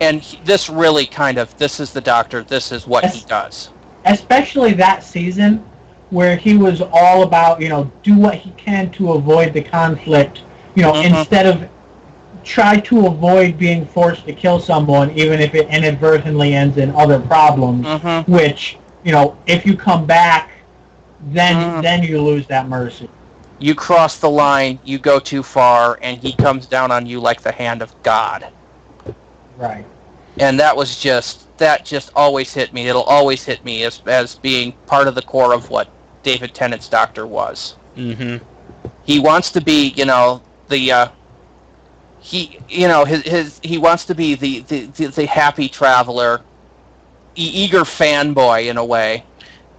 C: and this really this is the Doctor. This is what he does.
B: Especially that season where he was all about, do what he can to avoid the conflict, instead of try to avoid being forced to kill someone, even if it inadvertently ends in other problems, which, if you come back, then you lose that mercy.
C: You cross the line, you go too far, and he comes down on you like the hand of God.
B: Right.
C: And that just always hit me. It'll always hit me as being part of the core of what David Tennant's Doctor was.
A: Mm-hmm.
C: He wants to be, he wants to be the happy traveler, eager fanboy in a way.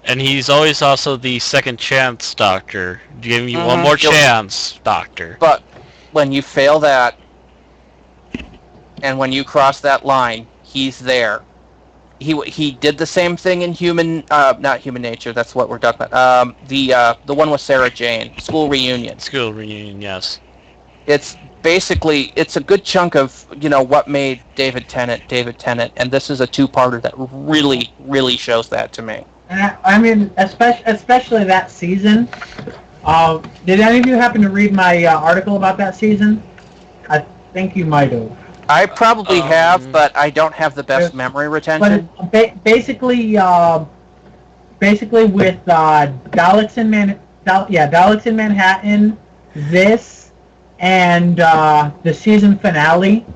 A: And he's always also the second chance Doctor. Giving you one more chance, Doctor.
C: But when you fail that, and when you cross that line, he's there. He did the same thing in not Human Nature. That's what we're talking about. The one with Sarah Jane, School Reunion.
A: School Reunion, yes.
C: It's basically a good chunk of what made David Tennant, and this is a two-parter that really shows that to me.
B: And I mean, especially that season. Did any of you happen to read my article about that season? I think you might have.
C: I probably have, but I don't have the best memory retention.
B: But basically with Daleks in Manhattan, this, and the season finale,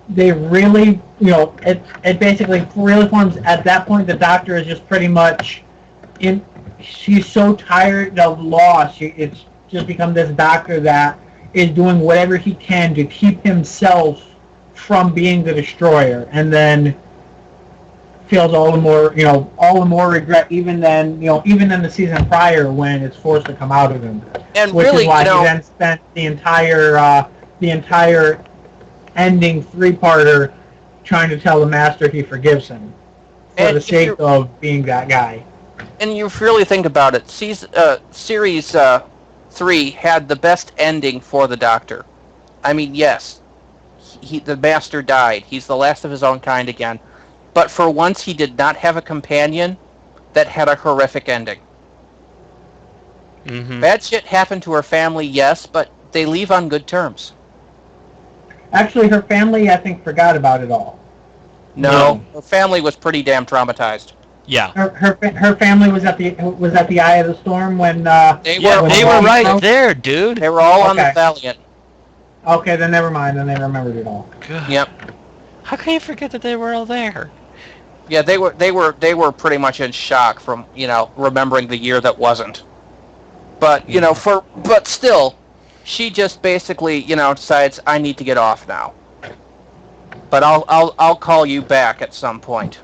B: they really, it basically really forms at that point. The Doctor is just pretty much she's so tired of loss. It's just become this Doctor that is doing whatever he can to keep himself from being the destroyer, and then feels all the more regret even than the season prior when it's forced to come out of him.
C: And
B: which
C: really,
B: is why he then spent the entire ending three-parter trying to tell the Master he forgives him for the sake of being that guy.
C: And you really think about it, series 3 had the best ending for the Doctor. I mean, yes, the Master died. He's the last of his own kind again. But for once, he did not have a companion that had a horrific ending.
A: Mm-hmm.
C: Bad shit happened to her family, yes, but they leave on good terms.
B: Actually, her family, I think, forgot about it all.
C: No, her family was pretty damn traumatized.
A: Yeah.
B: Her family was at the eye of the storm when
A: they were right there, dude.
C: They were all on the Valiant.
B: Okay, then never mind. Then they remembered it all.
A: God.
C: Yep.
A: How can you forget that they were all there?
C: Yeah, they were pretty much in shock from remembering the year that wasn't. But but still, she just basically decides I need to get off now. But I'll call you back at some point.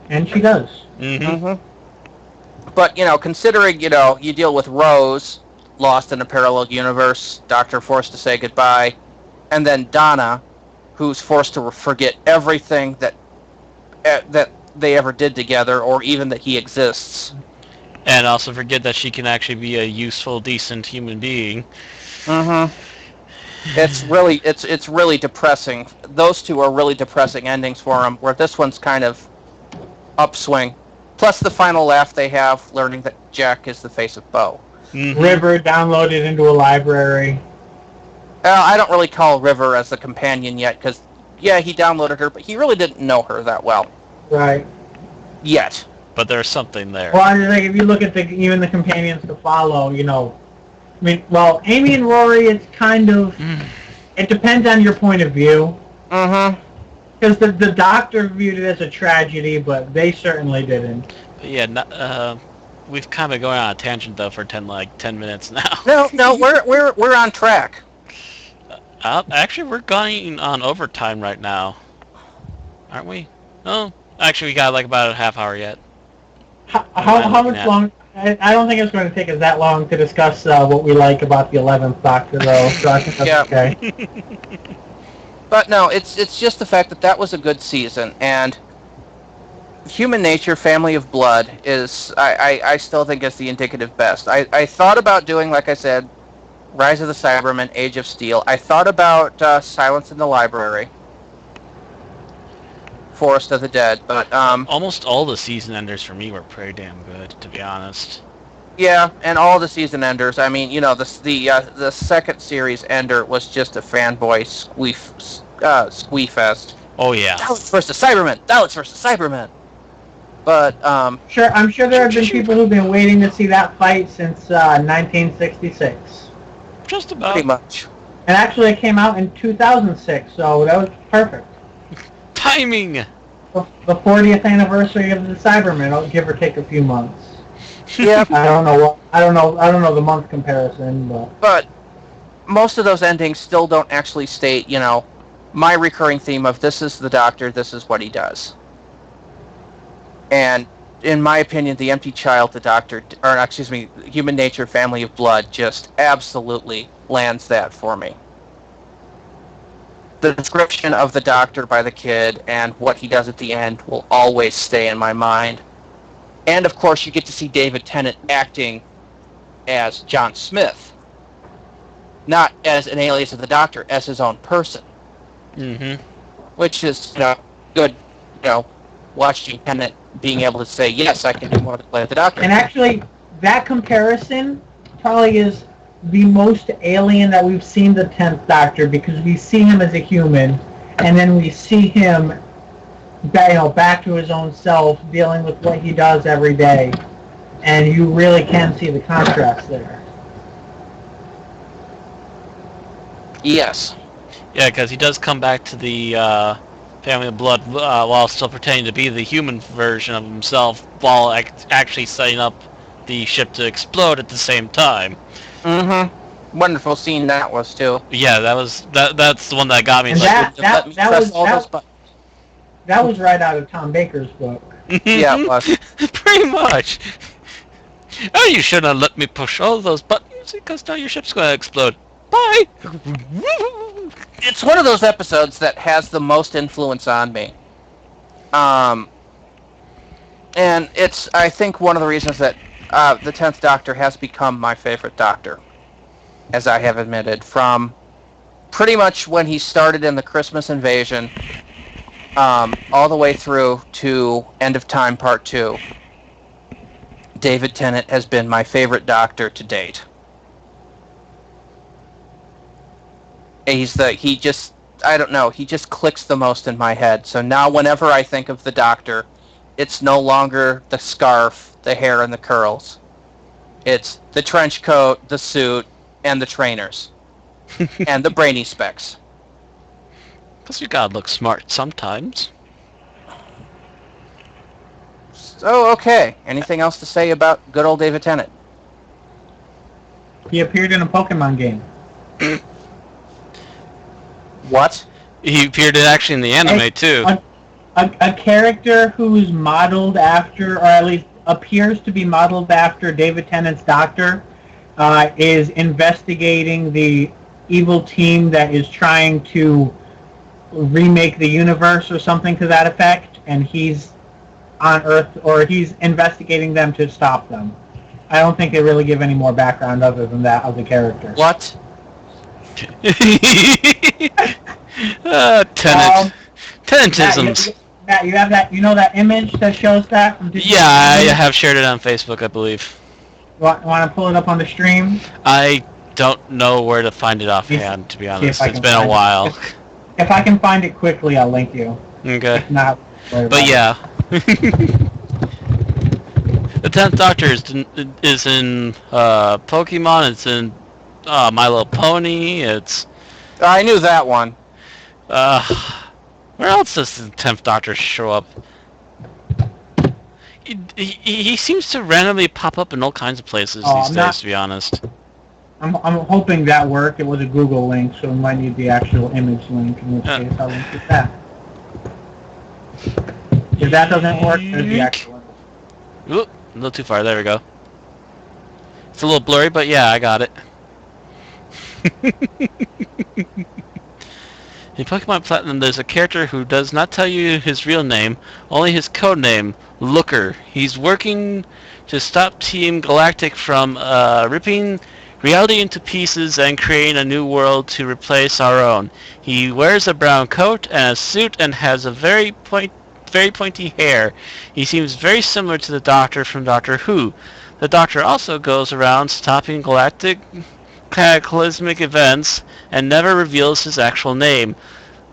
B: And she does.
A: Mm-hmm.
C: Mm-hmm. But considering you deal with Rose, lost in a parallel universe, Doctor forced to say goodbye, and then Donna, who's forced to forget everything that they ever did together, or even that he exists.
A: And also forget that she can actually be a useful, decent human being.
C: Mm-hmm. It's really depressing. Those two are really depressing endings for him, where this one's kind of upswing. Plus the final laugh they have, learning that Jack is the face of Bo.
A: Mm-hmm.
B: River downloaded into a library.
C: I don't really call River as a companion yet, because, yeah, he downloaded her, but he really didn't know her that well.
B: Right.
C: Yet.
A: But there's something there.
B: Well, I mean, like, if you look at even the companions to follow, I mean, well, Amy and Rory, it's kind of, it depends on your point of view.
C: Mm-hmm.
B: Because the Doctor viewed it as a tragedy, but they certainly didn't.
A: But yeah, we've kind of going on a tangent though for 10 minutes now.
C: No, we're on track.
A: Actually, we're going on overtime right now, aren't we? No, actually, we got like about a half hour yet.
B: How much long? I don't think it's going to take us that long to discuss what we like about the 11th Doctor, though, so I think that's
C: Yeah.
B: okay.
C: But no, it's just the fact that that was a good season, and Human Nature, Family of Blood is I still think is the indicative best. I thought about doing, like I said, Rise of the Cybermen, Age of Steel. I thought about Silence in the Library, Forest of the Dead, but
A: Almost all the season enders for me were pretty damn good, to be honest.
C: yeah, and all the season enders. I mean, the second series ender was just a fanboy squee fest.
A: Oh yeah.
C: Daleks versus Cybermen. Daleks versus Cybermen. But
B: Sure, I'm sure there have been people who've been waiting to see that fight since 1966.
A: Just about.
C: pretty much.
B: And actually, it came out in 2006, so that was perfect.
A: Timing!
B: The 40th anniversary of the Cybermen, I'll give or take a few months.
C: Yeah,
B: I don't know the month comparison,
C: but most of those endings still don't actually state, my recurring theme of this is the Doctor, this is what he does. And in my opinion, The Empty Child, the Doctor, or excuse me, Human Nature, Family of Blood just absolutely lands that for me. The description of the Doctor by the kid and what he does at the end will always stay in my mind. And of course, you get to see David Tennant acting as John Smith, not as an alias of the Doctor, as his own person.
A: Mm-hmm.
C: Which is, good, watching Tennant being able to say, yes, I can do more to play the Doctor.
B: And actually, that comparison probably is the most alien that we've seen the 10th Doctor, because we see him as a human, and then we see him back to his own self, dealing with what he does every day. And you really can see the contrast there.
C: Yes.
A: Yeah, because he does come back to the Family of Blood while still pretending to be the human version of himself, while actually setting up the ship to explode at the same time.
C: Mm-hmm. Wonderful scene that was, too.
A: Yeah, that's the one that got me.
B: And
A: like,
B: that was right out of Tom Baker's book.
C: Yeah, it was.
A: Pretty much. Oh, you shouldn't have let me push all those buttons, because now your ship's going to explode. Bye!
C: It's one of those episodes that has the most influence on me. And it's, I think, one of the reasons that the 10th Doctor has become my favorite Doctor, as I have admitted, from pretty much when he started in the Christmas Invasion, all the way through to End of Time Part 2. David Tennant has been my favorite Doctor to date. He just clicks the most in my head. So now whenever I think of the Doctor, it's no longer the scarf, the hair, and the curls. It's the trench coat, the suit, and the trainers. And the brainy specs.
A: Plus you gotta look smart sometimes.
C: So, okay. Anything else to say about good old David Tennant?
B: He appeared in a Pokemon game.
C: What?
A: He appeared actually in the anime, too.
B: A character who's modeled after, or at least appears to be modeled after David Tennant's Doctor, is investigating the evil team that is trying to remake the universe or something to that effect, and he's on Earth, or he's investigating them to stop them. I don't think they really give any more background other than that of the character.
C: What?
A: Tenant. Tenantisms.
B: Matt, you have that? You know that image that shows that?
A: Yeah, I have shared it on Facebook, I believe.
B: Want to pull it up on the stream?
A: I don't know where to find it offhand, to be honest. It's been a while.
B: If I can find it quickly, I'll link you.
A: Okay.
B: If not,
A: but yeah. The 10th Doctor is in Pokemon, it's in My Little Pony, it's...
C: I knew that one.
A: Where else does the 10th Doctor show up? He seems to randomly pop up in all kinds of places these days, to be honest.
B: I'm hoping that worked. It was a Google link, so we might need the actual image link, in which case I'll link it that. If that doesn't work, there's the actual link.
A: Oop, a little too far. There we go. It's a little blurry, but yeah, I got it. In Pokemon Platinum, there's a character who does not tell you his real name, only his code name, Looker. He's working to stop Team Galactic from ripping reality into pieces and creating a new world to replace our own. He wears a brown coat and a suit and has a very pointy hair. He seems very similar to the Doctor from Doctor Who. The Doctor also goes around stopping galactic cataclysmic events and never reveals his actual name.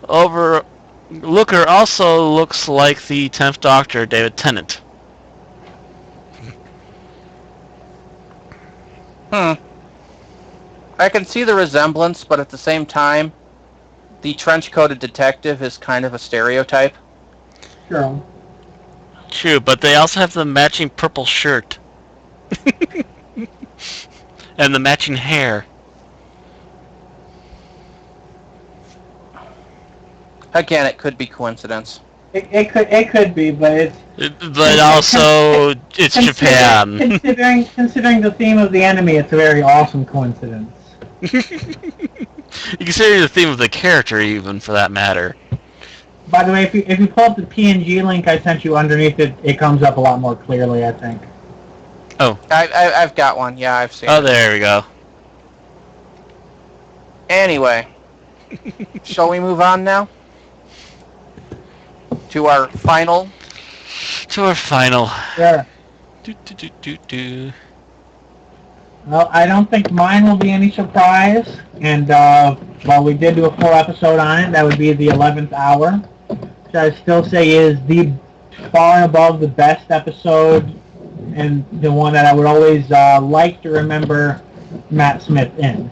A: Looker also looks like the 10th Doctor, David Tennant.
C: I can see the resemblance, but at the same time, the trench-coated detective is kind of a stereotype.
B: Sure.
A: True, but they also have the matching purple shirt. And the matching hair.
C: Again, it could be coincidence.
B: It could be, but
A: But also, it's Japan.
B: Considering the theme of the anime, it's a very awesome coincidence.
A: You consider the theme of the character, even, for that matter.
B: By the way, if you pull up the PNG link I sent you underneath it, it comes up a lot more clearly, I think.
A: Oh.
C: I've got one. Yeah, I've seen it.
A: Oh, there we go.
C: Anyway, shall we move on now? To our final?
B: Sure.
A: Do.
B: Well, I don't think mine will be any surprise. And, well, we did do a full episode on it. That would be the 11th hour. Which I still say is the far and above the best episode and the one that I would always like to remember Matt Smith in.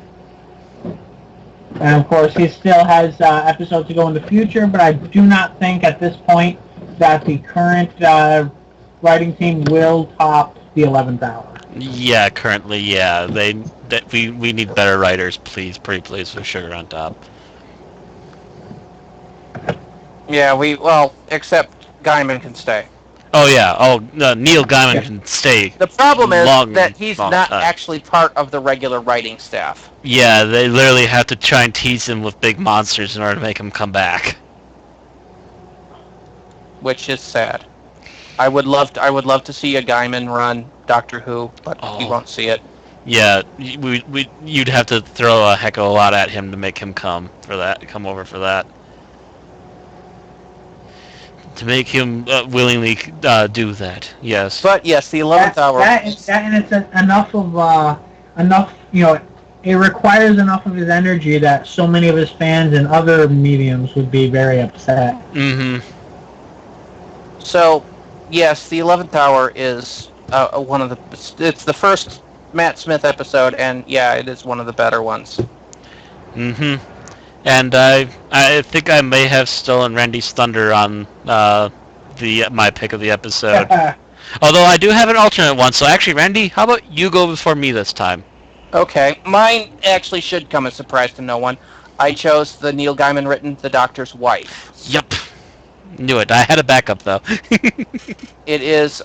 B: And of course, he still has episodes to go in the future, but I do not think at this point that the current writing team will top the 11th hour.
A: Yeah, currently, yeah. We need better writers, please, pretty please, with Sugar on top.
C: Yeah, except Gaiman can stay.
A: Oh yeah. Oh, Neil Gaiman can stay.
C: The problem is
A: long,
C: that he's
A: long
C: not
A: time.
C: actually part of the regular writing staff.
A: Yeah, they literally have to try and tease him with big monsters in order to make him come back.
C: Which is sad. I would love to see a Gaiman run Doctor Who, but we won't see it.
A: Yeah, you'd have to throw a heck of a lot at him to make him come over for that. To make him willingly do that, yes.
C: But yes, the 11th hour.
B: And it's enough, it requires enough of his energy that so many of his fans in other mediums would be very upset.
A: Mm-hmm.
C: So, yes, the 11th hour is it's the first Matt Smith episode, and yeah, it is one of the better ones.
A: Mm-hmm. And I think I may have stolen Randy's thunder on my pick of the episode. Although I do have an alternate one, so actually, Randy, how about you go before me this time?
C: Okay, mine actually should come as a surprise to no one. I chose the Neil Gaiman written The Doctor's Wife.
A: Yep. Knew it. I had a backup, though.
C: It is,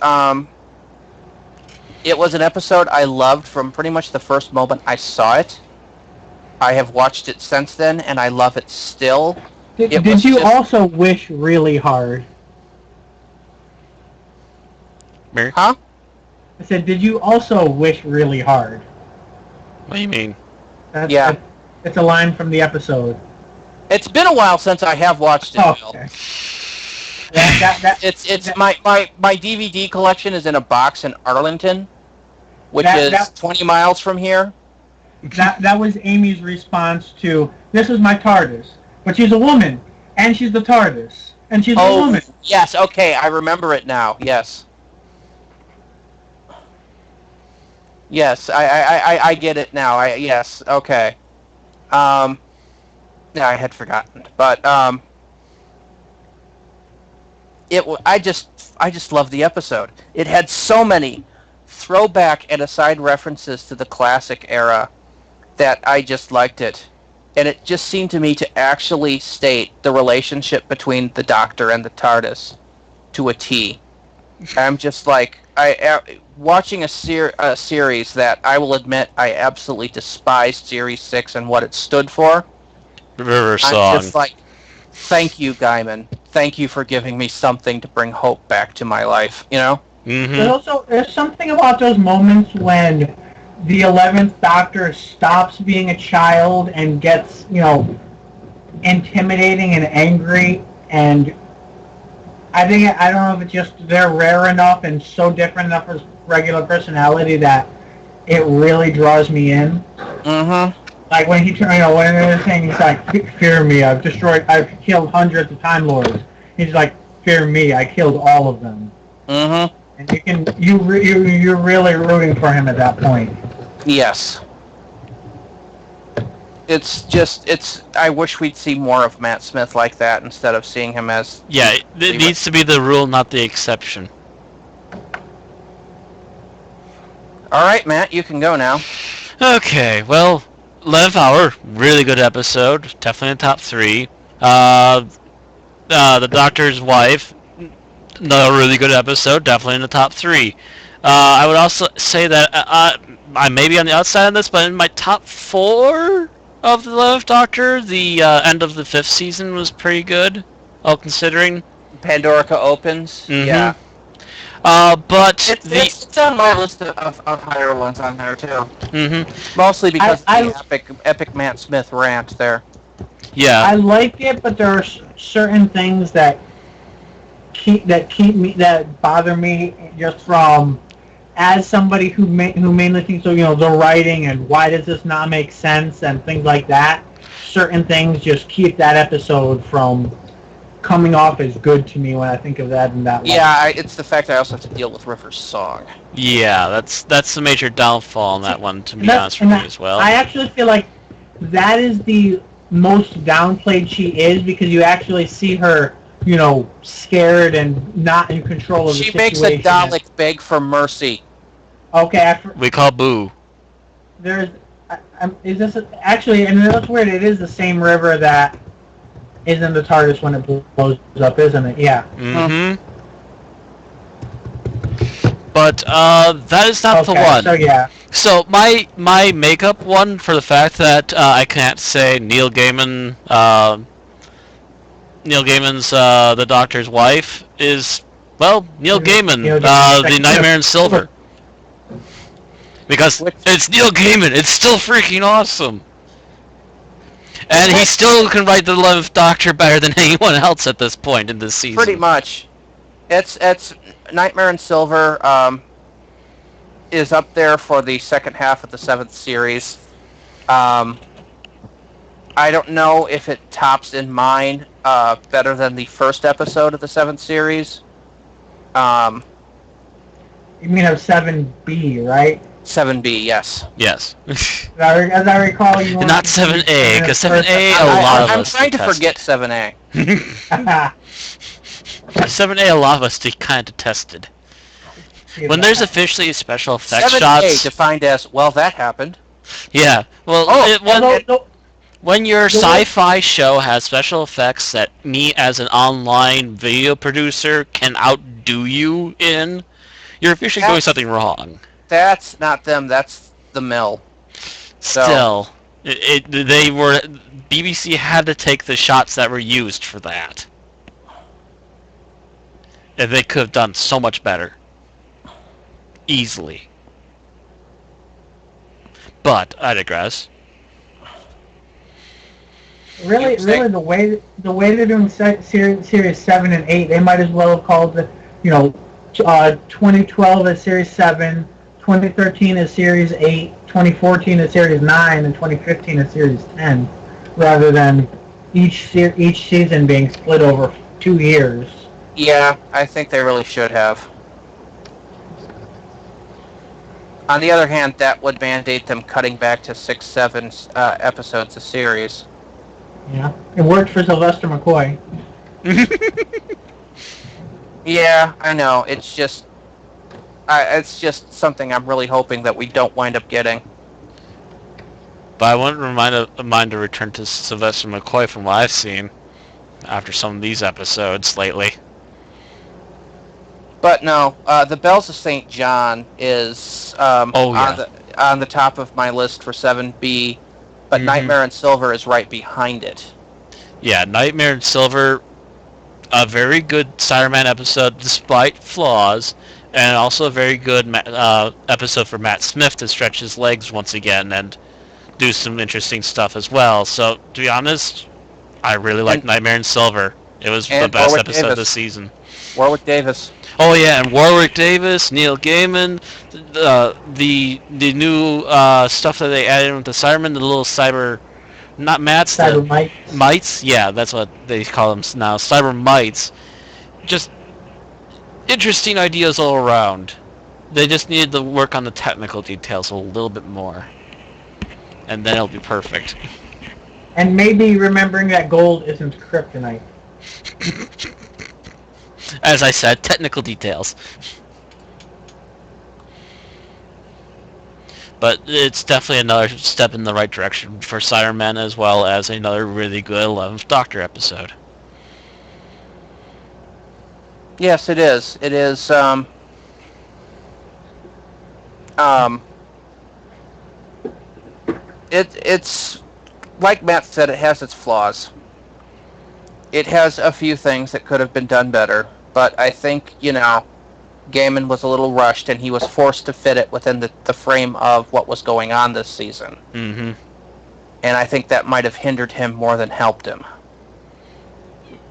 C: it was an episode I loved from pretty much the first moment I saw it. I have watched it since then, and I love it still.
B: Did you also wish really hard?
C: Huh?
B: I said, did you also wish really hard?
A: What do you mean?
C: Yeah.
B: It's a line from the episode.
C: It's been a while since I have watched it, Bill.
B: Okay.
C: My DVD collection is in a box in Arlington, which is 20 miles from here.
B: That was Amy's response to, this is my TARDIS, but she's a woman, and she's the TARDIS, and she's a woman.
C: Yes, okay, I remember it now, yes. Yes, I get it now, yes, okay. Yeah, I had forgotten, but, I just love the episode. It had so many throwback and aside references to the classic era that I just liked it. And it just seemed to me to actually state the relationship between the Doctor and the TARDIS to a T. I'm just like watching a series that I will admit I absolutely despised Series 6 and what it stood for.
A: River
C: I'm
A: Song.
C: just like, thank you, Gaiman. Thank you for giving me something to bring hope back to my life. You know?
B: There's something about those moments when the 11th Doctor stops being a child and gets, intimidating and angry, and I don't know if it's just they're rare enough and so different enough as regular personality that it really draws me in.
C: Mm-hmm.
B: Like when when they're saying he's like, "Fear me, I've killed hundreds of Time Lords." He's like, "Fear me, I killed all of them."
C: Mm-hmm.
B: And you're really rooting for him at that point.
C: Yes. I wish we'd see more of Matt Smith like that instead of seeing him as...
A: Yeah, it needs to be the rule, not the exception.
C: Alright, Matt, you can go now.
A: Okay, well, 11th Hour, really good episode, definitely in the top 3. The Doctor's Wife, another really good episode, definitely in the top 3. I would also say that I may be on the outside of this, but in my top 4 of the 11th Doctor, the end of the 5th season was pretty good, all considering.
C: Pandorica Opens?
A: Mm-hmm.
C: Yeah.
A: But
C: it's on my list of higher ones on there, too.
A: Mm-hmm.
C: Mostly because of the epic Matt Smith rant there.
A: Yeah.
B: I like it, but there are certain things that bother me just from as somebody who mainly thinks of the writing and why does this not make sense and things like that. Certain things just keep that episode from coming off as good to me when I think of that in that way.
C: Yeah, it's the fact I also have to deal with River's song.
A: Yeah, that's the major downfall on that one, to be honest with you as well.
B: I actually feel like that is the most downplayed she is because you actually see her, scared and not in control of the situation.
C: She makes a Dalek beg for mercy.
B: Okay,
A: we call boo.
B: Is this actually? And that's weird. It is the same river that is in the TARDIS when it blows up, isn't it? Yeah.
A: Mm-hmm. But that is not the one.
B: So yeah.
A: So my makeup one for the fact that I can't say Neil Gaiman's The Doctor's Wife is Neil Gaiman, the Nightmare in Silver. Because it's Neil Gaiman, it's still freaking awesome. And he still can write the 11th Doctor better than anyone else at this point in this season.
C: Pretty much. It's Nightmare in Silver is up there for the second half of the 7th series. I don't know if it tops in mine better than the first episode of the 7th series.
B: You mean of 7B, right?
C: 7B, yes.
A: Yes.
B: As I recall, you want
A: not 7A, because 7A
C: I'm trying to forget 7A.
A: 7A, a lot of us kind of detested. When there's officially special effects
C: 7A
A: shots,
C: defined as that happened.
A: Yeah. Well, when your sci-fi show has special effects that me as an online video producer can outdo you in, you're officially doing something wrong.
C: That's not them. That's the mill.
A: Still, BBC had to take the shots that were used for that. And they could have done so much better. Easily. But I digress.
B: Really, the way they're doing series 7 and 8, they might as well have called 2012 as series 7, 2013 as series 8, 2014 as series 9, and 2015 as series 10, rather than each season being split over 2 years.
C: Yeah, I think they really should have. On the other hand, that would mandate them cutting back to 6-7 episodes a series.
B: Yeah, it worked for Sylvester McCoy.
C: Yeah, I know. It's just something I'm really hoping that we don't wind up getting.
A: But I wouldn't mind to return to Sylvester McCoy from what I've seen after some of these episodes lately.
C: But no, the Bells of St. John is
A: Oh yeah.
C: on the top of my list for 7B, but
A: Hmm.
C: Nightmare in Silver is right behind it.
A: Yeah, Nightmare in Silver, a very good Cyberman episode despite flaws, and also a very good episode for Matt Smith to stretch his legs once again and do some interesting stuff as well. So to be honest, I really
C: And
A: liked Nightmare in Silver. It was the
C: and
A: best episode this season.
C: Warwick Davis.
A: Oh yeah, and Warwick Davis, Neil Gaiman, the new stuff that they added with the Cybermen, the little cyber, not mats, the
B: Cyber Mike.
A: mites. Yeah, that's what they call them now, cyber mites. Just interesting ideas all around. They just needed to work on the technical details a little bit more, and then it'll be perfect.
B: And maybe remembering that gold isn't kryptonite.
A: As I said, technical details. But it's definitely another step in the right direction for Cybermen, as well as another really good 11th Doctor episode.
C: Yes, it is. It is. Um, it's like Matt said. It has its flaws. It has a few things that could have been done better, but I think Gaiman was a little rushed, and he was forced to fit it within the frame of what was going on this season.
A: Mm-hmm.
C: And I think that might have hindered him more than helped him.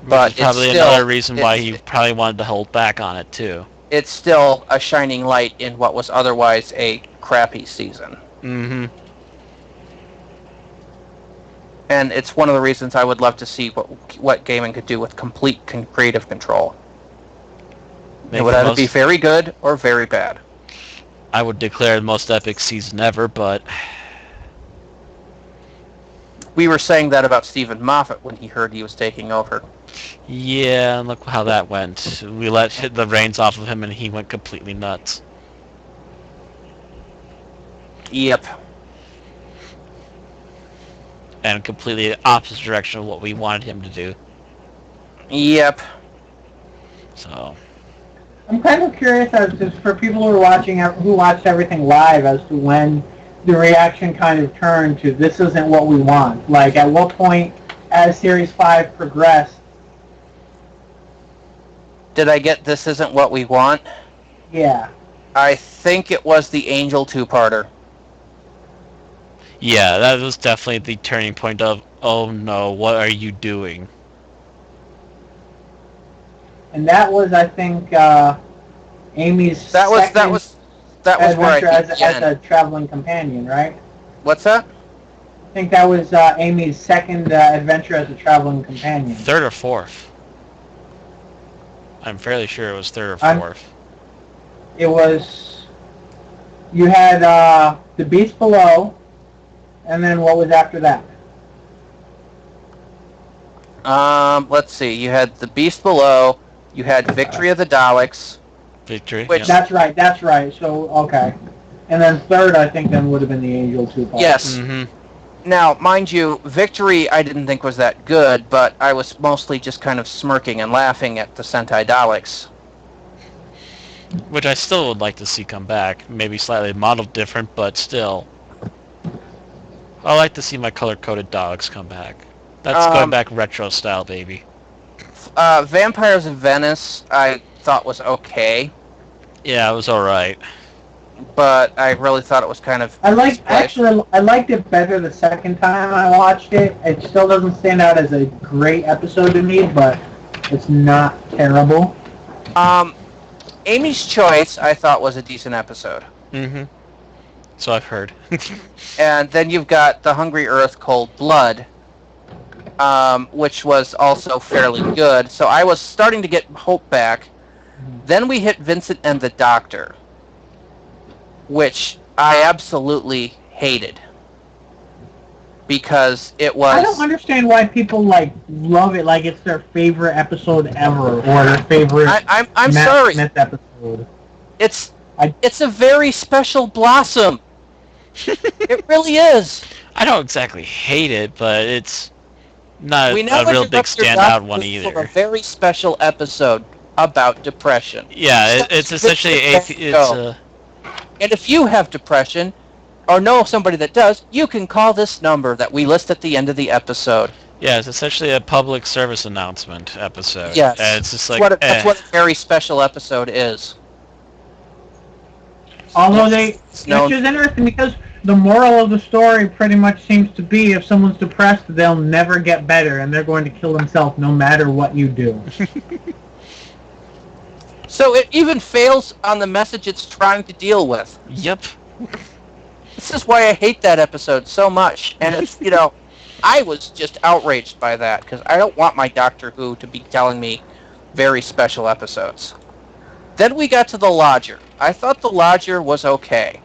A: But probably another reason why he probably wanted to hold back on it too.
C: It's still a shining light in what was otherwise a crappy season.
A: Mm-hmm.
C: And it's one of the reasons I would love to see what Gaiman could do with complete creative control. It would either be very good or very bad.
A: I would declare the most epic season ever, but
C: we were saying that about Stephen Moffat when he heard he was taking over.
A: Yeah, look how that went. We let the reins off of him, and he went completely nuts.
C: Yep.
A: And completely the opposite direction of what we wanted him to do.
C: Yep.
A: So
B: I'm kind of curious as to, for people who are watching, who watched everything live, as to when the reaction kind of turned to this isn't what we want. Like, at what point, as Series 5 progressed?
C: Did I get this isn't what we want?
B: Yeah.
C: I think it was the Angel two-parter.
A: yeah, that was definitely the turning point of, oh no, what are you doing?
B: And that was, I think, Amy's
C: That was where I
B: adventure as a traveling companion, right?
C: What's that?
B: I think that was Amy's second adventure as a traveling companion.
A: Third or fourth? I'm fairly sure it was third or fourth.
B: It was... You had The Beast Below, and then what was after that?
C: Let's see. You had The Beast Below. You had Victory of the Daleks.
A: Victory.
C: Which,
B: That's right. So, okay. And then third, I think, then would have been the Angel 2 part.
C: Yes.
A: Mm-hmm.
C: Now, mind you, Victory I didn't think was that good, but I was mostly just kind of smirking and laughing at the Sentai Daleks.
A: Which I still would like to see come back. Maybe slightly modeled different, but still. I like to see my color-coded dogs come back. That's going back retro style, baby.
C: Vampires of Venice I thought was okay.
A: Yeah, it was alright.
C: But I really thought it was kind of...
B: I liked it better the second time I watched it. It still doesn't stand out as a great episode to me, but it's not terrible.
C: Amy's Choice I thought was a decent episode.
A: Mm-hmm. So I've heard.
C: And then you've got The Hungry Earth, Cold Blood, which was also fairly good. So I was starting to get hope back. Then we hit Vincent and the Doctor, which I absolutely hated. Because it was...
B: I don't understand why people, love it like it's their favorite episode ever, or their favorite
C: I'm sorry.
B: Smith episode.
C: It's a very special Blossom. It really is.
A: I don't exactly hate it, but it's not
C: We know
A: a real big
C: Dr.
A: standout
C: Blossom
A: one
C: was
A: either.
C: A very special episode. about depression.
A: Yeah,
C: Such
A: it's
C: good
A: essentially it's
C: show. And if you have depression or know somebody that does, you can call this number that we list at the end of the episode.
A: yeah, it's essentially a public service announcement episode. And
C: Yes.
A: it's just
C: That's
A: like,
C: what, that's what a very special episode is.
B: Although
C: It's
B: which
C: known.
B: is interesting because the moral of the story pretty much seems to be if someone's depressed, they'll never get better and they're going to kill themselves no matter what you do.
C: So it even fails on the message it's trying to deal with.
A: Yep.
C: This is why I hate that episode so much. And it's, I was just outraged by that because I don't want my Doctor Who to be telling me very special episodes. Then we got to The Lodger. I thought The Lodger was okay.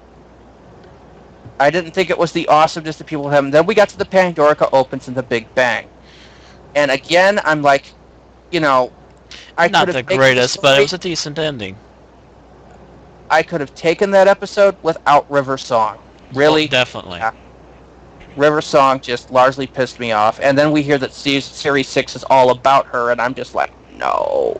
C: I didn't think it was the awesomeness that people have. Then we got to the Pandorica Opens and the Big Bang. And again, I'm like, I
A: Not
C: could
A: the
C: have taken
A: greatest, but it was a decent ending.
C: I could have taken that episode without River Song. Really?
A: Oh, definitely.
C: Yeah. River Song just largely pissed me off. And then we hear that Series 6 is all about her, and I'm just like, no.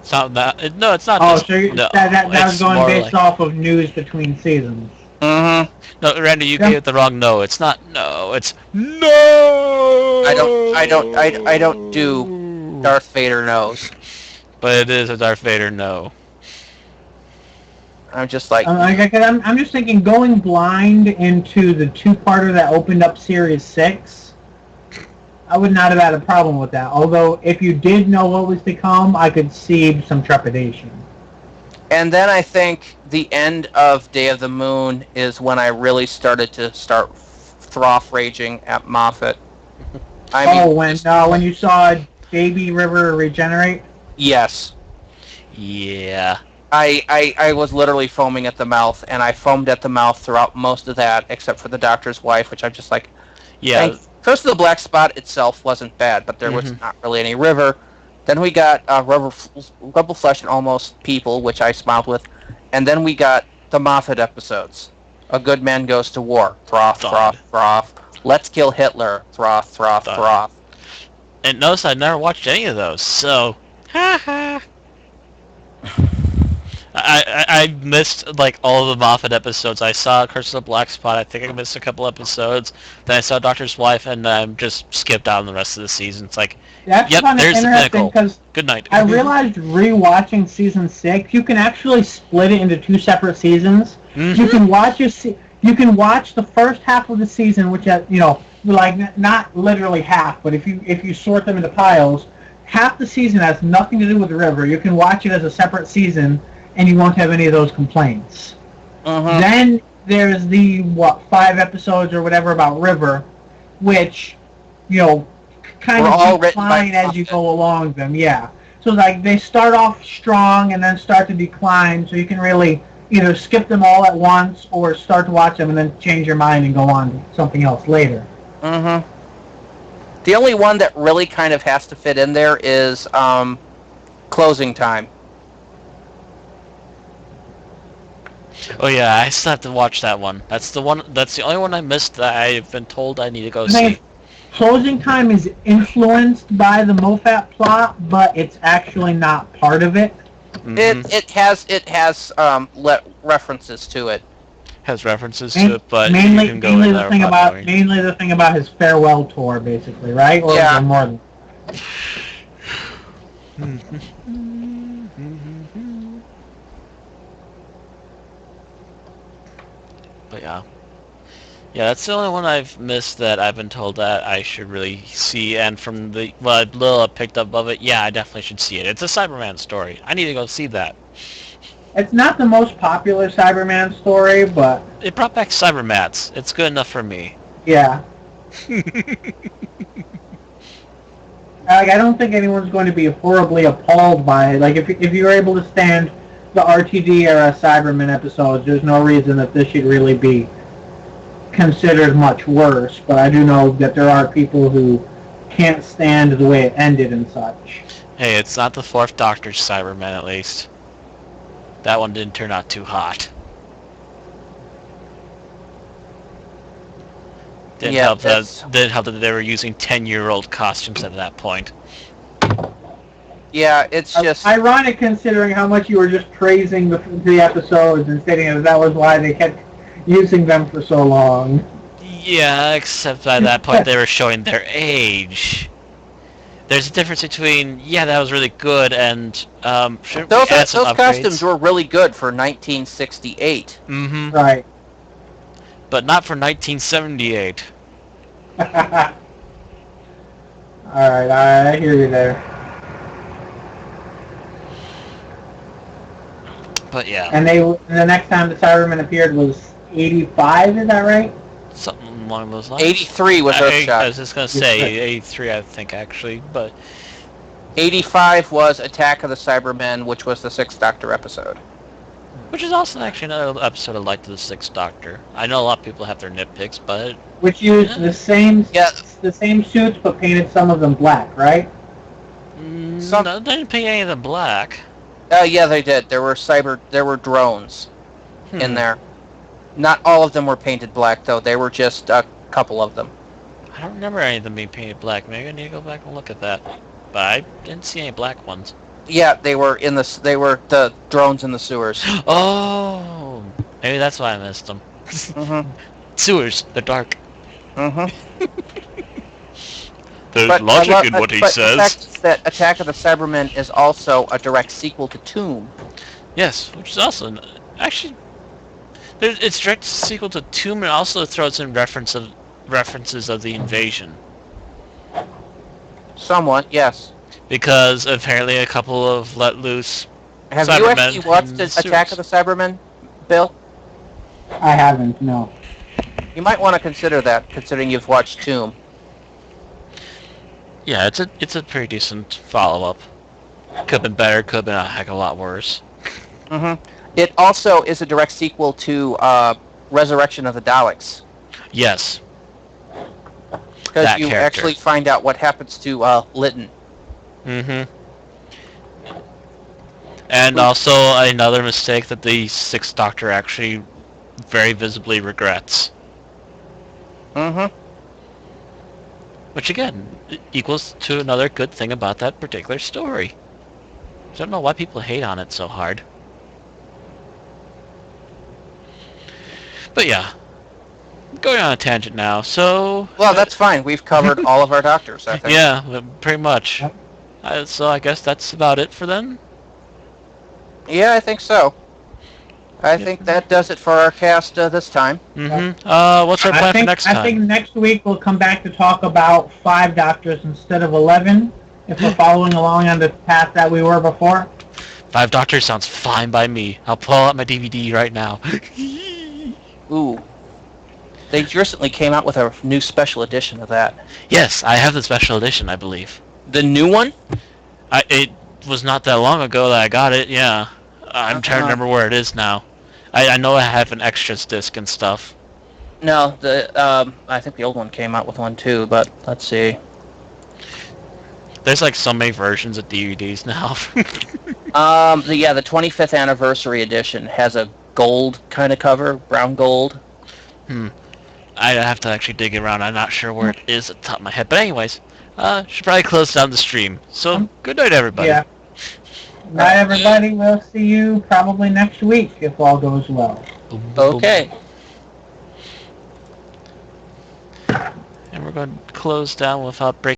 A: It's not that. No, it's not.
B: Oh,
A: just,
B: so
A: no,
B: that was
A: it's
B: going
A: more
B: based
A: like,
B: off of news between seasons.
C: Mm-hmm.
A: No, Randy, you
B: Yeah.
A: gave it the wrong no. It's not no. It's no.
C: I don't do Darth Vader knows.
A: But it is a Darth Vader no.
C: I'm just like,
B: I'm just thinking going blind into the two-parter that opened up Series 6, I would not have had a problem with that. Although, if you did know what was to come, I could see some trepidation.
C: and then I think the end of Day of the Moon is when I really started to froth raging at Moffat. I mean,
B: When you saw Baby River regenerate?
C: yes.
A: Yeah.
C: I was literally foaming at the mouth, and I foamed at the mouth throughout most of that, except for the Doctor's wife, which I'm just like,
A: Yeah.
C: Curse of the Black Spot itself wasn't bad, but there was not really any river. Then we got Rebel Flesh and Almost People, which I smiled with, and then we got the Moffat episodes. A Good Man Goes to War. Froth, froth, froth. Let's Kill Hitler. Froth, froth, froth.
A: And notice I never watched any of those, so. I missed like all of the Moffat episodes. I saw Curse of the Black Spot. I think I missed a couple episodes. Then I saw Doctor's Wife, and just skipped out on the rest of the season. It's like,
B: That's
A: yep,
B: kind of
A: there's the
B: interesting
A: pinnacle.
B: because
A: Good night.
B: I realized rewatching season 6, you can actually split it into two separate seasons. You can watch you can watch the first half of the season, which like not literally half, but if you sort them into piles, half the season has nothing to do with the river. You can watch it as a separate season, and you won't have any of those complaints. Then there's the 5 episodes or whatever about River, which kind of decline as you go along them. Yeah, so like they start off strong and then start to decline. So you can really either skip them all at once or start to watch them and then change your mind and go on to something else later.
C: The only one that really kind of has to fit in there is Closing Time.
A: Oh yeah, I still have to watch that one. That's the one. That's the only one I missed that I've been told I need to go see.
B: Closing Time is influenced by the Moffat plot, but it's actually not part of it.
C: It has references to it.
A: Has references to it, but
B: mainly
A: you can go in there
B: mainly the thing about his farewell tour, basically, right? Or
C: Yeah.
B: more than.
A: But yeah, that's the only one I've missed that I've been told that I should really see. And from the what little I picked up of it, yeah, I definitely should see it. It's a Cyberman story. I need to go see that.
B: It's not the most popular Cyberman story, but
A: It brought back Cybermats. It's good enough for me.
B: yeah. I don't think anyone's going to be horribly appalled by it. Like, if you're able to stand the RTD era Cyberman episodes, there's no reason that this should really be considered much worse. But I do know that there are people who can't stand the way it ended and such.
A: Hey, it's not the 4th Doctor's Cyberman, at least. That one didn't turn out too hot. Didn't help that they were using 10-year-old costumes at that point.
C: Yeah, it's just
B: Ironic considering how much you were just praising the episodes and stating that was why they kept using them for so long.
A: Yeah, except by that point they were showing their age. There's a difference between, yeah, that was really good, and shouldn't we add some
C: those costumes
A: upgrades?
C: were really good for 1968.
A: Mm-hmm.
B: Right.
A: But not for 1978.
B: Alright, I hear you there.
A: But yeah,
B: And the next time the Cybermen appeared was 85, is that right?
A: something along those lines.
C: 83 was
A: I
C: Earthshock.
A: was just gonna say 83, I think actually, but
C: 85 was Attack of the Cybermen, which was the Sixth Doctor episode.
A: which is also actually another episode of Light to the Sixth Doctor. I know a lot of people have their nitpicks, but
B: Which used the same suits but painted some of them black, right?
A: no, they didn't paint any of them black.
C: Yeah, they did. There were drones in there. Not all of them were painted black, though. They were just a couple of them.
A: I don't remember any of them being painted black. Maybe I need to go back and look at that. But I didn't see any black ones.
C: Yeah, they were the drones in the sewers.
A: Oh, maybe that's why I missed them.
C: Mm-hmm.
A: Sewers, they're dark.
C: Mm-hmm.
A: There's logic in what he
C: but
A: says.
C: The fact is that Attack of the Cybermen is also a direct sequel to Tomb.
A: Yes, which is also actually it's direct sequel to Tomb, and also throws in references of the invasion.
C: Somewhat, yes.
A: Because apparently a couple of let loose
C: Have
A: Cybermen
C: you actually watched
A: in the
C: Attack of the Cybermen, Bill?
B: I haven't, no.
C: You might want to consider that, considering you've watched Tomb.
A: Yeah, it's a pretty decent follow-up. Could have been better, could have been a heck of a lot worse.
C: Mm-hmm. It also is a direct sequel to Resurrection of the Daleks.
A: Yes.
C: Because you actually find out what happens to Lytton.
A: Mm-hmm. And also another mistake that the Sixth Doctor actually very visibly regrets.
C: Mm-hmm.
A: Which again equals to another good thing about that particular story. I don't know why people hate on it so hard. But yeah, going on a tangent now. So
C: well, that's fine. We've covered all of our doctors, I think.
A: Yeah, pretty much. So I guess that's about it for them.
C: Yeah, I think so. I think that does it for our cast this time.
A: Mm-hmm. What's our plan for next time?
B: I think next week we'll come back to talk about 5 Doctors instead of 11, if we're following along on the path that we were before.
A: 5 Doctors sounds fine by me. I'll pull out my DVD right now.
C: Ooh. They recently came out with a new special edition of that.
A: Yes, I have the special edition, I believe.
C: The new one?
A: It was not that long ago that I got it, yeah. I'm trying to remember where it is now. I know I have an extras disc and stuff.
C: No, I think the old one came out with one too, but let's see.
A: There's like so many versions of DVDs now.
C: The 25th anniversary edition has a gold kind of cover, brown gold.
A: I have to actually dig around. I'm not sure where it is at the top of my head. But anyways, should probably close down the stream. So, good night, everybody.
B: Yeah. Bye, everybody. We'll see you probably next week if all goes well.
C: Okay.
A: And we're going to close down without breaking.